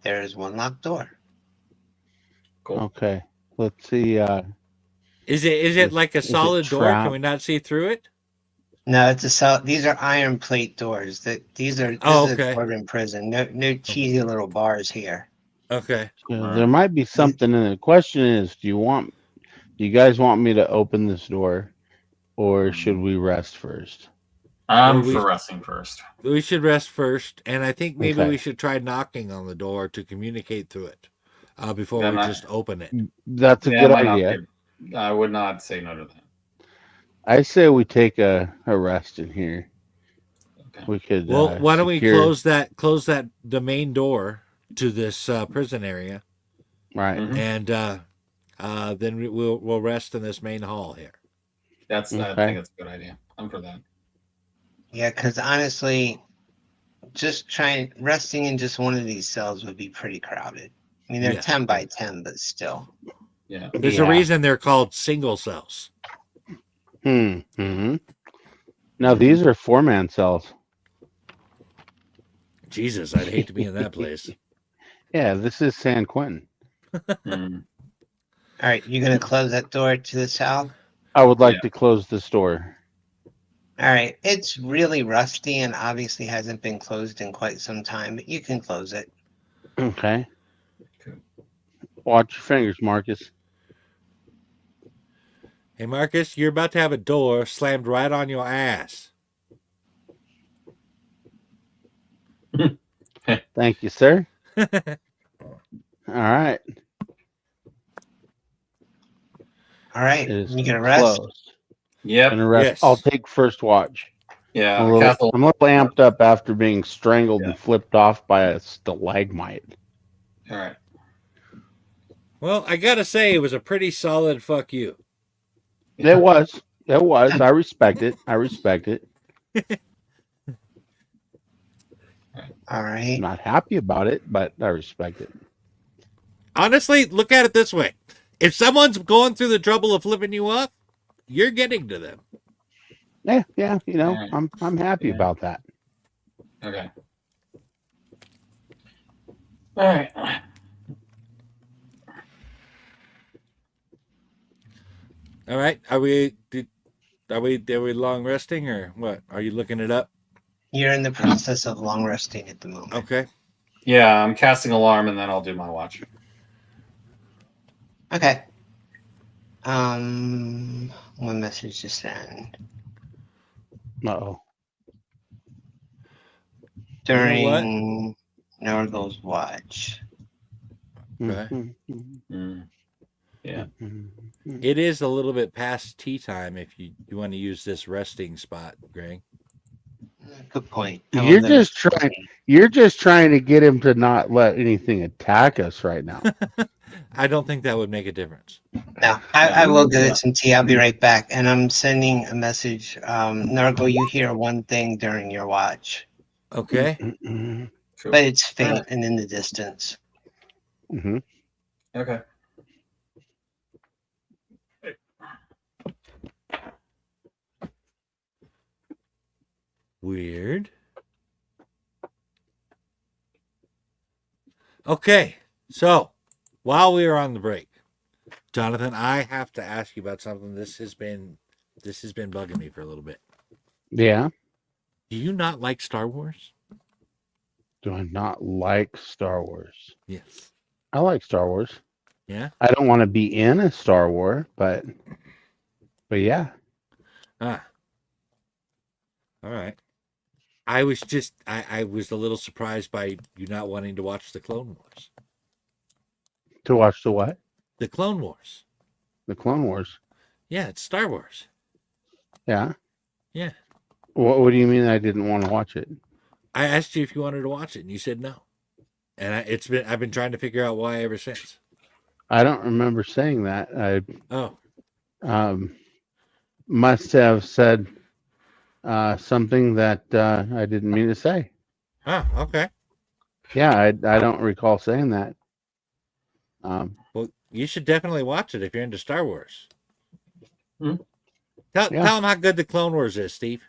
there's one locked door. Cool. Okay. Let's see. Is it like a Is it solid door? Can trapped? we not see through it? No, it's a cell. These are iron plate doors. This is a dwarven prison. No cheesy little bars here. Okay. There might be something in it. The question is, do you guys want me to open this door, or should we rest first? I'm Well, for resting first. We should rest first, and I think maybe Okay. we should try knocking on the door to communicate through it before Yeah, we not- just open it. That's a Yeah, good might not idea. be- I would not say no to that. I say we take a rest in here. Okay. We could. Well, why don't we secure- close the main door to this prison area, Right. Mhm. and then we'll rest in this main hall here. I Okay. think that's a good idea. I'm for that. Yeah, because honestly, resting in just one of these cells would be pretty crowded. I mean, they're Yeah. 10 by 10, but still. Yeah. There's a Yeah. reason they're called single cells. Mm-hmm. Now these are 4-man cells. Jesus, I'd hate to be in that place. Yeah, this is San Quentin. Mhm. All right, you gonna close that door to the south? I would like Yeah. to close this door. All right, it's really rusty and obviously hasn't been closed in quite some time, but you can close it. Okay. Okay. Watch your fingers, Marcus. Hey, Marcus, you're about to have a door slammed right on your ass. Thank you, sir. All right. All right, It is you gonna rest? closed. Yep. Gonna rest. Yes. I'll take first watch. Yeah. I'm a little amped up after being strangled Yeah. and flipped off by a stalagmite. All right. Well, I gotta say, it was a pretty solid fuck you. It was. It was. I respect it. I respect it. All right. I'm not happy about it, but I respect it. Honestly, look at it this way. If someone's going through the trouble of flipping you off, you're getting to them. Yeah, yeah. You know, Alright. I'm happy Yeah. about that. Okay. All right. All right. Are we long resting or what? Are you looking it up? You're in the process of long resting at the moment. Okay. Yeah, I'm casting alarm and then I'll do my watch. Okay. One message to send Uh-oh. during know Nargle's watch. Right. Mm. Yeah. It is a little bit past tea time if you want to use this resting spot, Greg. Good point. I will You're limit just trying. You're just trying to get him to not let anything attack us right now. I don't think that would make a difference. No, I will get some tea. I'll be right back. And I'm sending a message. Nargle, you hear one thing during your watch, Okay. Sure. but it's faint and in the distance. Mm-hmm. Okay. Weird. Okay. So, while we are on the break, Jonathan, I have to ask you about something. This has been bugging me for a little bit. Yeah. Do you not like Star Wars? Do I not like Star Wars? Yes. I like Star Wars. Yeah. I don't want to be in a Star War, but yeah. Ah. All right. I was a little surprised by you not wanting to watch the Clone Wars. To watch the what? The Clone Wars. The Clone Wars. Yeah, it's Star Wars. Yeah. Yeah. What do you mean I didn't want to watch it? I asked you if you wanted to watch it, and you said no. And I've been trying to figure out why ever since. I don't remember saying that. I Oh, must have said something that I didn't mean to say. oh, okay. Yeah, I don't recall saying that. Well, you should definitely watch it if you're into Star Wars. Hmm? Tell them how good the Clone Wars is, Steve.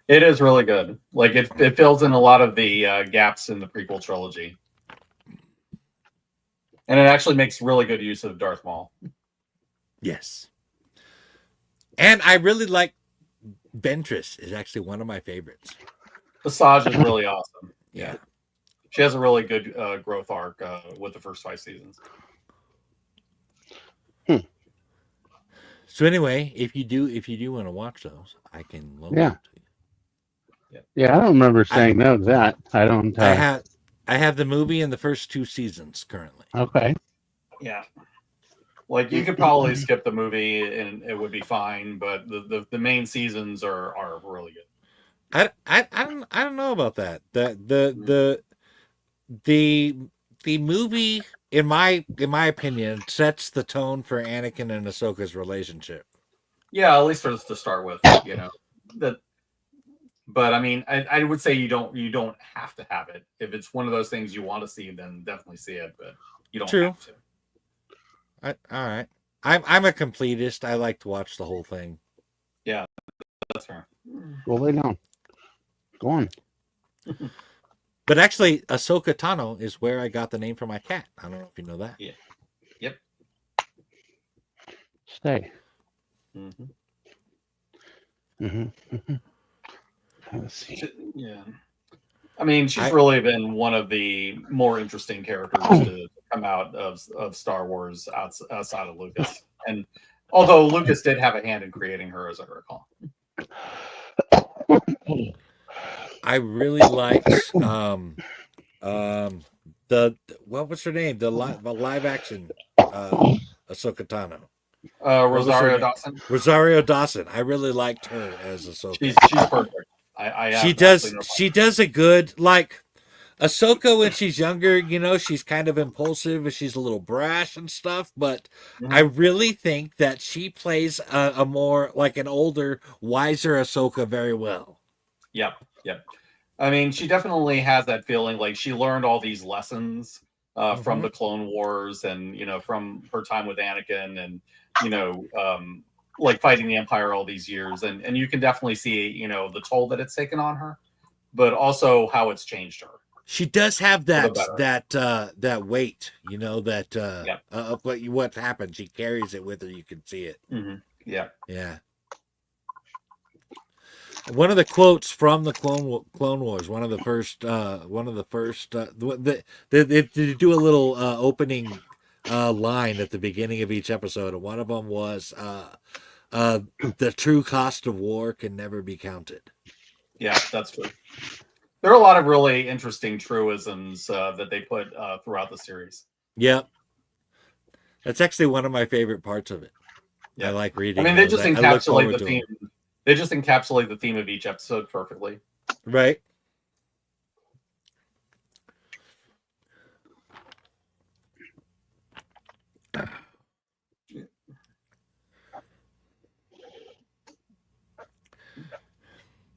It is really good. Like it fills in a lot of the gaps in the prequel trilogy, and it actually makes really good use of Darth Maul. Yes. And I really like Ventress is actually one of my favorites. Asajj is really awesome. Yeah. She has a really good growth arc with the first 5 seasons. So anyway, if you do want to watch those, I can loan Yeah. them to you. Yeah, I don't remember saying no to that. I don't. I have the movie and the first 2 seasons currently. Okay. Yeah. Like you could probably skip the movie and it would be fine, but the main seasons are really good. I don't know about that. The movie, in my opinion, sets the tone for Anakin and Ahsoka's relationship. Yeah, at least for us to start with, that. But I mean, I would say you don't have to have it. If it's one of those things you want to see, then definitely see it. But you don't have to. All right. I'm a completist. I like to watch the whole thing. Yeah, that's fair. Go lay down. Go on. But actually, Ahsoka Tano is where I got the name for my cat. I don't know if you know that. Yeah. Yep. Stay. Mm-hmm. Mm-hmm. Let's see. Yeah. I mean, she's really been one of the more interesting characters to come out of Star Wars outside of Lucas. And although Lucas did have a hand in creating her, as I recall. I really liked the what was her name? The live action Ahsoka Tano. Rosario Dawson. Rosario Dawson. I really liked her as Ahsoka. She's perfect. She does a good, like, Ahsoka when she's younger, she's kind of impulsive and she's a little brash and stuff, but I really think that she plays a more like an older, wiser Ahsoka very well. Yep. I mean, she definitely has that feeling like she learned all these lessons from the Clone Wars and, from her time with Anakin and, like fighting the Empire all these years. And you can definitely see, the toll that it's taken on her, but also how it's changed her. She does have that weight, of what happened. She carries it with her. You can see it. Mm-hmm. Yeah. Yeah. One of the quotes from the Clone Wars, one of the first, they do a little opening line at the beginning of each episode, and one of them was the true cost of war can never be counted. Yeah, that's true. There are a lot of really interesting truisms that they put throughout the series. Yep. That's actually one of my favorite parts of it. Yeah. I like I reading. mean, they those. just I look encapsulate forward the to theme. them. They just encapsulate the theme of each episode perfectly. Right.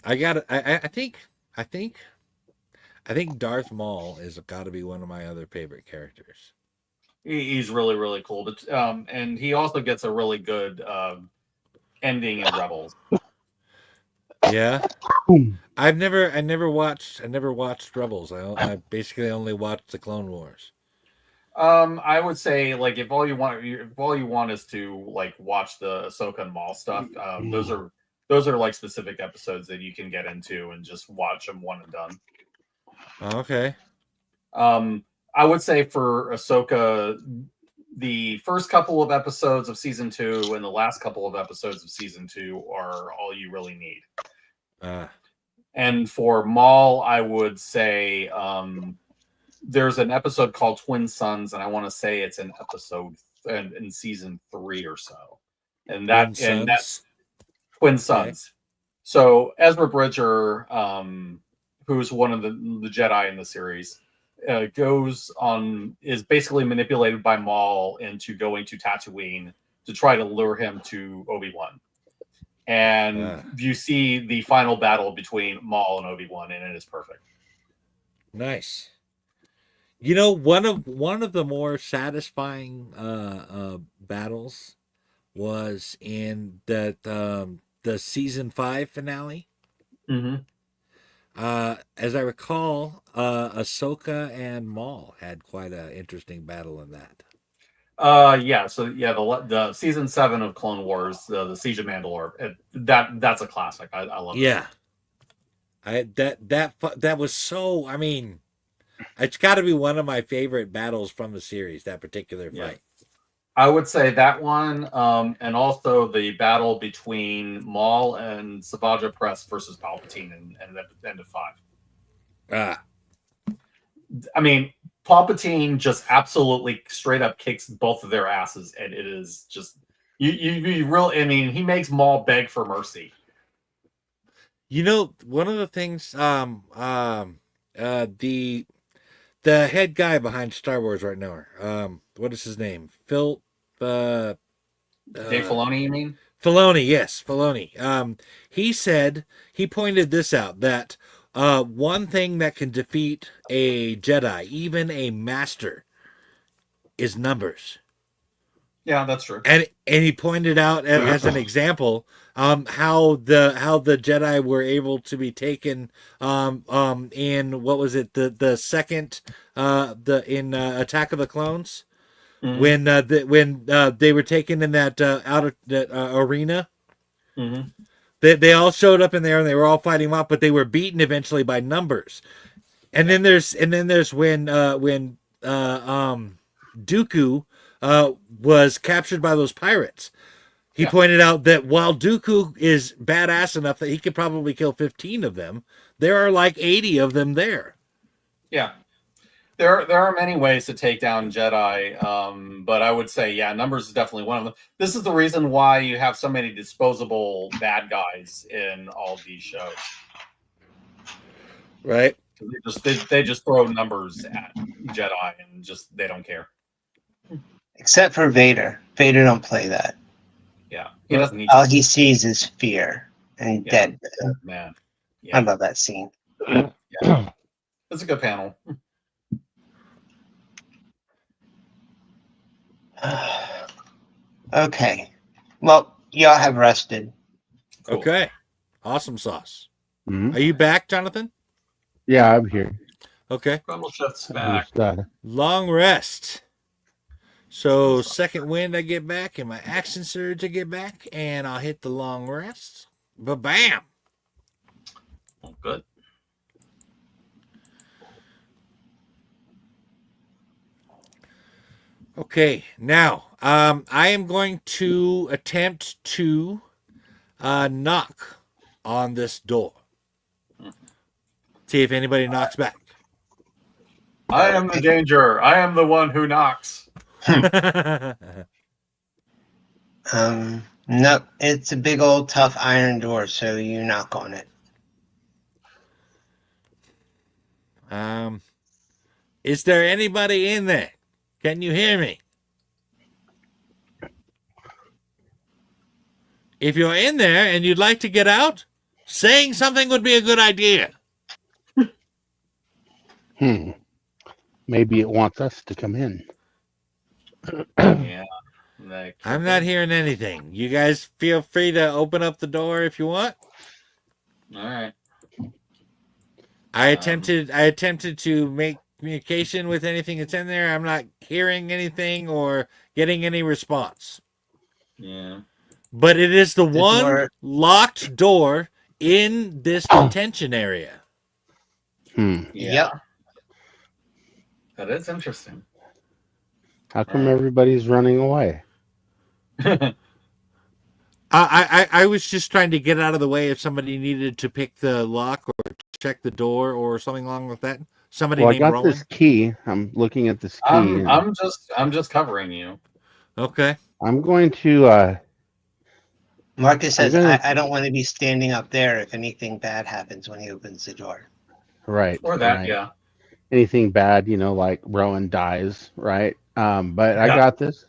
I think Darth Maul is got to be one of my other favorite characters. He's really, really cool. But, and he also gets a really good ending in Rebels. Yeah. I never watched Rebels. I basically only watched the Clone Wars. I would say, like, if all you want is to like watch the Ahsoka and Maul stuff, those are like specific episodes that you can get into and just watch them one and done. Okay. I would say for Ahsoka, the first couple of episodes of season 2 and the last couple of episodes of season 2 are all you really need. And for Maul, I would say there's an episode called Twin Sons, and I want to say it's an episode in season 3 or so. And that's Twin Sons. Okay. So Ezra Bridger, who's one of the Jedi in the series, is basically manipulated by Maul into going to Tatooine to try to lure him to Obi-Wan. And you see the final battle between Maul and Obi-Wan, and it is perfect. Nice. You know, one of the more satisfying battles was in the season 5 finale. Mm-hmm. As I recall, Ahsoka and Maul had quite an interesting battle in that. The season 7 of Clone Wars, the Siege of Mandalore, that's a classic. I love it. Yeah, that was so. I mean, it's got to be one of my favorite battles from the series. That particular fight. I would say that one, and also the battle between Maul and Savage Press versus Palpatine in the end of 5. I mean, Palpatine just absolutely straight up kicks both of their asses, and it is just you really. I mean, he makes Maul beg for mercy. You know, one of the things, the head guy behind Star Wars right now, what is his name? Dave Filoni, you mean? Filoni, yes, Filoni. He pointed this out, that one thing that can defeat a Jedi, even a master, is numbers. Yeah, that's true. And he pointed out as an example how the Jedi were able to be taken in, what was it, the second in Attack of the Clones. Mm-hmm. When they were taken in that outer arena. Mm-hmm. They all showed up in there and they were all fighting off, but they were beaten eventually by numbers. And then there's when Dooku was captured by those pirates. He pointed out that while Dooku is badass enough that he could probably kill 15 of them, there are like 80 of them there. Yeah. There are many ways to take down Jedi, but I would say, numbers is definitely one of them. This is the reason why you have so many disposable bad guys in all of these shows. Right. They just throw numbers at Jedi and just they don't care. Except for Vader. Vader don't play that. Yeah, he doesn't need. All he sees is fear and dead. Man, I love that scene. Yeah, it's a good panel. Okay. Well, y'all have rested. Cool. Okay. Awesome sauce. Mm-hmm. Are you back, Jonathan? Yeah, I'm here. Okay. Crumble Chef's back. Long rest. So second wind I get back and my action surge I get back and I'll hit the long rest. Ba-bam. Oh, good. Okay, now I am going to attempt to knock on this door. See if anybody knocks back. I am the danger. I am the one who knocks. No, it's a big old tough iron door, so you knock on it. Is there anybody in there? Can you hear me? If you're in there and you'd like to get out, saying something would be a good idea. Maybe it wants us to come in. Yeah. I'm not hearing anything. You guys feel free to open up the door if you want. All right. I attempted to make communication with anything that's in there. I'm not hearing anything or getting any response. Yeah. But it is the one door- locked door in this detention area. Yeah. Yep. That is interesting. How come everybody's running away? I was just trying to get out of the way if somebody needed to pick the lock or check the door or something along with that. Somebody Well, I named got Rowan. this key. I'm looking at this key. I'm just covering you. Okay. I'm going to. Marcus says, gonna- I don't want to be standing up there if anything bad happens when he opens the door. Right. Or that, right. yeah. Anything bad, like Rowan dies, right? But I Yeah. got this.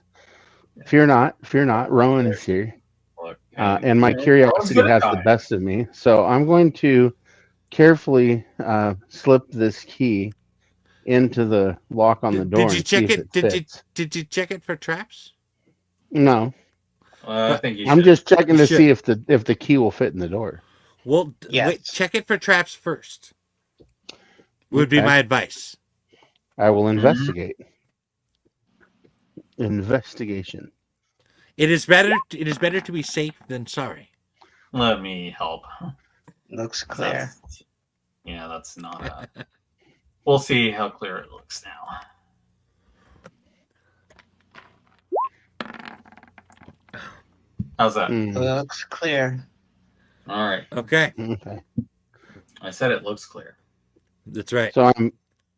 Fear not. Fear not. Rowan is here. Look, And my Rowan's curiosity good at has the dying. best of me. So I'm going to carefully slip this key into the lock on the door Did you and see check if it? it fits. Did you check it for traps? No, I think you I'm should. just checking You to should. see if the key will fit in the door. Well, Yes. wait, check it for traps first. Would be Okay. my advice. I will investigate. Investigation. It is better to be safe than sorry. Let me help. Looks clear. That's not a. We'll see how clear it looks now. How's that? Looks clear. All right. Okay, Okay. I said it looks clear. that's right. So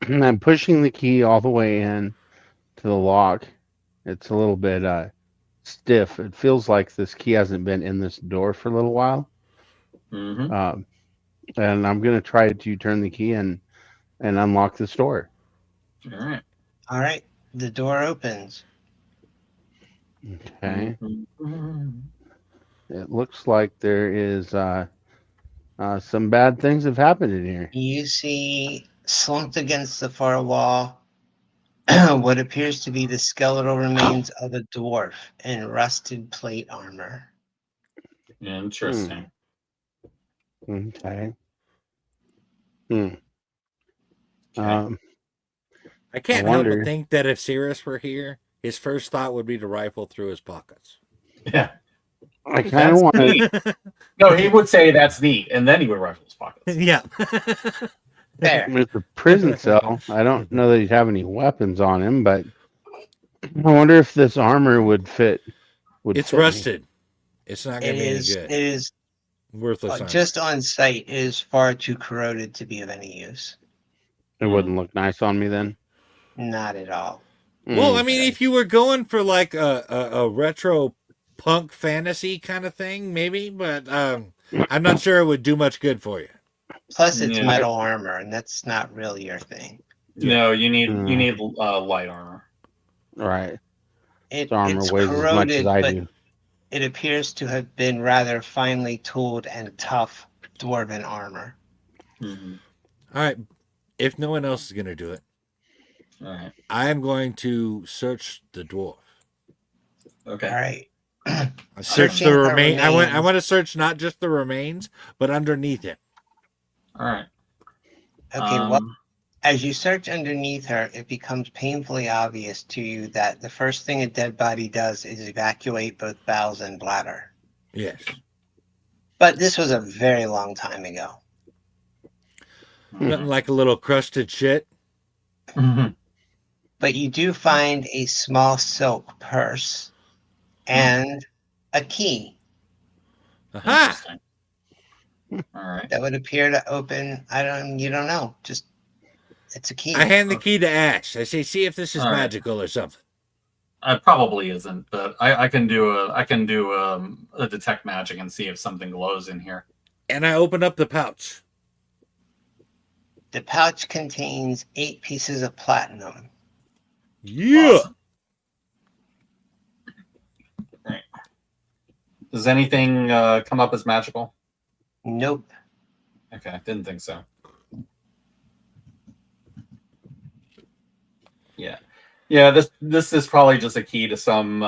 I'm pushing the key all the way in to the lock. It's a little bit stiff. It feels like this key hasn't been in this door for a little while. Mm-hmm. And I'm gonna try to turn the key and unlock this door. All right. All right. The door opens. Okay. Mm-hmm. It looks like there is some bad things have happened in here. You see slumped against the far wall what appears to be the skeletal remains of a dwarf in rusted plate armor. Interesting. Okay. Okay. I can't I help wonder- but think that if Sirius were here, his first thought would be to rifle through his pockets. Yeah. I kind of That's want to. neat. No, he would say that's neat, and then he would rifle his pockets. Yeah. There. With the prison cell, I don't know that he'd have any weapons on him, but I wonder if this armor would fit. It's fit me. rusted. It's not going It to be any is. good. It is Worthless armor. just on sight. It is far too corroded to be of any use. It wouldn't look nice on me then. Not at all. Well, I mean, Okay. if you were going for like a retro punk fantasy kind of thing, maybe, but I'm not sure it would do much good for you. Plus, it's Yeah. metal armor, and that's not really your thing. No, you need light armor. Right, It's armor weighs as much corroded, as I but do. it appears to have been rather finely tooled and tough dwarven armor. Mm-hmm. All right. If no one else is going to do it, All right. I am going to search the dwarf. Okay. All right. I search Searching the the remain. I remains. want to search not just the remains, but underneath it. All right. Okay, well, as you search underneath her, it becomes painfully obvious to you that the first thing a dead body does is evacuate both bowels and bladder. Yes. But this was a very long time ago. Nothing like a little crusted shit. Mhm. But you do find a small silk purse and a key Aha! Interesting. All right. that would appear to open. You don't know. Just it's a key. I hand the key to Ash. I say, see if this is All right. magical or something. It probably isn't, but I can do a detect magic and see if something glows in here. And I open up the pouch. The pouch contains 8 pieces of platinum. Yeah. Awesome. Right. Does anything come up as magical? Nope. Okay, didn't think so. Yeah. This is probably just a key to some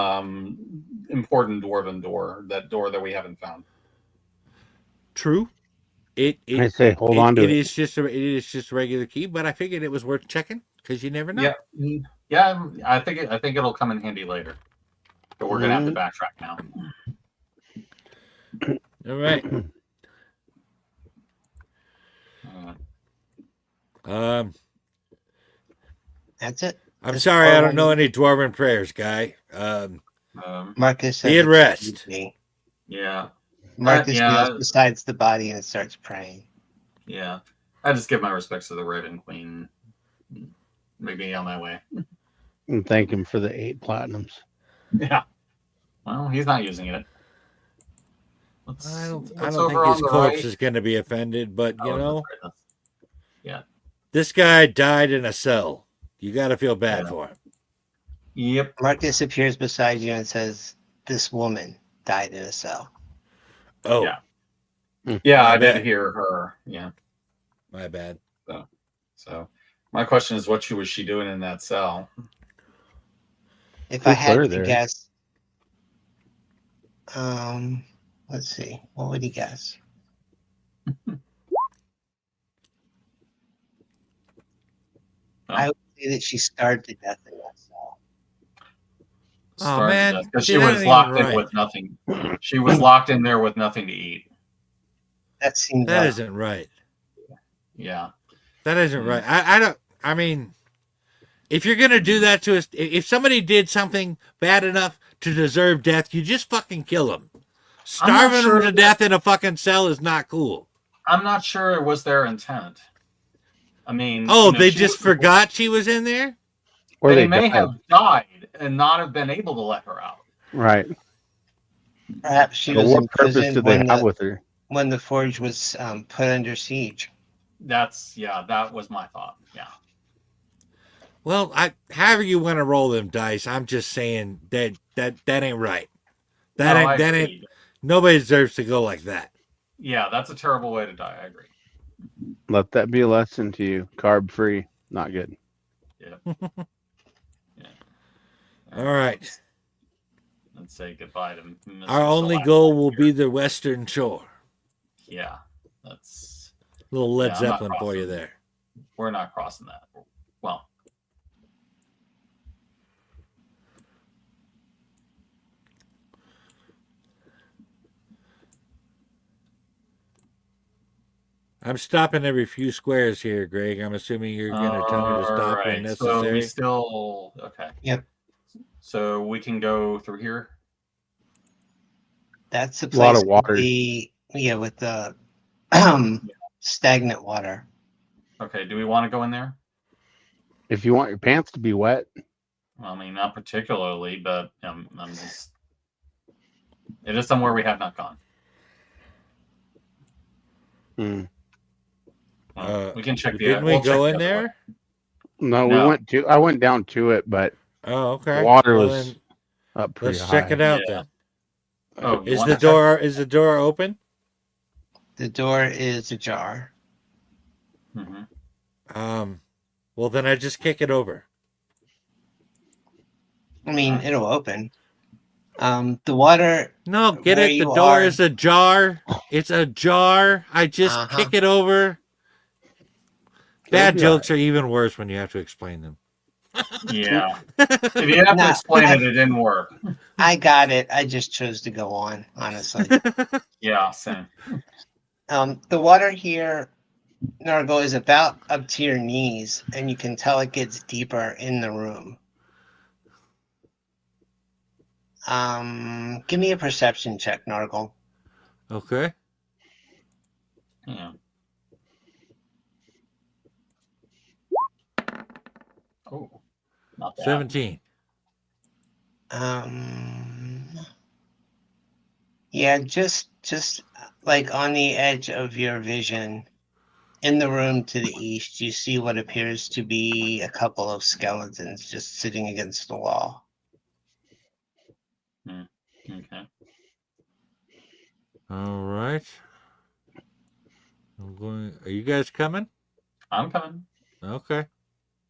important dwarven door. That door that we haven't found. True. I say hold on to It it. is just a regular key, but I figured it was worth checking because you never know. Yeah. I think it'll come in handy later. But we're gonna have to backtrack now. All right. That's it. I'm Just sorry, I don't know follow- any dwarven prayers, guy. Marcus said Be at it's rest. easy. Yeah. Marcus yeah. goes besides the body and starts praying. Yeah. I just give my respects to the Raven Queen. Maybe on my way. And thank him for the 8 platinums. Yeah. Well, he's not using it. I don't what's think over his on the corpse right? is going to be offended, but you Oh, know, that's right. Yeah. this guy died in a cell. You got to feel bad Yeah. for him. Yep. Marcus appears beside you and says, "This woman died in a cell." Oh, Yeah. Yeah, My I did bad. hear her. Yeah. my bad. So my question is, what was she doing in that cell? If Who I put had her to there? guess, let's see, what would he guess? I would say that she starved to death in that cell. Oh, man. Because See, she that was ain't locked even in right. with nothing. She was locked in there with nothing to eat. That seems That odd. isn't right. Yeah. That isn't right. I don't. I mean, if you're gonna do that to us, if somebody did something bad enough to deserve death, you just fucking kill them. Starving sure them to death in a fucking cell is not cool. I'm not sure it was their intent. I mean, Oh, you know, they she just was- forgot she was in there? Or They they may died. have died and not have been able to let her out. Right. Perhaps she But was what purpose imprisoned did they have with her? when the forge was put under siege. That was my thought. Yeah. Well, however you want to roll them dice, I'm just saying that ain't right. That No, I ain't agree. nobody deserves to go like that. Yeah, that's a terrible way to die. I agree. Let that be a lesson to you. Carb free, not good. Yeah. All right. Let's say goodbye to Mr. Our only Select goal will here. be the Western Shore. Yeah, that's Little Led Yeah, I'm not Zeppelin for you crossing. there. we're not crossing that. Well, I'm stopping every few squares here, Greg. I'm assuming you're going to tell me to stop when alright, So we necessary. still okay. Yep. So we can go through here. That's the A lot place of water. with the stagnant water. Okay. Do we want to go in there? If you want your pants to be wet, Well, I mean, not particularly, but I'm just. It is somewhere we have not gone. Well, we can check the. Didn't we we'll check go the in other way. there? no, No. I went down to it, but Oh, okay. water Well, was then up pretty let's high. check it out Yeah. then. Oh, you Is wanna the check? door open? The door is ajar. Mhm. Well then I just kick it over. I mean, it'll open. The water. No, get Where it. The you door are. is ajar. It's ajar. I just Uh-huh. kick it over. Bad be jokes are even worse when you have to explain them. Yeah. If you have to No, explain it, it didn't work. I got it. I just chose to go on, honestly. Yeah, same. The water here Nargo, is about up to your knees, and you can tell it gets deeper in the room. Give me a perception check, Nargle. Okay. Yeah. Oh, not bad. 17. Yeah, just like on the edge of your vision, in the room to the east, you see what appears to be a couple of skeletons just sitting against the wall. Okay. All right. I'm going. Are you guys coming? I'm coming. Okay. Do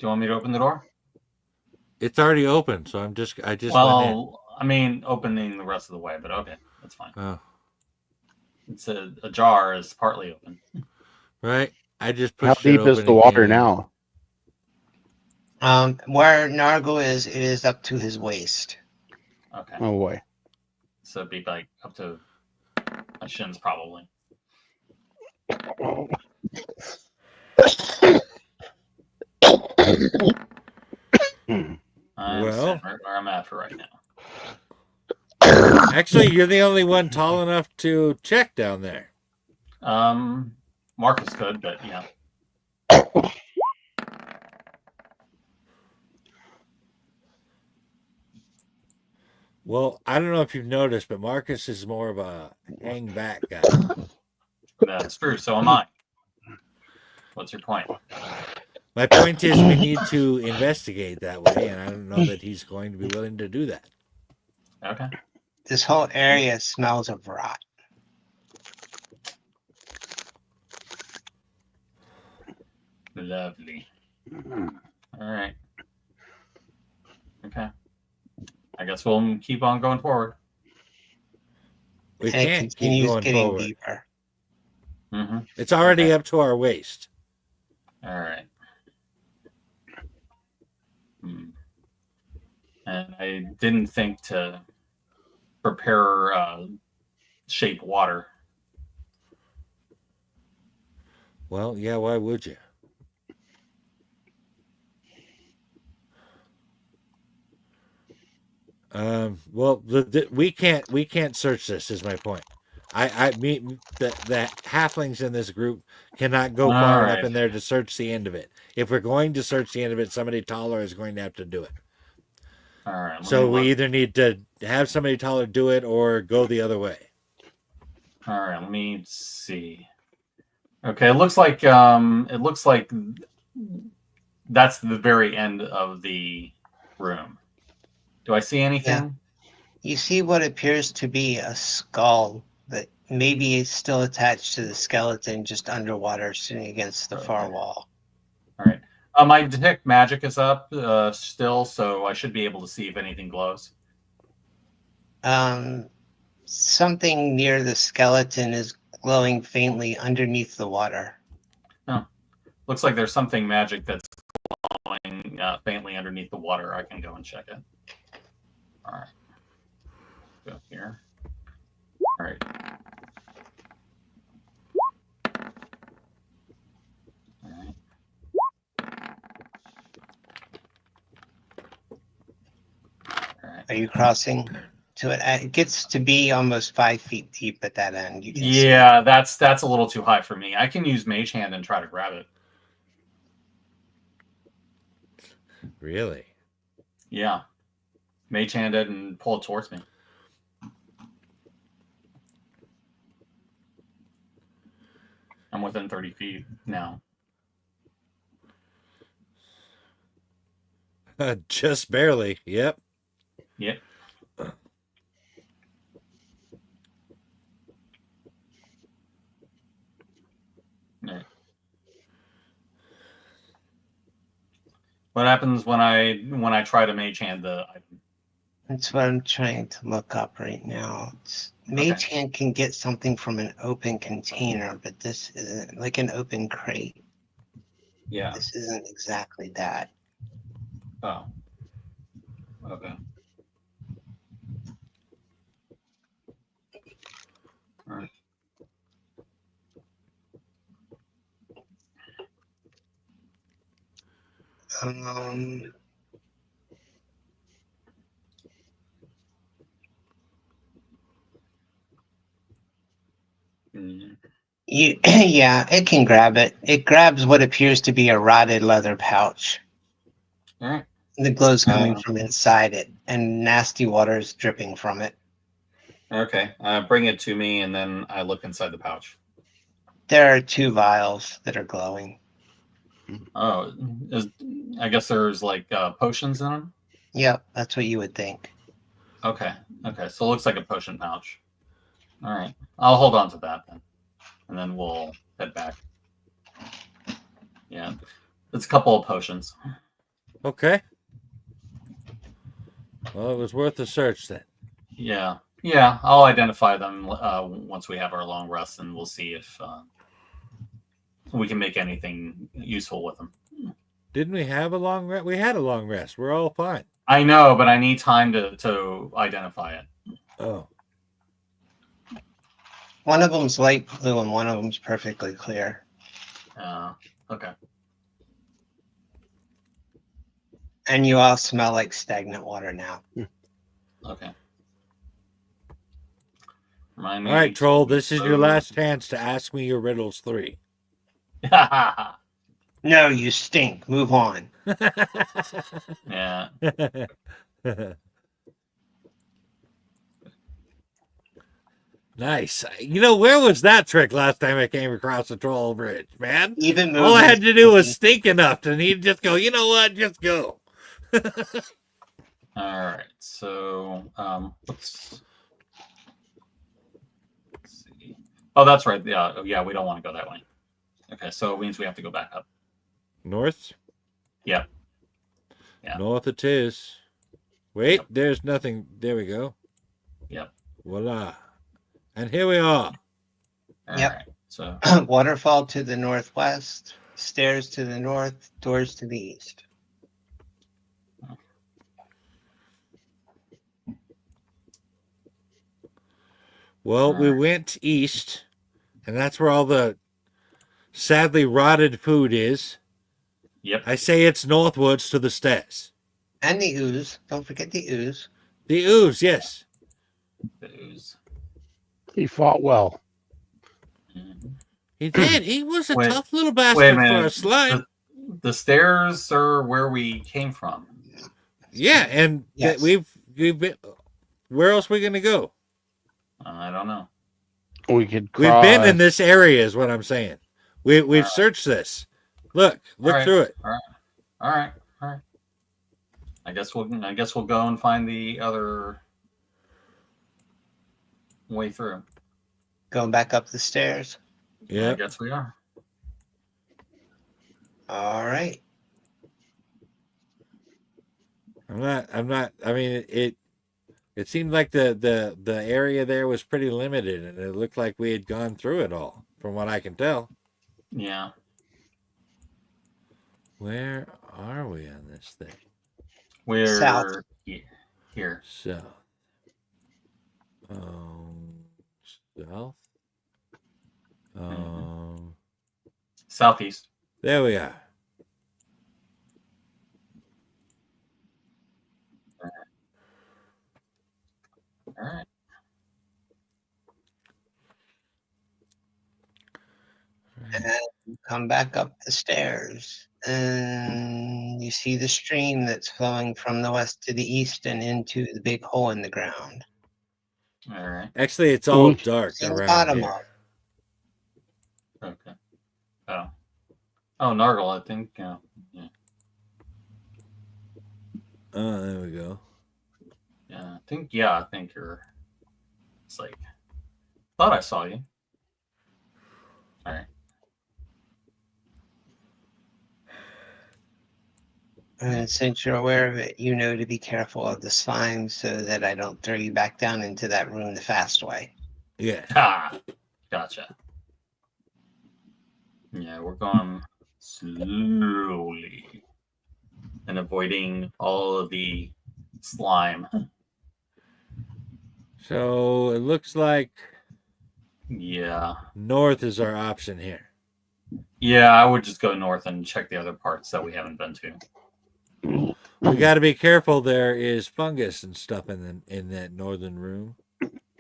you want me to open the door? It's already open, so I just went in. Well, I mean, opening the rest of the way, but okay, that's fine. Oh, It's a jar is partly open. right. I just How pushed it deep open. is the and water came in. now? Where Nargo is, it is up to his waist. Okay. Oh boy. So it'd be like up to my shins probably. I'm Well. sitting right where I'm at for right now. Actually, you're the only one tall enough to check down there. Marcus could, but yeah. Well, I don't know if you've noticed, but Marcus is more of a hang back guy. That's true. So am I. What's your point? My point is, we need to investigate that way, and I don't know that he's going to be willing to do that. Okay. This whole area smells of rot. Lovely. All right. Okay. I guess we'll keep on going forward. We And it can't keep continues going getting forward. deeper. Mm-hmm. It's already Okay. up to our waist. All right. And I didn't think to prepare shape water. Well, yeah, why would you? Well, we can't search this. Is my point. The halflings in this group cannot go All far right. enough in there to search the end of it. If we're going to search the end of it, somebody taller is going to have to do it. All right. let So me we look. either need to have somebody taller do it or go the other way. All right. Let me see. Okay. It looks like that's the very end of the room. Do I see anything? You see what appears to be a skull that maybe is still attached to the skeleton just underwater sitting against the far wall. All right. My detect magic is up still, so I should be able to see if anything glows. Something near the skeleton is glowing faintly underneath the water. Looks like there's something magic that's glowing faintly underneath the water. I can go and check it. All right. Go here. All right. All right. All right. Are you crossing to it? It gets to be almost 5 feet deep at that end. You can see. Yeah, that's a little too high for me. I can use Mage Hand and try to grab it. Really? Yeah. Mage Hand it and pull it towards me. I'm within 30 feet now. Just barely. Yep. Yep. Right. What happens when I try to Mage Hand the item? That's what I'm trying to look up right now. Mage Hand can get something from an open container, but this isn't like an open crate. Yeah. This isn't exactly that. Oh. Okay. All right. Um, Mm. yeah, it can grab it. It grabs what appears to be a rotted leather pouch. All right. The glow's coming from inside it, and nasty water is dripping from it. Okay. Bring it to me, and then I look inside the pouch. There are 2 vials that are glowing. Oh, I guess there's like potions in them. Yep, that's what you would think. Okay. Okay. So it looks like a potion pouch. All right. I'll hold on to that then, and then we'll head back. Yeah, it's a couple of potions. Okay. Well, it was worth a search then. Yeah. Yeah. I'll identify them once we have our long rest, and we'll see if we can make anything useful with them. Didn't we have a long rest? We had a long rest. We're all fine. I know, but I need time to identify it. Oh. One of them's light blue and one of them's perfectly clear. Okay. And you all smell like stagnant water now. Okay. Remind me All right, to- Troll, this is your last chance to ask me your riddles 3. No, you stink. Move on. Yeah. Nice. You know, where was that trick last time I came across the Troll Bridge, man? Even All I had to do was moving- stink enough, and he'd just go, you know what? Just go. All right. So, let's see. Oh, that's right. Yeah. Yeah. We don't want to go that way. Okay. So it means we have to go back up. North? Yep. Yeah. North it is. Wait, Yep. there's nothing. There we go. Yep. Voila. And here we are. All Yep. right. So, Waterfall to the northwest, stairs to the north, doors to the east. Well, we Alright. went east, and that's where all the sadly rotted food is. yep. I say it's northwards to the stairs. And the ooze. Don't forget the ooze. The ooze, yes. The ooze. He fought well. Mhm. He did. He was a Wait- tough little Wait a bastard for minute. a slime. The stairs are where we came from. Yeah, and Yes. we've been. Where else are we gonna go? I don't know. We could We've cross. been in this area, is what I'm saying. We've Alright. searched this. Look Alright. through it. All right. All right. I guess we'll go and find the other way through. Going back up the stairs. I Yeah. guess we are. All right. I'm not. I mean, it seemed like the area there was pretty limited, and it looked like we had gone through it all, from what I can tell. Yeah. Where are we on this thing? We're South. here. South. South. Southeast. There we are. All right. And come back up the stairs. And you see the stream that's flowing from the west to the east and into the big hole in the ground. All right. Actually, it's all Ooh. dark See the around bottom here. of. Okay. Oh, Nargle, I think. Yeah. Oh, there we go. Yeah. I think you're. It's like. Thought I saw you. All right. And since you're aware of it, you know to be careful of the slime so that I don't throw you back down into that room the fast way. Yeah. Ah, gotcha. Yeah, we're going slowly and avoiding all of the slime. So it looks like Yeah. north is our option here. Yeah, I would just go north and check the other parts that we haven't been to. We got to be careful. There is fungus and stuff in that northern room.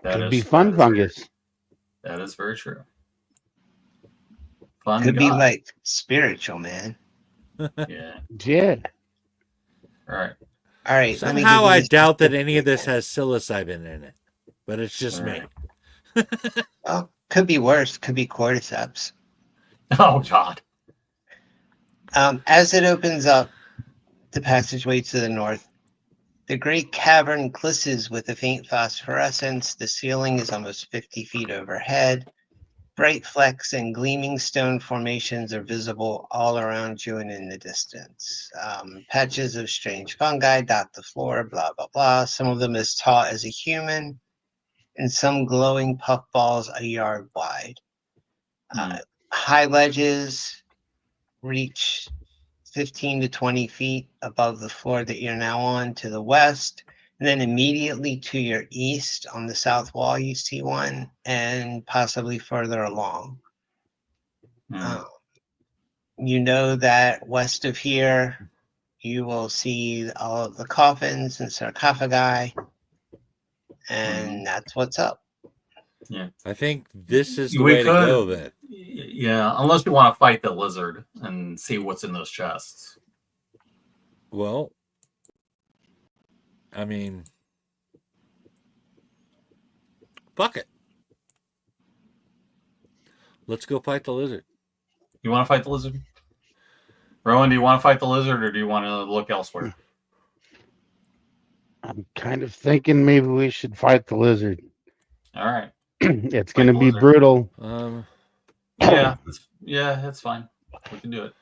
Could be fun fungus. That is very true. Fun Could be guy. like spiritual, man. Yeah. Yeah. All right. All right. let me give Somehow you I this doubt that any of description this again. has psilocybin in it, but it's just All me. right. Well, could be worse. Could be cordyceps. Oh God. As it opens up the passageway to the north, the great cavern glistens with a faint phosphorescence. The ceiling is almost 50 feet overhead. Bright flecks and gleaming stone formations are visible all around you and in the distance. Patches of strange fungi dot the floor, blah, blah, blah. Some of them as tall as a human, and some glowing puffballs a yard wide. High ledges reach 15 to 20 feet above the floor that you're now on to the west. And then immediately to your east on the south wall, you see one, and possibly further along. You know that west of here, you will see all of the coffins and sarcophagi, and that's what's up. Yeah. I think this is the We way to could- go then. Yeah, unless you want to fight the lizard and see what's in those chests. Well, I mean, fuck it. Let's go fight the lizard. You want to fight the lizard? Rowan, do you want to fight the lizard or do you want to look elsewhere? I'm kind of thinking maybe we should fight the lizard. All right. It's Fight going to the be lizard. brutal. Yeah, that's fine. We can do it.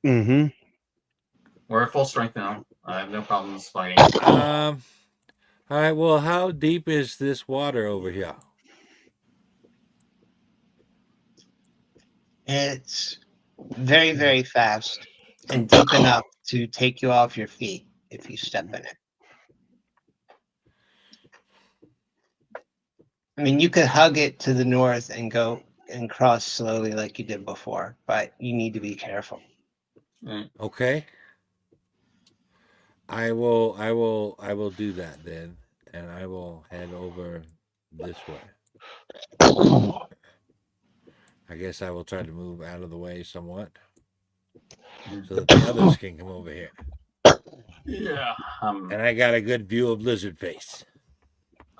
Mm-hmm. We're at full strength now. I have no problems fighting. All right. Well, how deep is this water over here? It's very, very fast and deep enough to take you off your feet if you step in it. I mean, you could hug it to the north and go and cross slowly like you did before, but you need to be careful. Okay. I will do that then, and I will head over this way. I guess I will try to move out of the way somewhat so that the others can come over here. Yeah. And I got a good view of lizard face.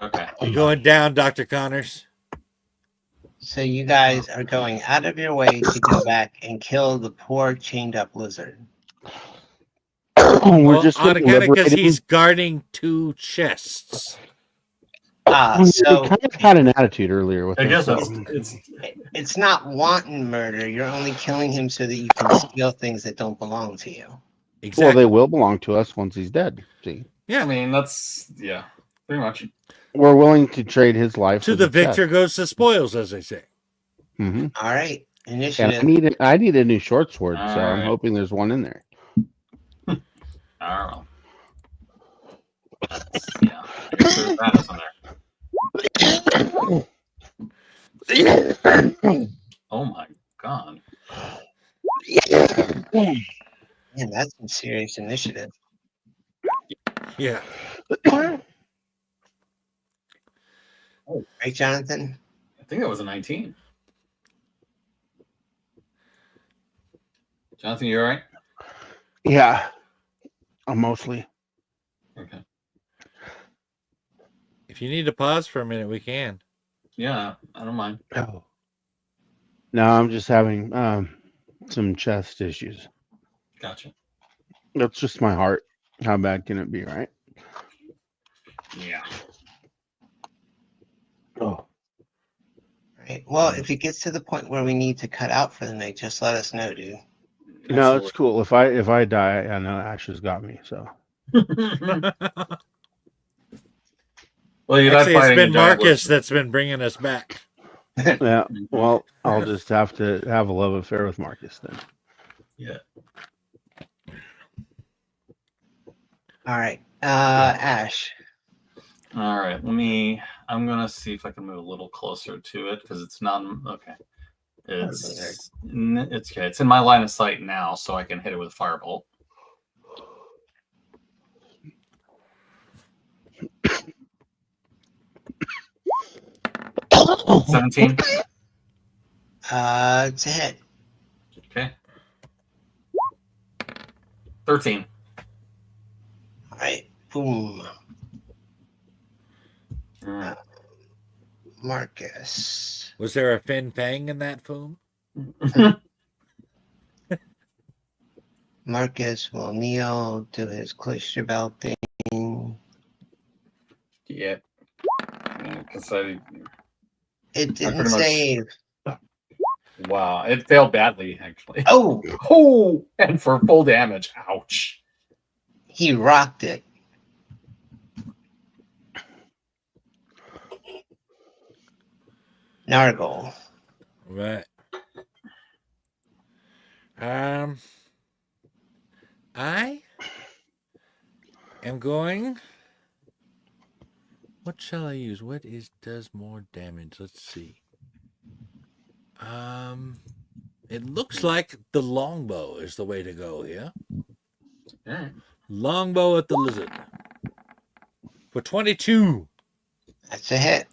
Okay. You going down, Dr. Connors? So you guys are going out of your way to go back and kill the poor chained up lizard. We're just on going to account of because liberate him. he's guarding two chests. So we kind of had an attitude earlier with I this, guess so- it's not wanton murder. You're only killing him so that you can steal things that don't belong to you. Exactly. Well, they will belong to us once he's dead. See, I mean, that's, yeah, pretty much. we're willing to trade his life To for the victor chest. goes the spoils, as they say. Mm-hmm. All right, And initiative. I need a new short sword, so I'm Alright. hoping there's one in there. I don't know. Yeah. I guess there's that on there. Oh my God. Man, that's some serious initiative. Yeah. Oh, right, Jonathan? I think that was a 19. Jonathan, you all right? Yeah, mostly. Okay. If you need to pause for a minute, we can. Yeah, I don't mind. Oh. No, I'm just having some chest issues. Gotcha. That's just my heart. How bad can it be, right? Yeah. Oh. Right. Well, if it gets to the point where we need to cut out for the night, just let us know, dude. No, it's cool. If I die, I know Ash has got me. So Well, you died Actually, it's fighting been a giant Marcus lizard. that's been bringing us back. yeah. Well, I'll just have to have a love affair with Marcus then. Yeah. All right. Ash. All right. I'm gonna see if I can move a little closer to it because it's not okay. It's okay. It's in my line of sight now, so I can hit it with a firebolt. 17. It's a hit. Okay. 13. All right. Boom. Mm. Marcus. Was there a fin fang in that foam? Marcus will kneel, do his cloister bell thing. Yeah. Because It didn't pretty much- save. wow, it failed badly, actually. Oh, Oh, and for full damage. Ouch. he rocked it. Nargle. Right. I am going. What shall I use? What does more damage? Let's see. It looks like the longbow is the way to go here. All right. Longbow at the lizard for 22 That's a hit.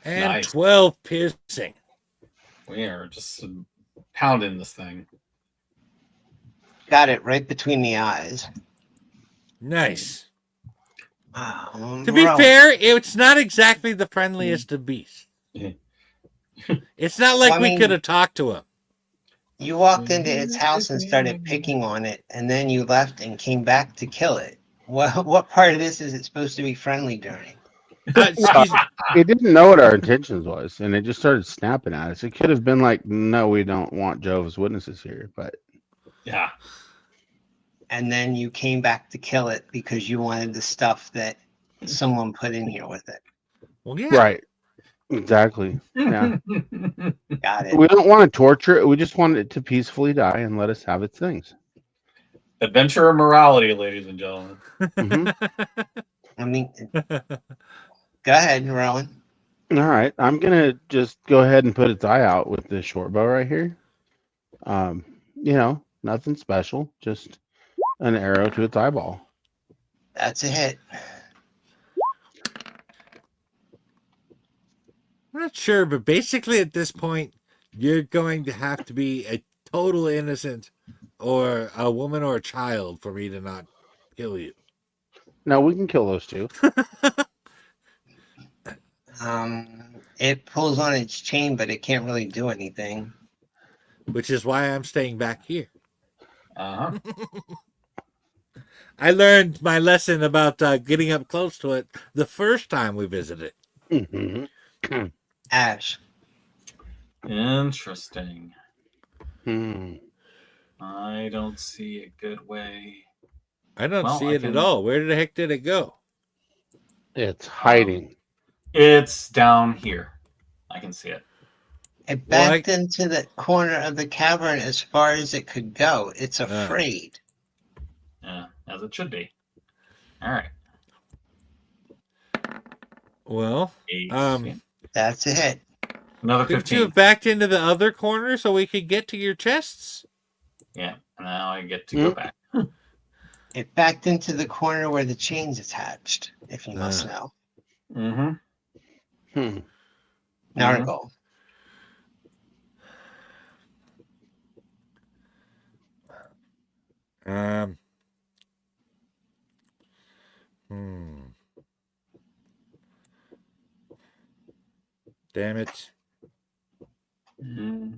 and Nice. 12 piercing. We are just pounding this thing. Got it right between the eyes. Nice. To To be fair, it's not exactly the friendliest of beasts. It's not like Well, I we mean- could have talked to him. you walked into its house and started picking on it, and then you left and came back to kill it. What part of this is it supposed to be friendly during? Excuse me. It didn't know what our intentions was, and it just started snapping at us. It could have been like, "No, we don't want Jehovah's Witnesses here," but Yeah. And then you came back to kill it because you wanted the stuff that someone put in here with it. Well, yeah. right, exactly. Yeah, Got it. we don't want to torture it. We just want it to peacefully die and let us have its things. Adventure and morality, ladies and gentlemen. Mhm. I mean, go ahead, Rowan. All right, I'm gonna just go ahead and put its eye out with this short bow right here. Nothing special, just an arrow to its eyeball. That's a hit. I'm not sure, but basically at this point, you're going to have to be a total innocent or a woman or a child for me to not kill you. No, we can kill those two. It pulls on its chain, but it can't really do anything. Which is why I'm staying back here. Uh-huh. I learned my lesson about getting up close to it the first time we visited. Mhm. Ash. Interesting. Hmm. I don't see a good way. I don't Well, see I it at can- all. Where the heck did it go? It's hiding. It's down here. I can see it. It Well, backed into the corner of the cavern as far as it could go. It's afraid. Yeah, as it should be. All right. Well, 8. Um, That's a hit. Another couldn't you 15. have backed into the other corner so we could get to your chests? Yeah. Now I get to go back. It backed into the corner where the chain's attached, if you must know. Mm-hmm. Hmm. Nargle. Um. Hmm. Damn it. Mm-hmm.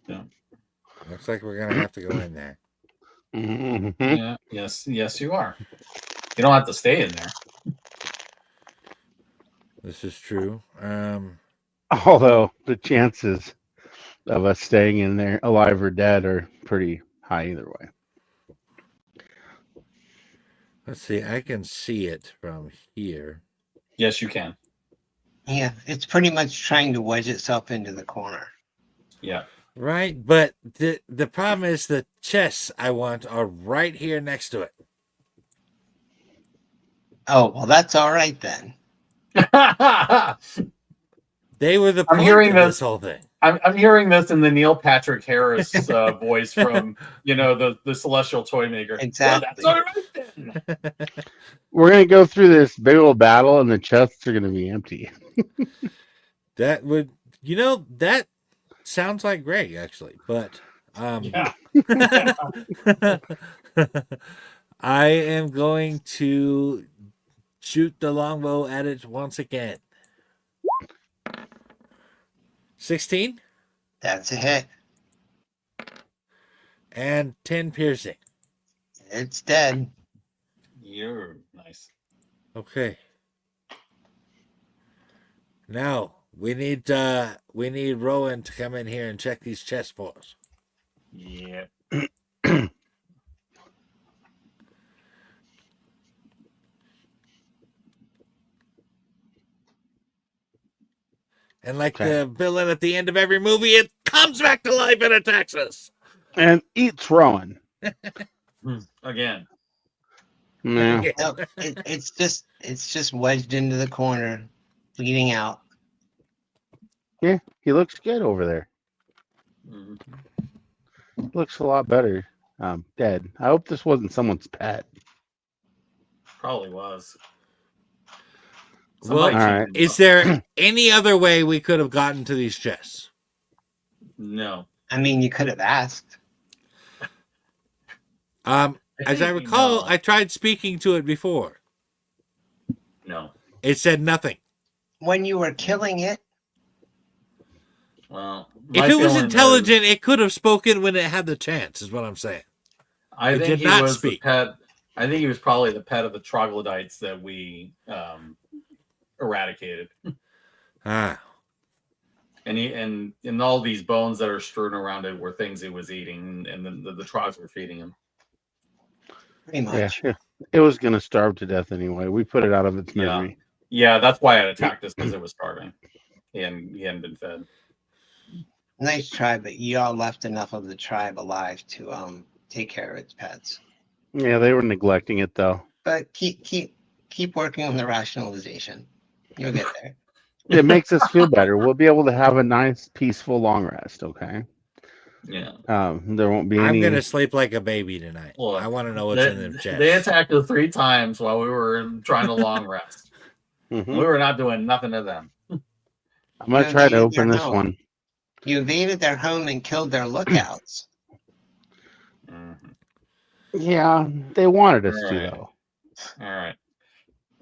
Yeah. Looks like we're gonna have to go in there. Mhm. Yeah. Yes, you are. You don't have to stay in there. This is true. Although the chances of us staying in there, alive or dead, are pretty high either way. Let's see. I can see it from here. Yes, you can. Yeah, it's pretty much trying to wedge itself into the corner. Yeah. Right, but the problem is the chests I want are right here next to it. Oh, well, that's all right then. They were the I'm point hearing of this. this whole thing. I'm hearing this in the Neil Patrick Harris voice from the Celestial Toy Maker. Exactly. Well, that's all right then. we're gonna go through this big old battle, and the chests are gonna be empty. That would, that sounds like Greg actually, but Yeah. I am going to shoot the longbow at it once again. 16 That's a hit. and 10 piercing. It's dead. You're nice. Okay. Now we need Rowan to come in here and check these chests for us. Yeah. And like Okay. the villain at the end of every movie, it comes back to life and attacks us. And eats Rowan. Again. Yeah. No, it's just wedged into the corner, bleeding out. Yeah, he looks good over there. Mhm. Looks a lot better. Dead. I hope this wasn't someone's pet. Probably was. Well, Somebody all right. cheated. Is there any other way we could have gotten to these chests? No. I mean, you could have asked. As I recall, I tried speaking to it before. No. It said nothing. When you were killing it, Well, If my it was feeling intelligent, is- it could have spoken when it had the chance, is what I'm saying. I it think did he not was speak. the pet. I think he was probably the pet of the troglodytes that we eradicated. Ah. And all these bones that are strewn around it were things he was eating, and then the trogs were feeding him. pretty much. Yeah. It was gonna starve to death anyway. We put it out of its Yeah. misery. Yeah, that's why it attacked us, because it was starving. He hadn't been fed. Nice try, but you all left enough of the tribe alive to take care of its pets. Yeah, they were neglecting it though. But keep working on the rationalization. You'll get there. It makes us feel better. We'll be able to have a nice, peaceful long rest. Okay. Yeah. There won't be I'm any. going to sleep like a baby tonight. Look, I want to know what's in the chest. They attacked us 3 times while we were trying to long rest. Mhm. We were not doing nothing to them. I'm gonna try to open this one. You invaded their home and killed their lookouts. Mhm. Yeah, they wanted us All to right. though.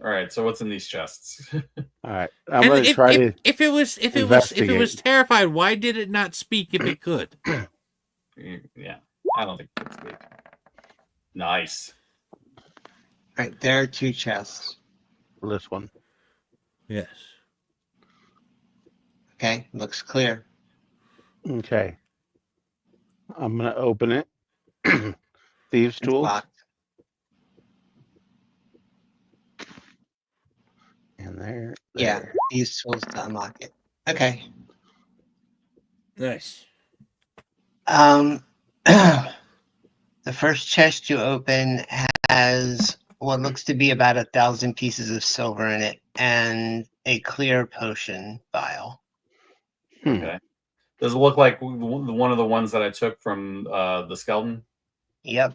All right. So what's in these chests? All right, I'm And gonna try to. if it was investigate. terrified, why did it not speak if it could? Yeah, I don't think it's good. Nice. Right, there are 2 chests. This one. Yes. Okay, looks clear. Okay. I'm gonna open it. Thieves' It's tool. locked. And there. Yeah, these tools to unlock it. Okay. Nice. The first chest you open has what looks to be about 1,000 pieces of silver in it and a clear potion vial. Okay. Does it look like one of the ones that I took from the skeleton? Yep.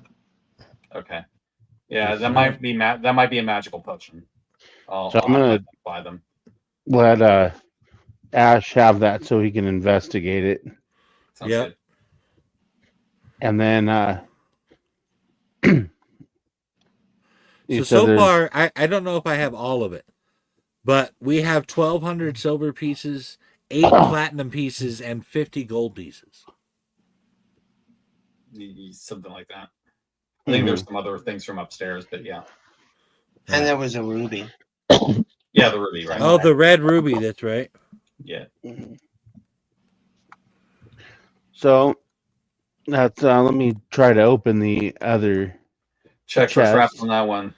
Okay. Yeah, that might be a magical potion. I'll So I'm gonna have to buy them. let Ash have that so he can investigate it, Sounds Yep. good. and then you said So there's- far, I don't know if I have all of it, but we have 1,200 silver pieces, 8 platinum pieces, and 50 gold pieces. Something like that. I think there's Mhm. some other things from upstairs, but yeah. And there was a ruby. Yeah, the ruby, right? Oh, the red ruby. That's right. Yeah. So that's let me try to open the other. Check for Chest. traps on that one.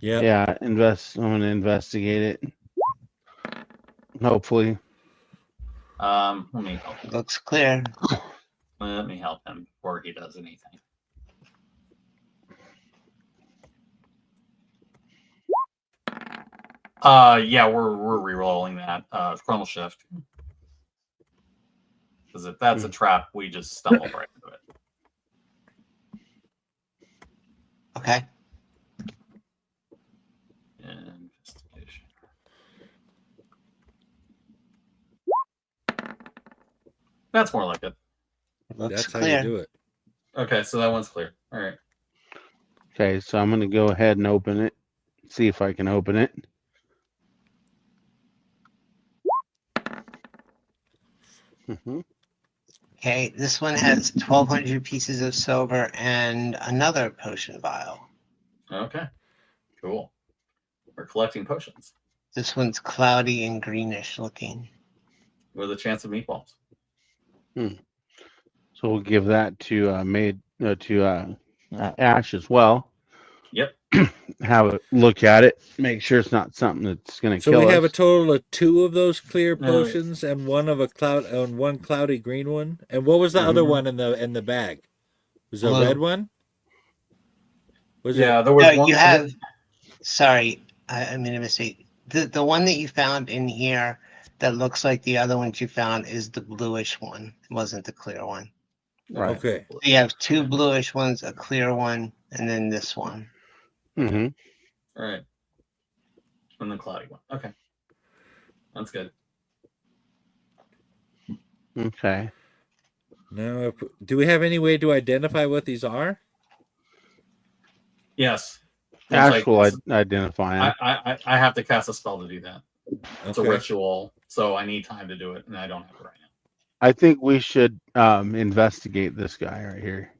Yep. Yeah, I'm gonna investigate it. Hopefully. Let me help. Looks clear. Let me help him before he does anything. Yeah, we're re-rolling that chronal shift. Because if that's a trap, we just stumble right into it. Okay. That's more like it. Looks That's how clear. you do it. Okay, so that one's clear. All right. Okay, so I'm going to go ahead and open it. See if I can open it. Mhm. Okay, this one has 1,200 pieces of silver and another potion vial. Okay. Cool. We're collecting potions This one's cloudy and greenish looking. with a chance of meatballs. So we'll give that to Ash as well. Yep. Have a look at it. Make sure it's not something that's going to So kill we us. have a total of 2 of those clear No. potions and one of a cloud and one cloudy green one. And what was the other Mhm. one in the bag? Was it a Blue. red one? Was Yeah, it? there was No, one. you have. Sorry, I made a mistake. The one that you found in here that looks like the other ones you found is the bluish one. It wasn't the clear one. Right. Okay. So you have 2 bluish ones, a clear one, and then this one. Mm-hmm. All right. And the cloudy one. Okay. That's good. Okay. Now, do we have any way to identify what these are? Yes. It's Ash like- will identify him. I have to cast a spell to do that. It's a Okay. ritual, so I need time to do it, and I don't have it right I think we should investigate this guy right here.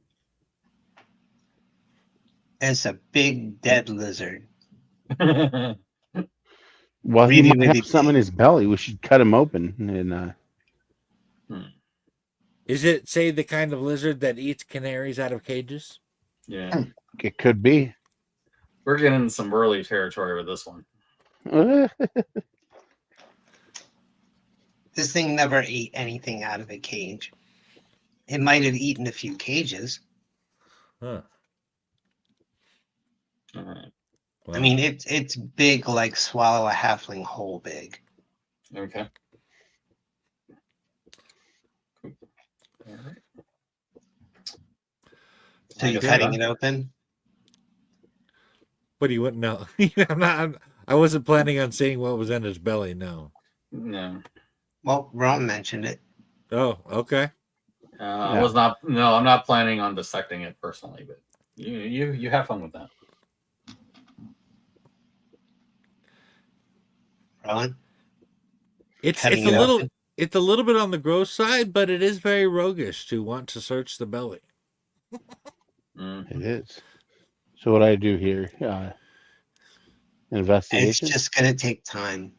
It's a big dead lizard. now. Well, he Really, might really have something in his belly. We should cut him open and Is it, say, the kind of lizard that eats canaries out of cages? Yeah. it could be. We're getting in some early territory with this one. This thing never ate anything out of a cage. It might have eaten a few cages. Huh. All right. Well, I mean, it's big, like swallow a halfling whole big. Okay. Cool. All right. So I you're guess cutting I'm it open. but he wouldn't know. I wasn't planning on seeing what was in his belly. No. No. Well, Ron mentioned it. Oh, okay. I was not. No, I'm not planning on dissecting it personally, but you have fun with that. Ron, It's cutting a it little open. it's a little bit on the gross side, but it is very roguish to want to search the belly. Mm. It is. So what I do here? It's Investigation. just gonna take time.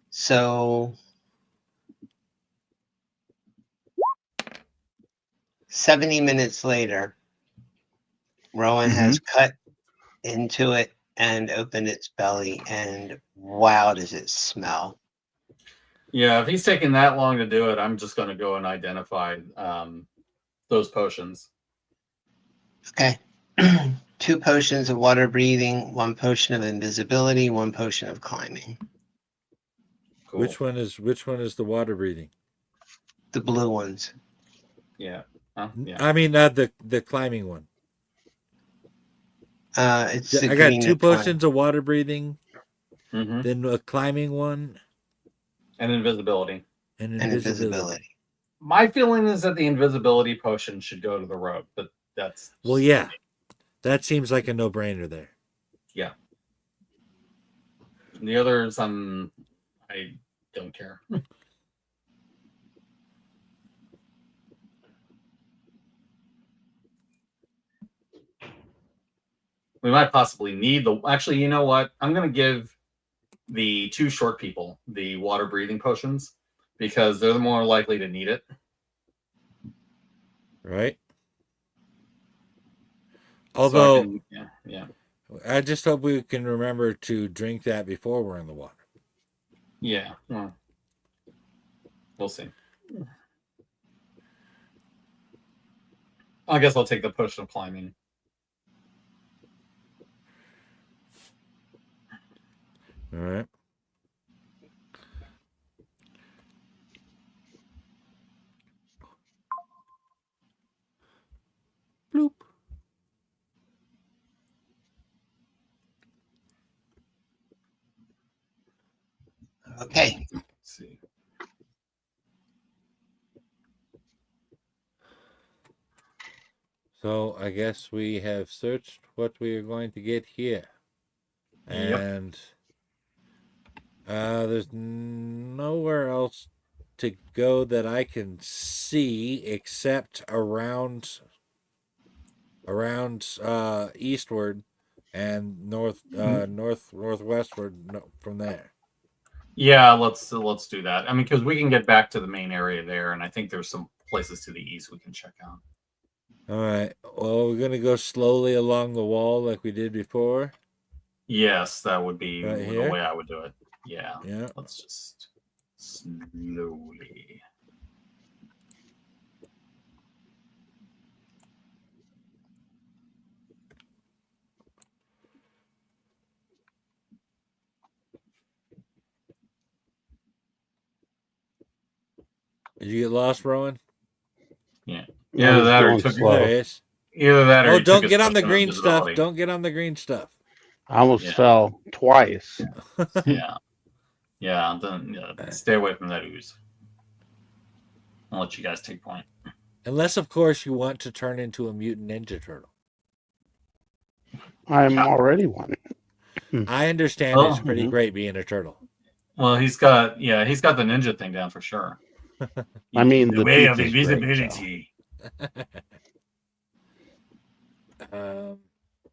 So 70 minutes later, Rowan has cut into it and opened its belly, and wow, does it smell. Yeah, if he's taking that long to do it, I'm just going to go and identify those potions. Okay. 2 potions of water breathing, 1 potion of invisibility, 1 potion of climbing. Cool. Which one is the water breathing? The blue ones. Yeah. Yeah. I mean, the climbing one. It's the I got green 2 and climb. potions of water breathing, Mm-hmm. then a climbing one, And invisibility. and and invisibility. invisibility. My feeling is that the invisibility potion should go to the rogue, but that's Well, yeah, that seems like a no-brainer there. yeah. And the others, I don't care. We might possibly need the. Actually, you know what? I'm going to give the 2 short people the water breathing potions because they're more likely to need it. Right? So Although, yeah. I just hope we can remember to drink that before we're in the water. Yeah. Well, we'll see. I guess I'll take the potion of climbing. All right. Bloop. Okay. So I guess we have searched what we are going to get here. Yep. And there's nowhere else to go that I can see except around eastward and northwestward from there. Yeah, let's do that. I mean, because we can get back to the main area there, and I think there's some places to the east we can check out. All right. Well, we're gonna go slowly along the wall like we did before. Yes, that would be Right the here? way I would do it. Yeah. Yeah. Let's just slowly. Did you get lost, Rowan? Yeah. I'm Either just that or going he took slow. There he is. either that or Oh, he took don't his get on the potion of green stuff. invisibility. Don't get on the green stuff. I almost Yeah. fell twice. Yeah. Yeah, then stay away from that ooze. I'll let you guys take point. Unless, of course, you want to turn into a mutant ninja turtle. I'm Yeah. already one. I understand Oh, it's pretty mhm. great being a turtle. Well, he's got the ninja thing down for sure. I mean, the the way tooth of is great, so. invisibility.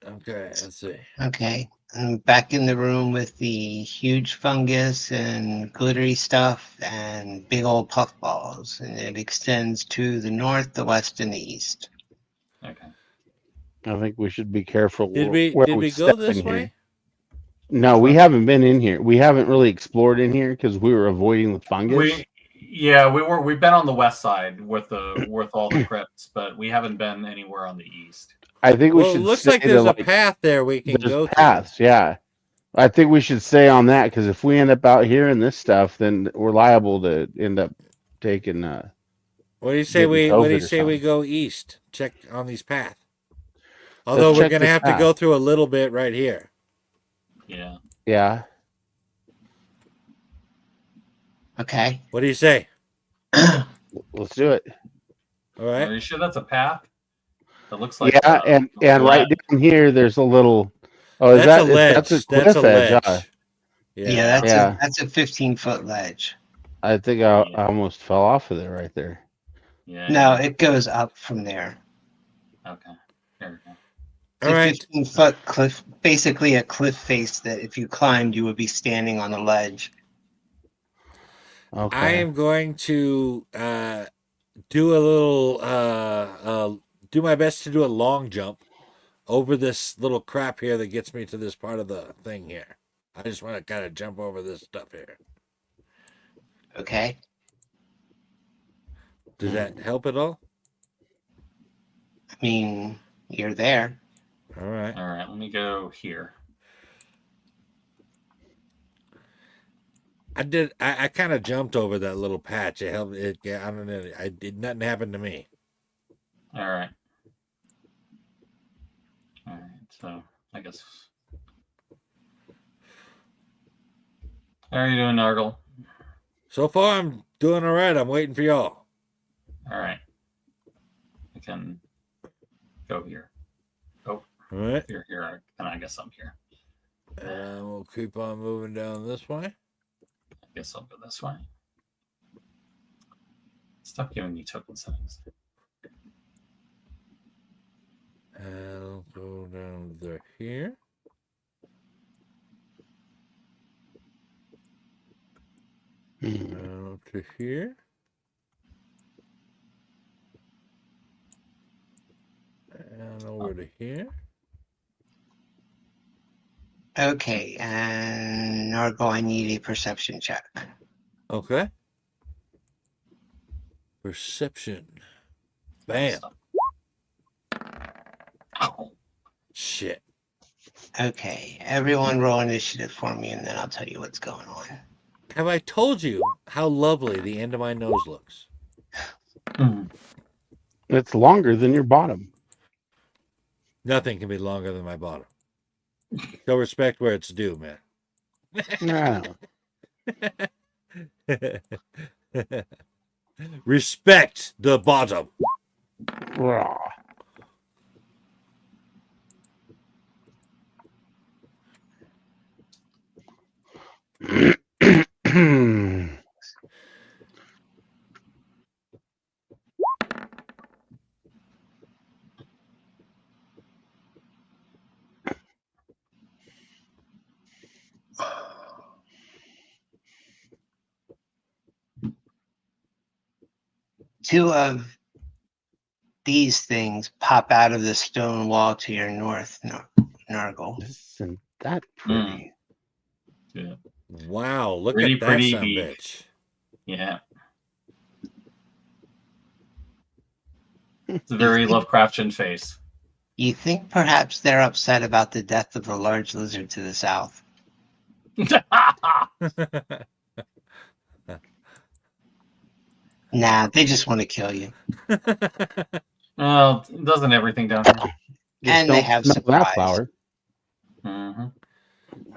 Okay, let's see. Okay. I'm back in the room with the huge fungus and glittery stuff and big old puffballs. And it extends to the north, the west, and the east. Okay. I think we should be careful Did where we we go step this in way? here. No, we haven't been in here. We haven't really explored in here because we were avoiding the fungus. We've been on the west side with all the crypts, but we haven't been anywhere on the east. I think we Well, it should looks stay like there's to, a path there we can there's go paths, yeah. I think we should stay on that because if we end up out here in this stuff, then we're liable to end up taking. through. What do you say Getting What do you COVID or say we something. go east? Check on these paths. Let's Although we're check gonna this have to path. go through a little bit right here. Yeah. Yeah. Okay. What do you say? Let's do it. All Are right. you sure that's a path? It looks like Yeah, and right ledge. down here, there's a little. Oh, That's a ledge. That's a That's cliff a edge. ledge. Yeah, Yeah. that's a 15-foot ledge. I think I almost fell off of it right there. Yeah. No, it goes up from there. Okay. There we go. It's All a right. 15-foot cliff, basically a cliff face that if you climbed, you would be standing on the ledge. Okay. I am going to do a little do my best to do a long jump over this little crap here that gets me to this part of the thing here. I just want to kind of jump over this stuff here. Okay. Does that help at all? I mean, you're there. All right. All right. Let me go here. I kind of jumped over that little patch. It helped. I don't know. Nothing happened to me. All right. All right. So I guess. How are you doing, Nargle? So far, I'm doing all right. I'm waiting for y'all. All right. I can go here. All right. Here. And I guess I'm here. And we'll keep on moving down this way. I guess I'll go this way. Stop giving me token settings. And I'll go down there here. Down to here. And over to here. Okay, and Nargo, I need a perception check. Okay. Perception. Bam. Oh. Shit. Okay, everyone roll initiative for me, and then I'll tell you what's going on. Have I told you how lovely the end of my nose looks? It's longer than your bottom. Nothing can be longer than my bottom. Show respect where it's due, man. No. Respect the bottom. Raw. 2 of these things pop out of the stone wall to your north, Nargle. Isn't that pretty? Yeah. Wow, look Pretty, at that pretty son of a beak. bitch. Yeah. It's a very Lovecraftian face. You think perhaps they're upset about the death of the large lizard to the south? Nah, they just want to kill you. Well, doesn't everything down here? Just And they don't have smell that surprise. flower. Mm-hmm.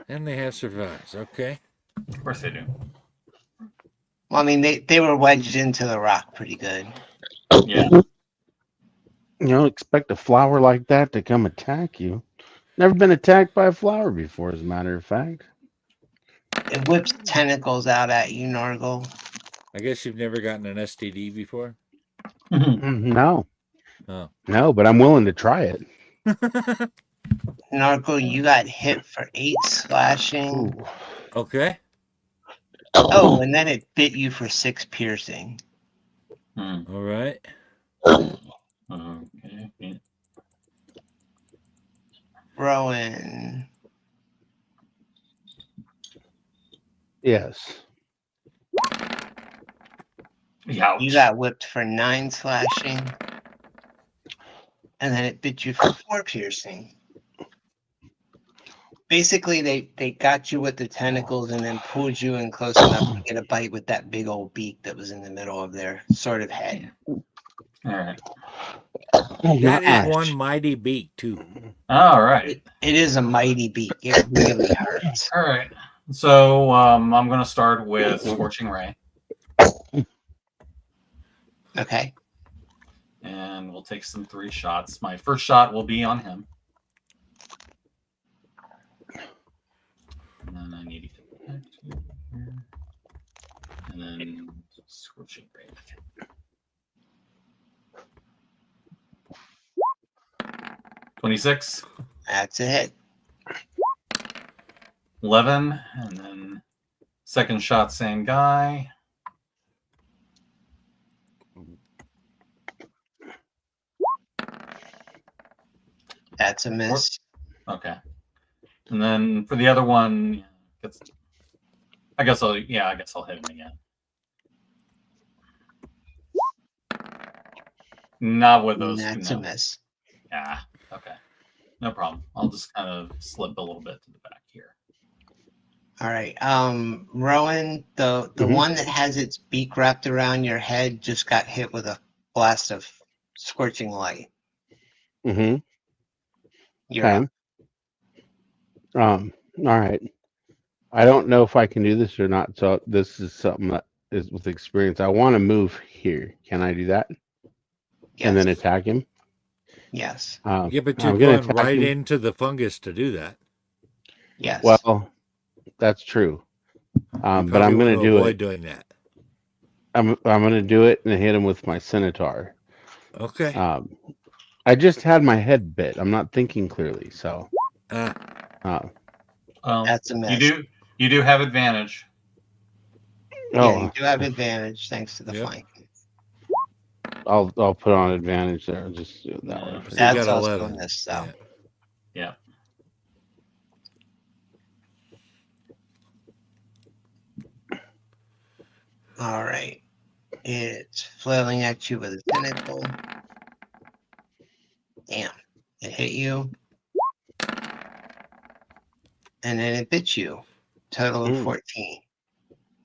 And they have survived. Okay. Of course they do. Well, I mean, they were wedged into the rock pretty good. Yeah. You don't expect a flower like that to come attack you. Never been attacked by a flower before, as a matter of fact. It whips tentacles out at you, Nargle. I guess you've never gotten an STD before? No. Oh. No, but I'm willing to try it. Nargle, you got hit for 8 slashing. Ooh. Okay. Oh, and then it bit you for 6 piercing. Hmm. All right. Okay. Yeah. Rowan, Yes. Ouch. you got whipped for 9 slashing. And then it bit you for 4 piercing. Basically, they got you with the tentacles and then pulled you in close enough to get a bite with that big old beak that was in the middle of their sort of head. All right. That is Ouch. one mighty beak, too. All right. It is a mighty beak. It really hurts. All right. So I'm going to start with Scorching Ray. Okay. And we'll take some 3 shots. My first shot will be on him. And then I need to get back to here. And then Scorching Ray. 26. That's a hit. 11. And then second shot, same guy. That's a miss. Okay. And then for the other one, I guess I'll hit him again. Not with those. That's No. a miss. Yeah. Okay. No problem. I'll just kind of slip a little bit to the back here. All right. Rowan, the one that has its beak wrapped around your head just got hit with a blast of scorching light. Mm-hmm. You're up. All right. I don't know if I can do this or not. So this is something that is with experience. I want to move here. Can I do that? Yes. And then attack him? Yes. Yeah, but I'm you're gonna going attack right him. into the fungus to do that. Yes. Well, that's true. You But I'm probably going want to do avoid it. doing that. I'm going to do it and hit him with my scimitar. Okay. I just had my head bit. I'm not thinking clearly. So That's a miss. You do have advantage. Yeah, you do have advantage thanks to the Yep. flank. I'll put on advantage there. I'll just do it that way. So you That's got also 11. a miss, though. Yeah. All right. It's flailing at you with a tentacle. Damn. It hit you. And then it bit you. Total of 14.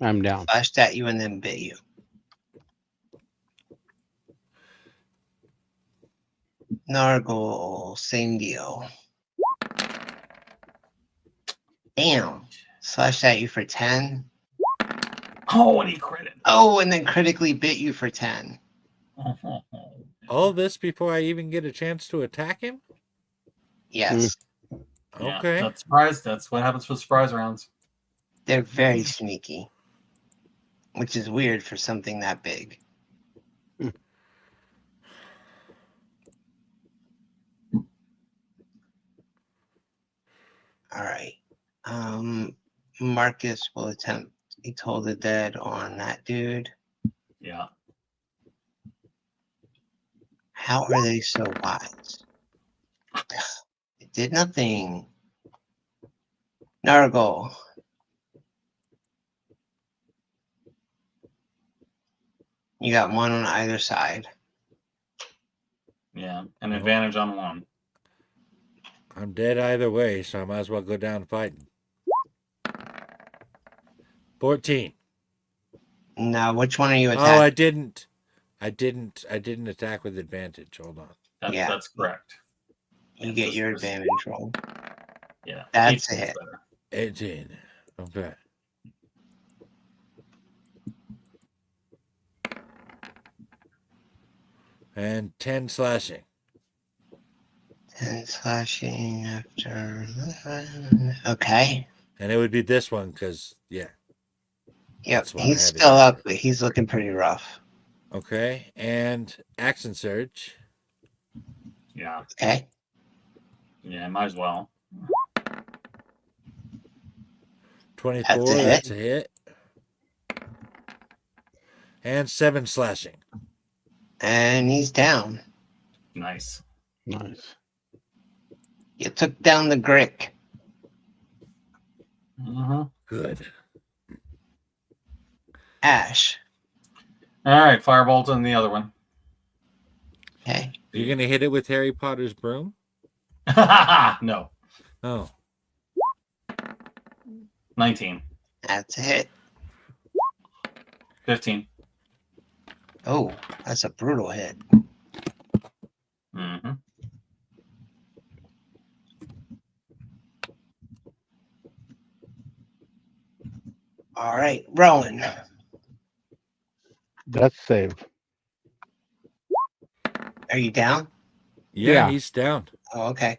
I'm down. Flashed at you and then bit you. Nargle, same deal. Damn. Slashed at you for 10. Oh, and he critted. Oh, and then critically bit you for 10. All this before I even get a chance to attack him? Yes. Yeah, Okay. That's what happens with surprise rounds. They're very sneaky. Which is weird for something that big. All right. Marcus will attempt a Toll the Dead on that dude. Yeah. How are they so wise? It did nothing. Nargle. You got one on either side. Yeah, an advantage on one. I'm dead either way, so I might as well go down fighting. 14. Now, which one are you Oh, attacking? I didn't attack with advantage. Hold on. Yeah. That's correct. You get your advantage roll. Yeah, That's a 18 is hit. better. 18. Okay. And 10 slashing. 10 slashing after. Okay. And it would be this one because, yeah. Yep. That's what He's I had still in. up, but he's looking pretty rough. Okay. And action surge. Yeah, Okay. yeah, might as well. 24. That's That's a hit. And 7 slashing. And he's down. Nice. Nice. You took down the Grick. Uh-huh. Good. Ash. All right, firebolt on the other one. Okay. You're going to hit it with Harry Potter's broom? No, Oh. 19, That's a hit. 15. Oh, that's a brutal hit. Mm-hmm. All right, Rowan. Death save. Are you down? Yeah, Yeah. he's down. Oh, okay.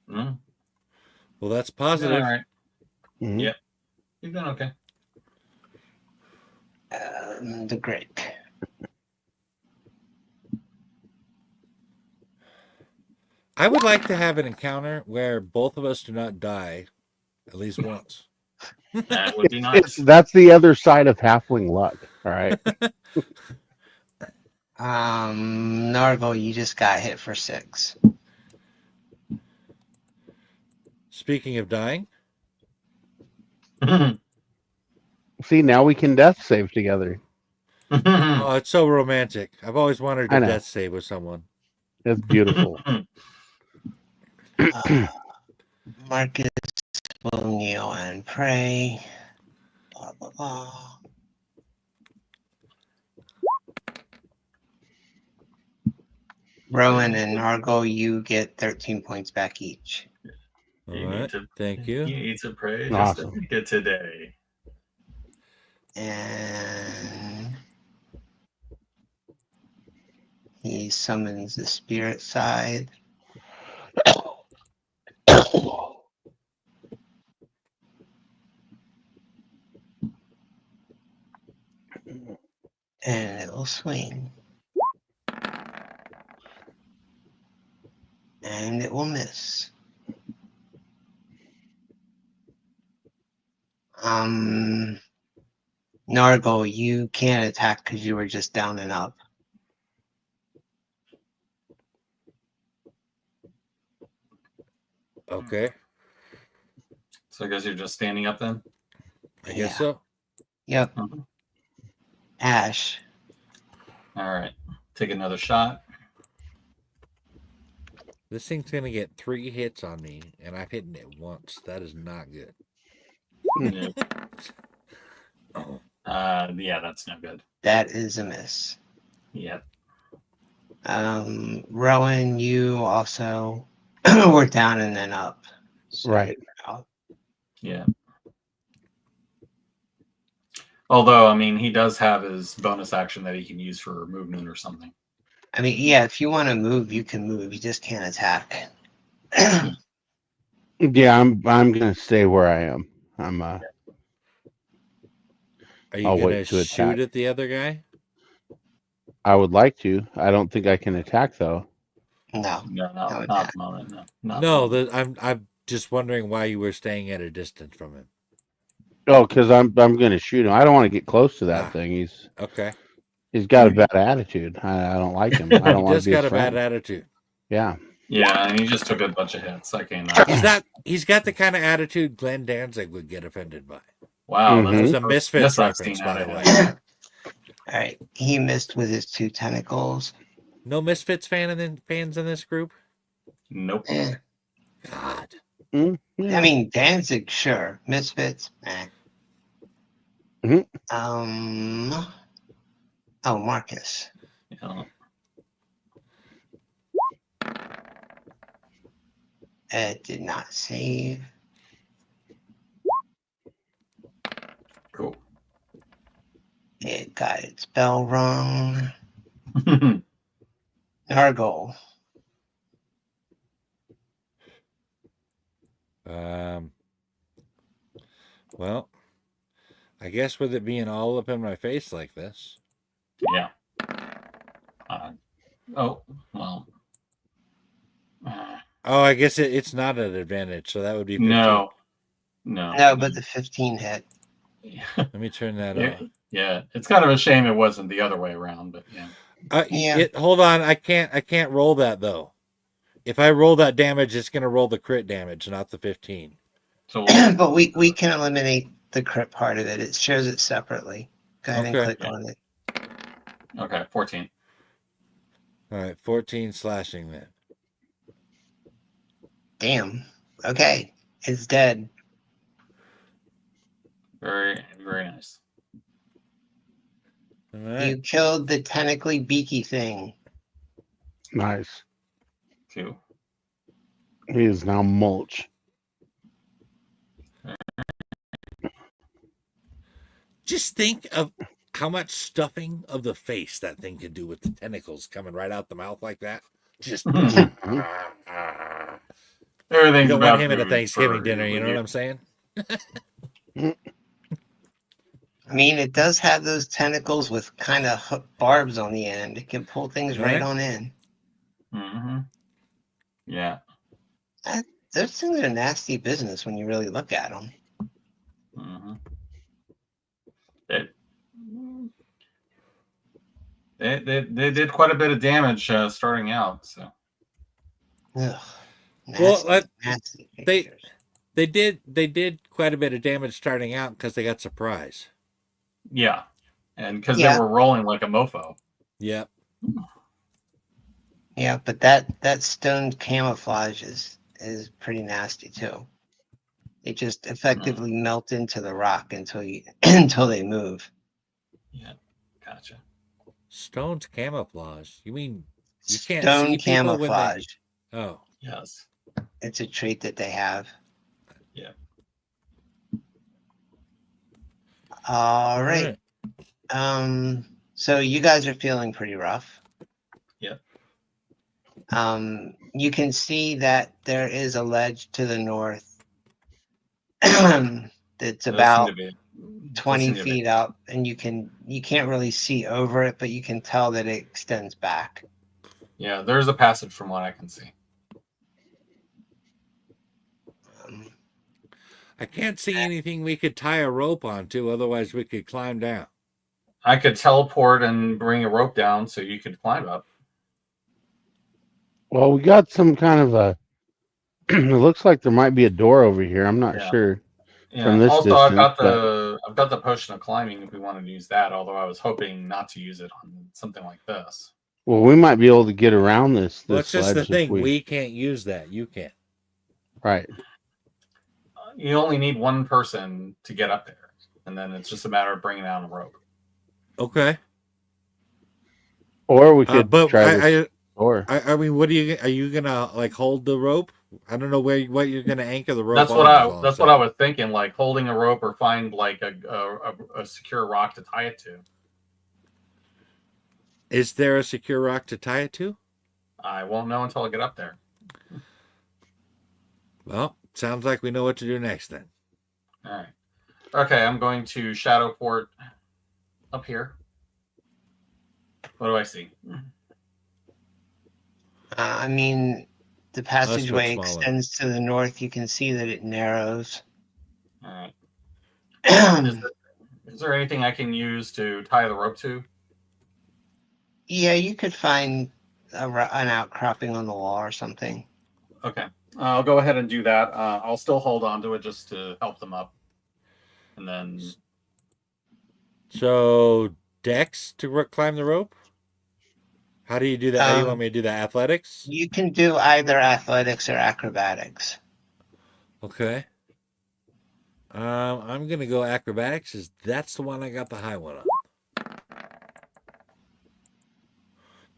Mm. Well, that's All positive. right, Mhm. Yeah. you've done okay. The Grick. I would like to have an encounter where both of us do not die at least once. That would be nice. That's the other side of halfling luck. All right. Narvel, you just got hit for 6. Speaking of dying, See, now we can death save together. oh, it's so romantic. I've always wanted I to know. death save with someone. That's beautiful. Marcus will kneel and pray. Blah, blah, blah. Rowan and Nargle, you get 13 points back each. All You right. need to, Thank you. You need to pray just Awesome. to make it today. And he summons the spirit side. And it will swing. And it will miss. Nargle, you can't attack because you were just down and up. Okay. So I guess you're just standing up then? I guess Yeah. so. Yep. Mhm. Ash. All right. Take another shot. This thing's going to get 3 hits on me, and I've hit it once. That is not good. Yeah. Oh. Yeah, that's no good. That is a miss. Yep. Rowan, you also were down and then up. So Right. you're out. Yeah. Although, I mean, he does have his bonus action that he can use for movement or something. I mean, yeah, if you want to move, you can move. You just can't attack. Yeah, I'm gonna stay where I am. Are you I'll going wait to shoot attack. at the other guy? I would like to. I don't think I can attack though. No. No, not No at attack. the moment. No. Not No, at the moment. I'm just wondering why you were staying at a distance from him. Oh, because I'm gonna shoot him. I don't want to get close to that Ah. thing. Okay. He's got a bad attitude. I don't like him. I He don't want just to be got his a bad friend. attitude. Yeah. Yeah, and he just took a bunch of hits. I can't. He's got the kind of attitude Glenn Danzig would get offended by. Wow, Mhm. That was that's a the Misfits best I've reference, seen by out the of way. him. All right, he missed with his 2 tentacles. No Misfits fans in this group? Nope. Eh. God. Yeah. I mean, Danzig, sure. Misfits, eh. Mhm. Oh, Marcus. Yeah. It did not save. Cool. It got its bell rung. Nargle. Well, I guess with it being all up in my face like this. Yeah. Oh, well. Oh, I guess it's not an advantage, so that would be 15. No. No, but the 15 hit. Let me turn that off. Yeah, it's kind of a shame it wasn't the other way around, but yeah. Yeah. Hold on, I can't roll that though. If I roll that damage, it's gonna roll the crit damage, not the 15. So But we can eliminate the crit part of it. It shows it separately. Go ahead and click on it. Okay, 14. All right, 14 slashing then. Damn. Okay. It's dead. Very, very nice. All right. You killed the tentacly beaky thing. Nice. 2. He is now mulch. Just think of how much stuffing of the face that thing could do with the tentacles coming right out the mouth like that. Just Everything's you don't want about him at a food Thanksgiving for dinner, you know what I'm saying? I mean, it does have those tentacles with kind of barbs on the end. It can pull things right on in. Mm-hmm. Yeah. Those things are nasty business when you really look at them. Mm-hmm. They did quite a bit of damage starting out. So. Ugh, nasty they did quite a bit of damage starting out because they got surprise. Yeah, and because they were rolling like a mofo. Yep. Yeah, but that stone camouflage is pretty nasty too. They just effectively melt into the rock until they move. Yeah, gotcha. Stone's camouflage. You mean you can't Stone see people camouflage. when they... Oh, yes. It's a trait that they have. Yeah. All right. So you guys are feeling pretty rough. Yep. You can see that there is a ledge to the north. That's about 20 feet up, and you can't really see over it, but you can tell that it extends back. Yeah, there's a passage from what I can see. I can't see anything we could tie a rope onto, otherwise we could climb down. I could teleport and bring a rope down so you could climb up. Well, we got some kind of a. It looks like there might be a door over here. I'm not sure. Yeah. From this also, distance, I've got the potion of climbing if we wanted to use that. Although I was hoping not to use it on something like this. Well, we might be able to get around this. Well, it's just the thing. We... we can't use that. You can. Right. You only need one person to get up there, and then it's just a matter of bringing down a rope. Okay. Or we could try this door. I mean, what are you gonna like hold the rope? I don't know what you're gonna anchor the rope. That's what I was thinking, like holding a rope or find like a secure rock to tie it to. Is there a secure rock to tie it to? I won't know until I get up there. Well, sounds like we know what to do next then. All right. Okay, I'm going to shadow port up here. What do I see? I mean, the passageway extends to the north. You can see that it narrows. All right. Is there anything I can use to tie the rope to? Yeah, you could find an outcropping on the wall or something. Okay. I'll go ahead and do that. I'll still hold on to it just to help them up. And then, So, Dex to climb the rope? How do you do that? How do you want Um, me to do that? Athletics? you can do either athletics or acrobatics. Okay. I'm gonna go acrobatics. Is that's the one I got the high one on?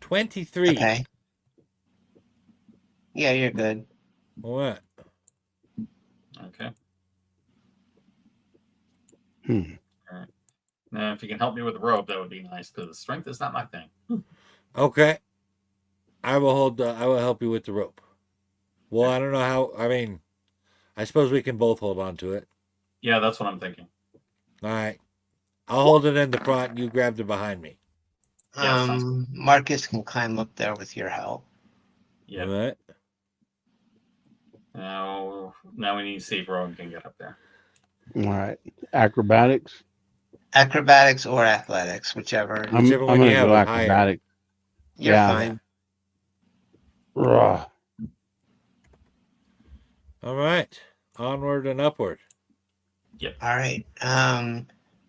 23. Okay. Yeah, you're good. What? okay. Hmm. All right. Now, if you can help me with the rope, that would be nice because strength is not my thing. Okay. I will hold. I will help you with the rope. Well, I don't know how. I mean, I suppose we can both hold on to it. Yeah, that's what I'm thinking. All right. I'll hold it in the front. And you grab it behind me. Yeah, sounds good. Marcus can climb up there with your help. Yeah. All right. Now we need to see if Rowan can get up there. All right. Acrobatics. Acrobatics or athletics, whichever. Whichever I'm one you gonna have go is higher. acrobatic. You're Yeah. fine. Ugh. All right. Onward and upward. All right.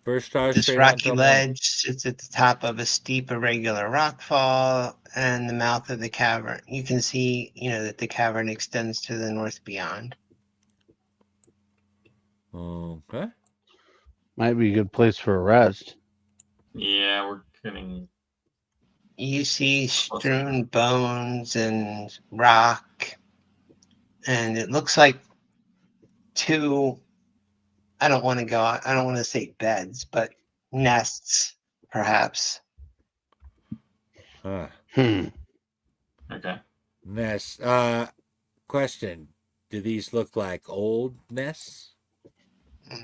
First star This straight rocky on ledge sits at the top of a steep, irregular rock fall and the mouth of the cavern. You can see, that the cavern extends to the north beyond. Okay. Might be a good place for a rest. Yeah, we're getting. You see strewn bones and rock, and it looks like two, I don't want to say beds, but nests, perhaps. Huh. Okay. Nest. Question. Do these look like old nests?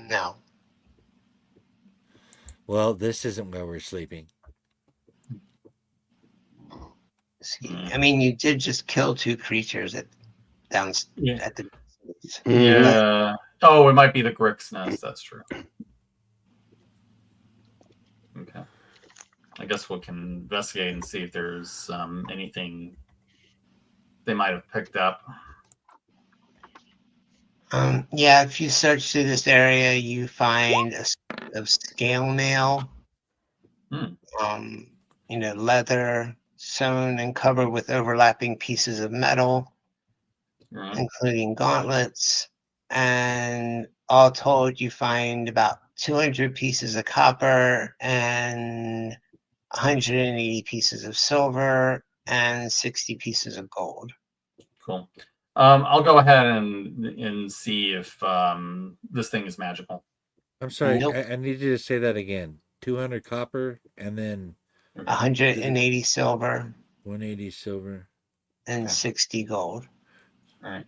No. Well, this isn't where we're sleeping. See, I mean, you did just kill two creatures Yeah. at the Yeah. Oh, it might be the Grick's nest. That's true. Okay. I guess we can investigate and see if there's anything they might have picked up. Yeah, if you search through this area, you find a scale mail, leather sewn and covered with overlapping pieces of metal, Right. including gauntlets. And all told, you find about 200 pieces of copper and 180 pieces of silver and 60 pieces of gold. Cool. I'll go ahead and see if this thing is magical. I'm sorry. Nope. I need you to say that again. 200 copper and then 180 silver 180 silver. and Okay. 60 gold. All right.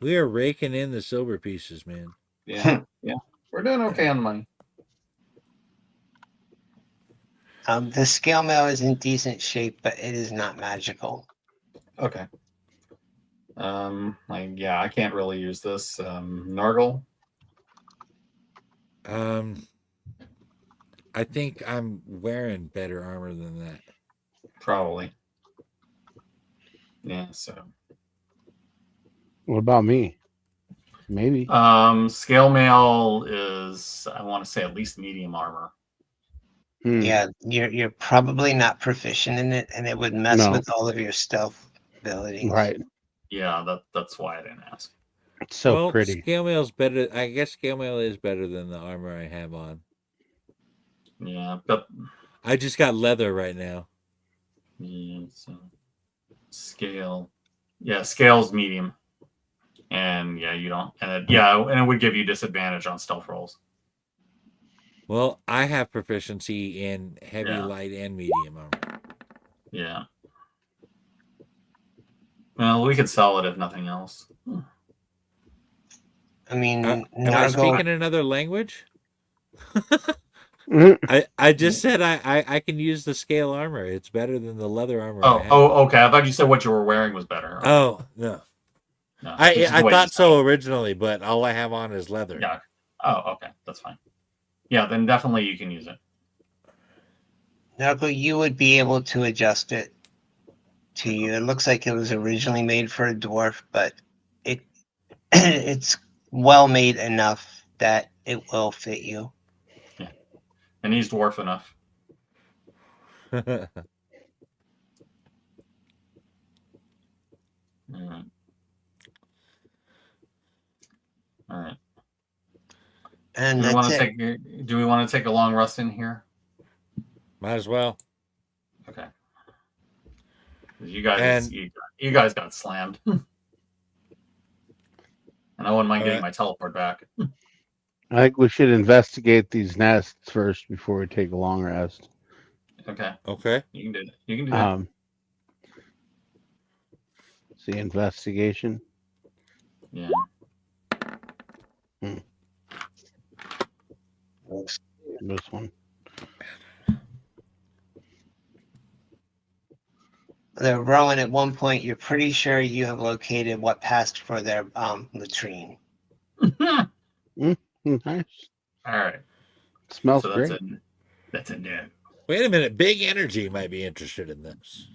We are raking in the silver pieces, man. Yeah. Yeah. We're doing okay on the money. The scale mail is in decent shape, but it is not magical. Okay. I can't really use this. Nargle. I think I'm wearing better armor than that. Probably. Yeah, so. What about me? Maybe. Scale mail is, I want to say, at least medium armor. Yeah, you're probably not proficient in it, and it would mess No. with all of your stealth abilities. Right. Yeah, that's why I didn't ask. It's so well, pretty. Scale mail's better. I guess scale mail is better than the armor I have on. Yeah, but I just got leather right now. yeah, so scale. Yeah, scale's medium. And yeah, you don't and it would give you disadvantage on stealth rolls. Well, I have proficiency in heavy, Yeah. light, and medium armor. Yeah. Well, we could sell it if nothing else. I mean, Am I speaking another language? I just said I can use the scale armor. It's better than the leather armor. Okay. I thought you said what you were wearing was better. Okay. Oh no. No, I thought so originally, but all I have on is leather. Yeah. Oh, okay. That's fine. Yeah, then definitely you can use it. Narco, you would be able to adjust it to you. It looks like it was originally made for a dwarf, but it it's well made enough that it will fit you. And he's dwarf enough. All right. All right. And Do we want that's to it. take? Do we want to take a long rest in here? Might as well. Okay. You guys, And- you guys got slammed, and I wouldn't mind getting Alright. my teleport back. I think we should investigate these nests first before we take a long rest. Okay, Okay. you can do it. You can do that. See, investigation. Yeah. This one. They're Rowan, at one point, you're pretty sure you have located what passed for their latrine. Nice. All right. Smells So great. that's a no. Wait a minute. Big Energy might be interested in this.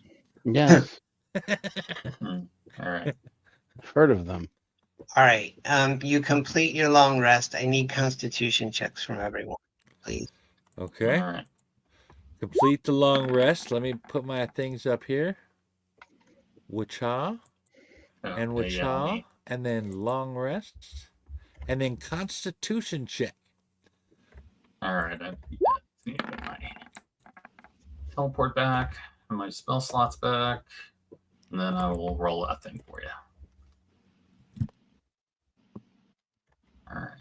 Yes. All right. I've heard of them. All right. You complete your long rest. I need constitution checks from everyone, please. Okay. All right. Complete the long rest. Let me put my things up here. Wacha and Okay, yeah, Wacha, me. and then long rest, and then Constitution check. All right. I need to get my teleport back and my spell slots back, and then I will roll that thing for you. All right.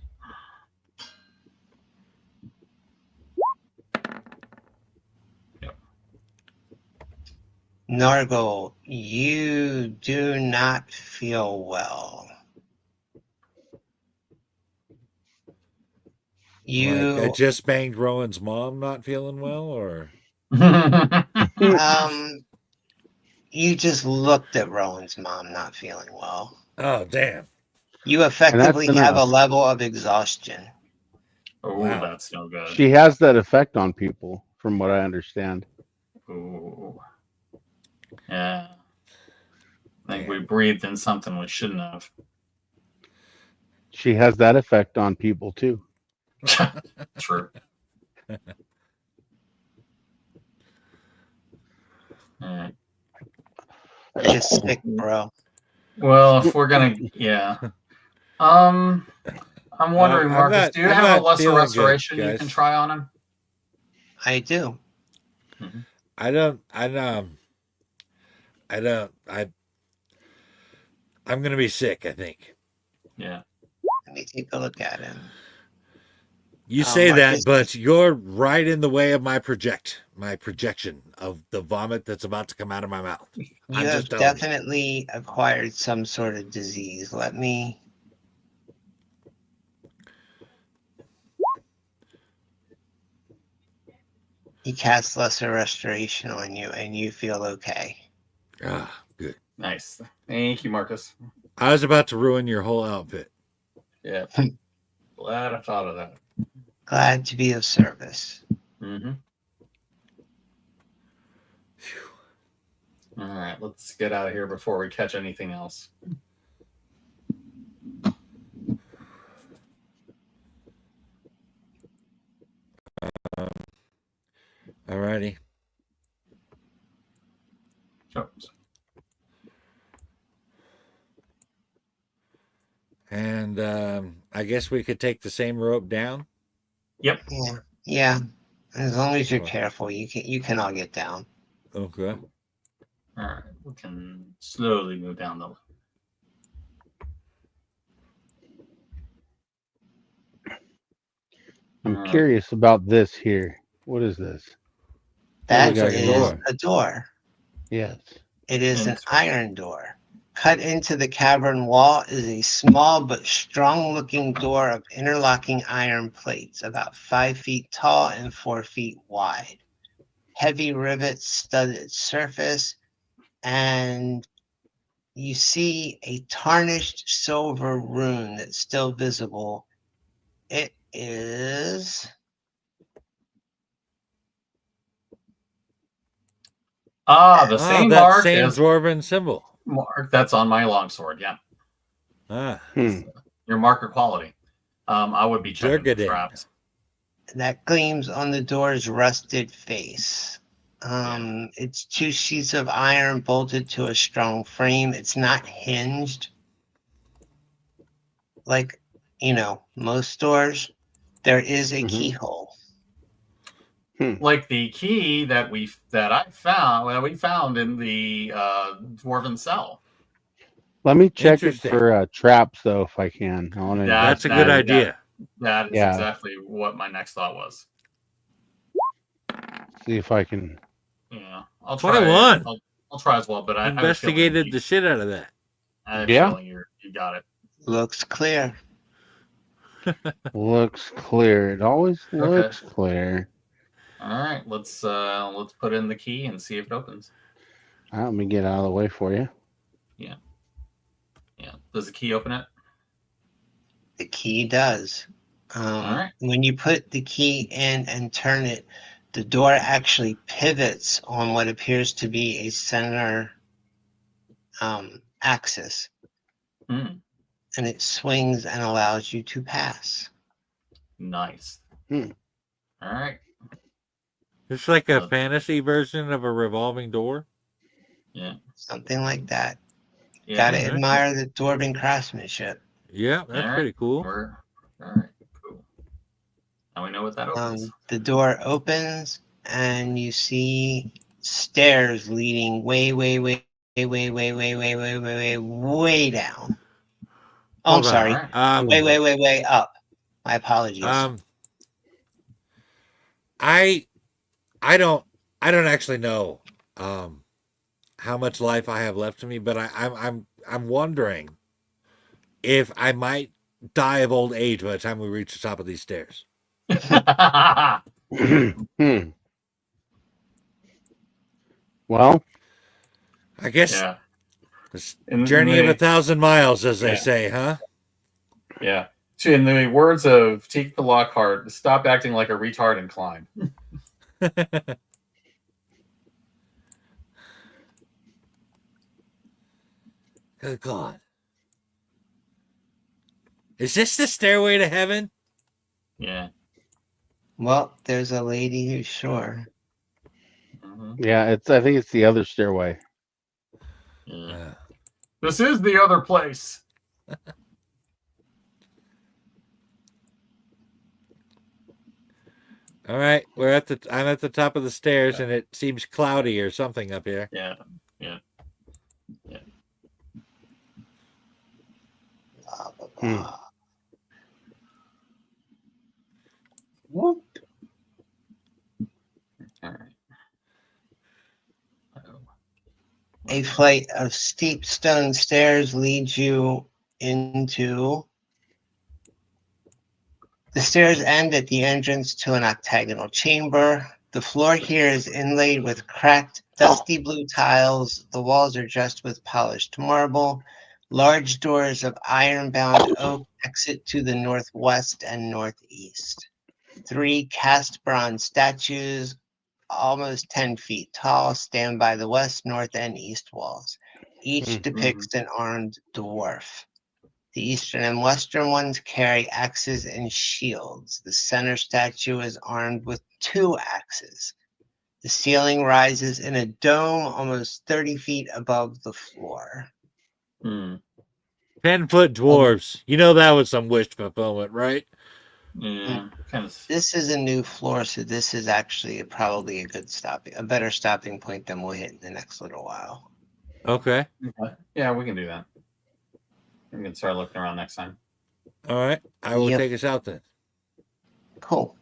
Nargo, you do not feel well. Like I You just banged Rowan's mom, not feeling well, or you just looked at Rowan's mom not feeling well. oh damn. You effectively that's have a enough. level of exhaustion. Oh, Wow. that's no good. She has that effect on people, from what I understand. Ooh. Yeah. I think we breathed in something we shouldn't have. She has that effect on people too. True. All right. You're just sick, bro. Well, if we're gonna, yeah. I'm wondering, I'm Marcus, not- do you I'm have not a lesser feeling good, restoration you guys. can try on him? I do. I'm gonna be sick, I think. Yeah. Let me take a look at him. You say that, Marcus- but you're right in the way of my projection of the vomit that's about to come out of my mouth. You I'm have just telling you. definitely acquired some sort of disease. Let me. He casts lesser restoration on you, and you feel okay. Ah, good. Nice. Thank you, Marcus. I was about to ruin your whole outfit. Yeah. Glad I thought of that. Glad to be of service. Mm-hmm. All right, let's get out of here before we catch anything else. Alrighty. Oops. And I guess we could take the same rope down. Yep. Yeah. As long as you're Well. careful, you can all get down. Okay. All right, we can slowly move down the. I'm curious about this here. What is this? That looks like a is door. a door. Yes. It is an Interesting. iron door. Cut into the cavern wall is a small but strong-looking door of interlocking iron plates, about 5 feet tall and 4 feet wide. Heavy rivets stud its surface, and you see a tarnished silver rune that's still visible. It is The Oh, same that mark same as dwarven symbol. mark that's on my longsword. Yeah, Ah, your marker quality. I would be checking for Durgadin. traps. That gleams on the door's rusted face. It's 2 sheets of iron bolted to a strong frame. It's not hinged like, most doors. There is a keyhole. Like the key that we found in the dwarven cell. Let me check it Interesting. for traps, though, if I can. I want to. That's a good idea. That is Yeah. exactly what my next thought was. See if I can. Yeah, I'll 21. try. I'll try as well, but I have a Investigated feeling the shit out of that. I have a Yeah. feeling you got it. Looks clear. Looks clear. It always looks clear. All right, let's put in the key and see if it opens. All right, let me get out of the way for you. Yeah. Does the key open it? The key does. All right. When you put the key in and turn it, the door actually pivots on what appears to be a center axis, Mm, and it swings and allows you to pass. nice. Hmm. All right. It's like a fantasy version of a revolving door. Yeah. Something like that. Yeah. Gotta admire the dwarven craftsmanship. Yeah, that's All right. pretty cool. All right. Cool. Now we know what that opens. The door opens, and you see stairs leading way down. Oh, I'm Hold on. sorry. All right. Way up. My apologies. I don't actually know how much life I have left in me, but I'm wondering if I might die of old age by the time we reach the top of these stairs. Well, I guess yeah. this In journey of the- 1,000 miles, as they Yeah. say, huh? Yeah. In the words of Teak the Lockhart, stop acting like a retard and climb. Good God. Is this the stairway to heaven? Yeah. Well, there's a lady who's sure. yeah, I think it's the other stairway. Yeah. This is the other place. All right, I'm at the top of the stairs, and it seems cloudy or something up here. Yeah. Blah, blah, blah. Whoop. All right. A flight of steep stone stairs leads you into. The stairs end at the entrance to an octagonal chamber. The floor here is inlaid with cracked, dusty blue tiles. The walls are dressed with polished marble. Large doors of iron-bound oak exit to the northwest and northeast. 3 cast bronze statues, almost 10 feet tall, stand by the west, north, and east walls. Each depicts an armed dwarf. The eastern and western ones carry axes and shields. The center statue is armed with 2 axes. The ceiling rises in a dome almost 30 feet above the floor. 10-foot dwarves. You know that was some wish fulfillment, right? Yeah. Kind of. This is a new floor, so this is actually probably a better stopping point than we'll hit in the next little while. Okay. Yeah, we can do that. We can start looking around next time. All right. I will take us out then. Cool.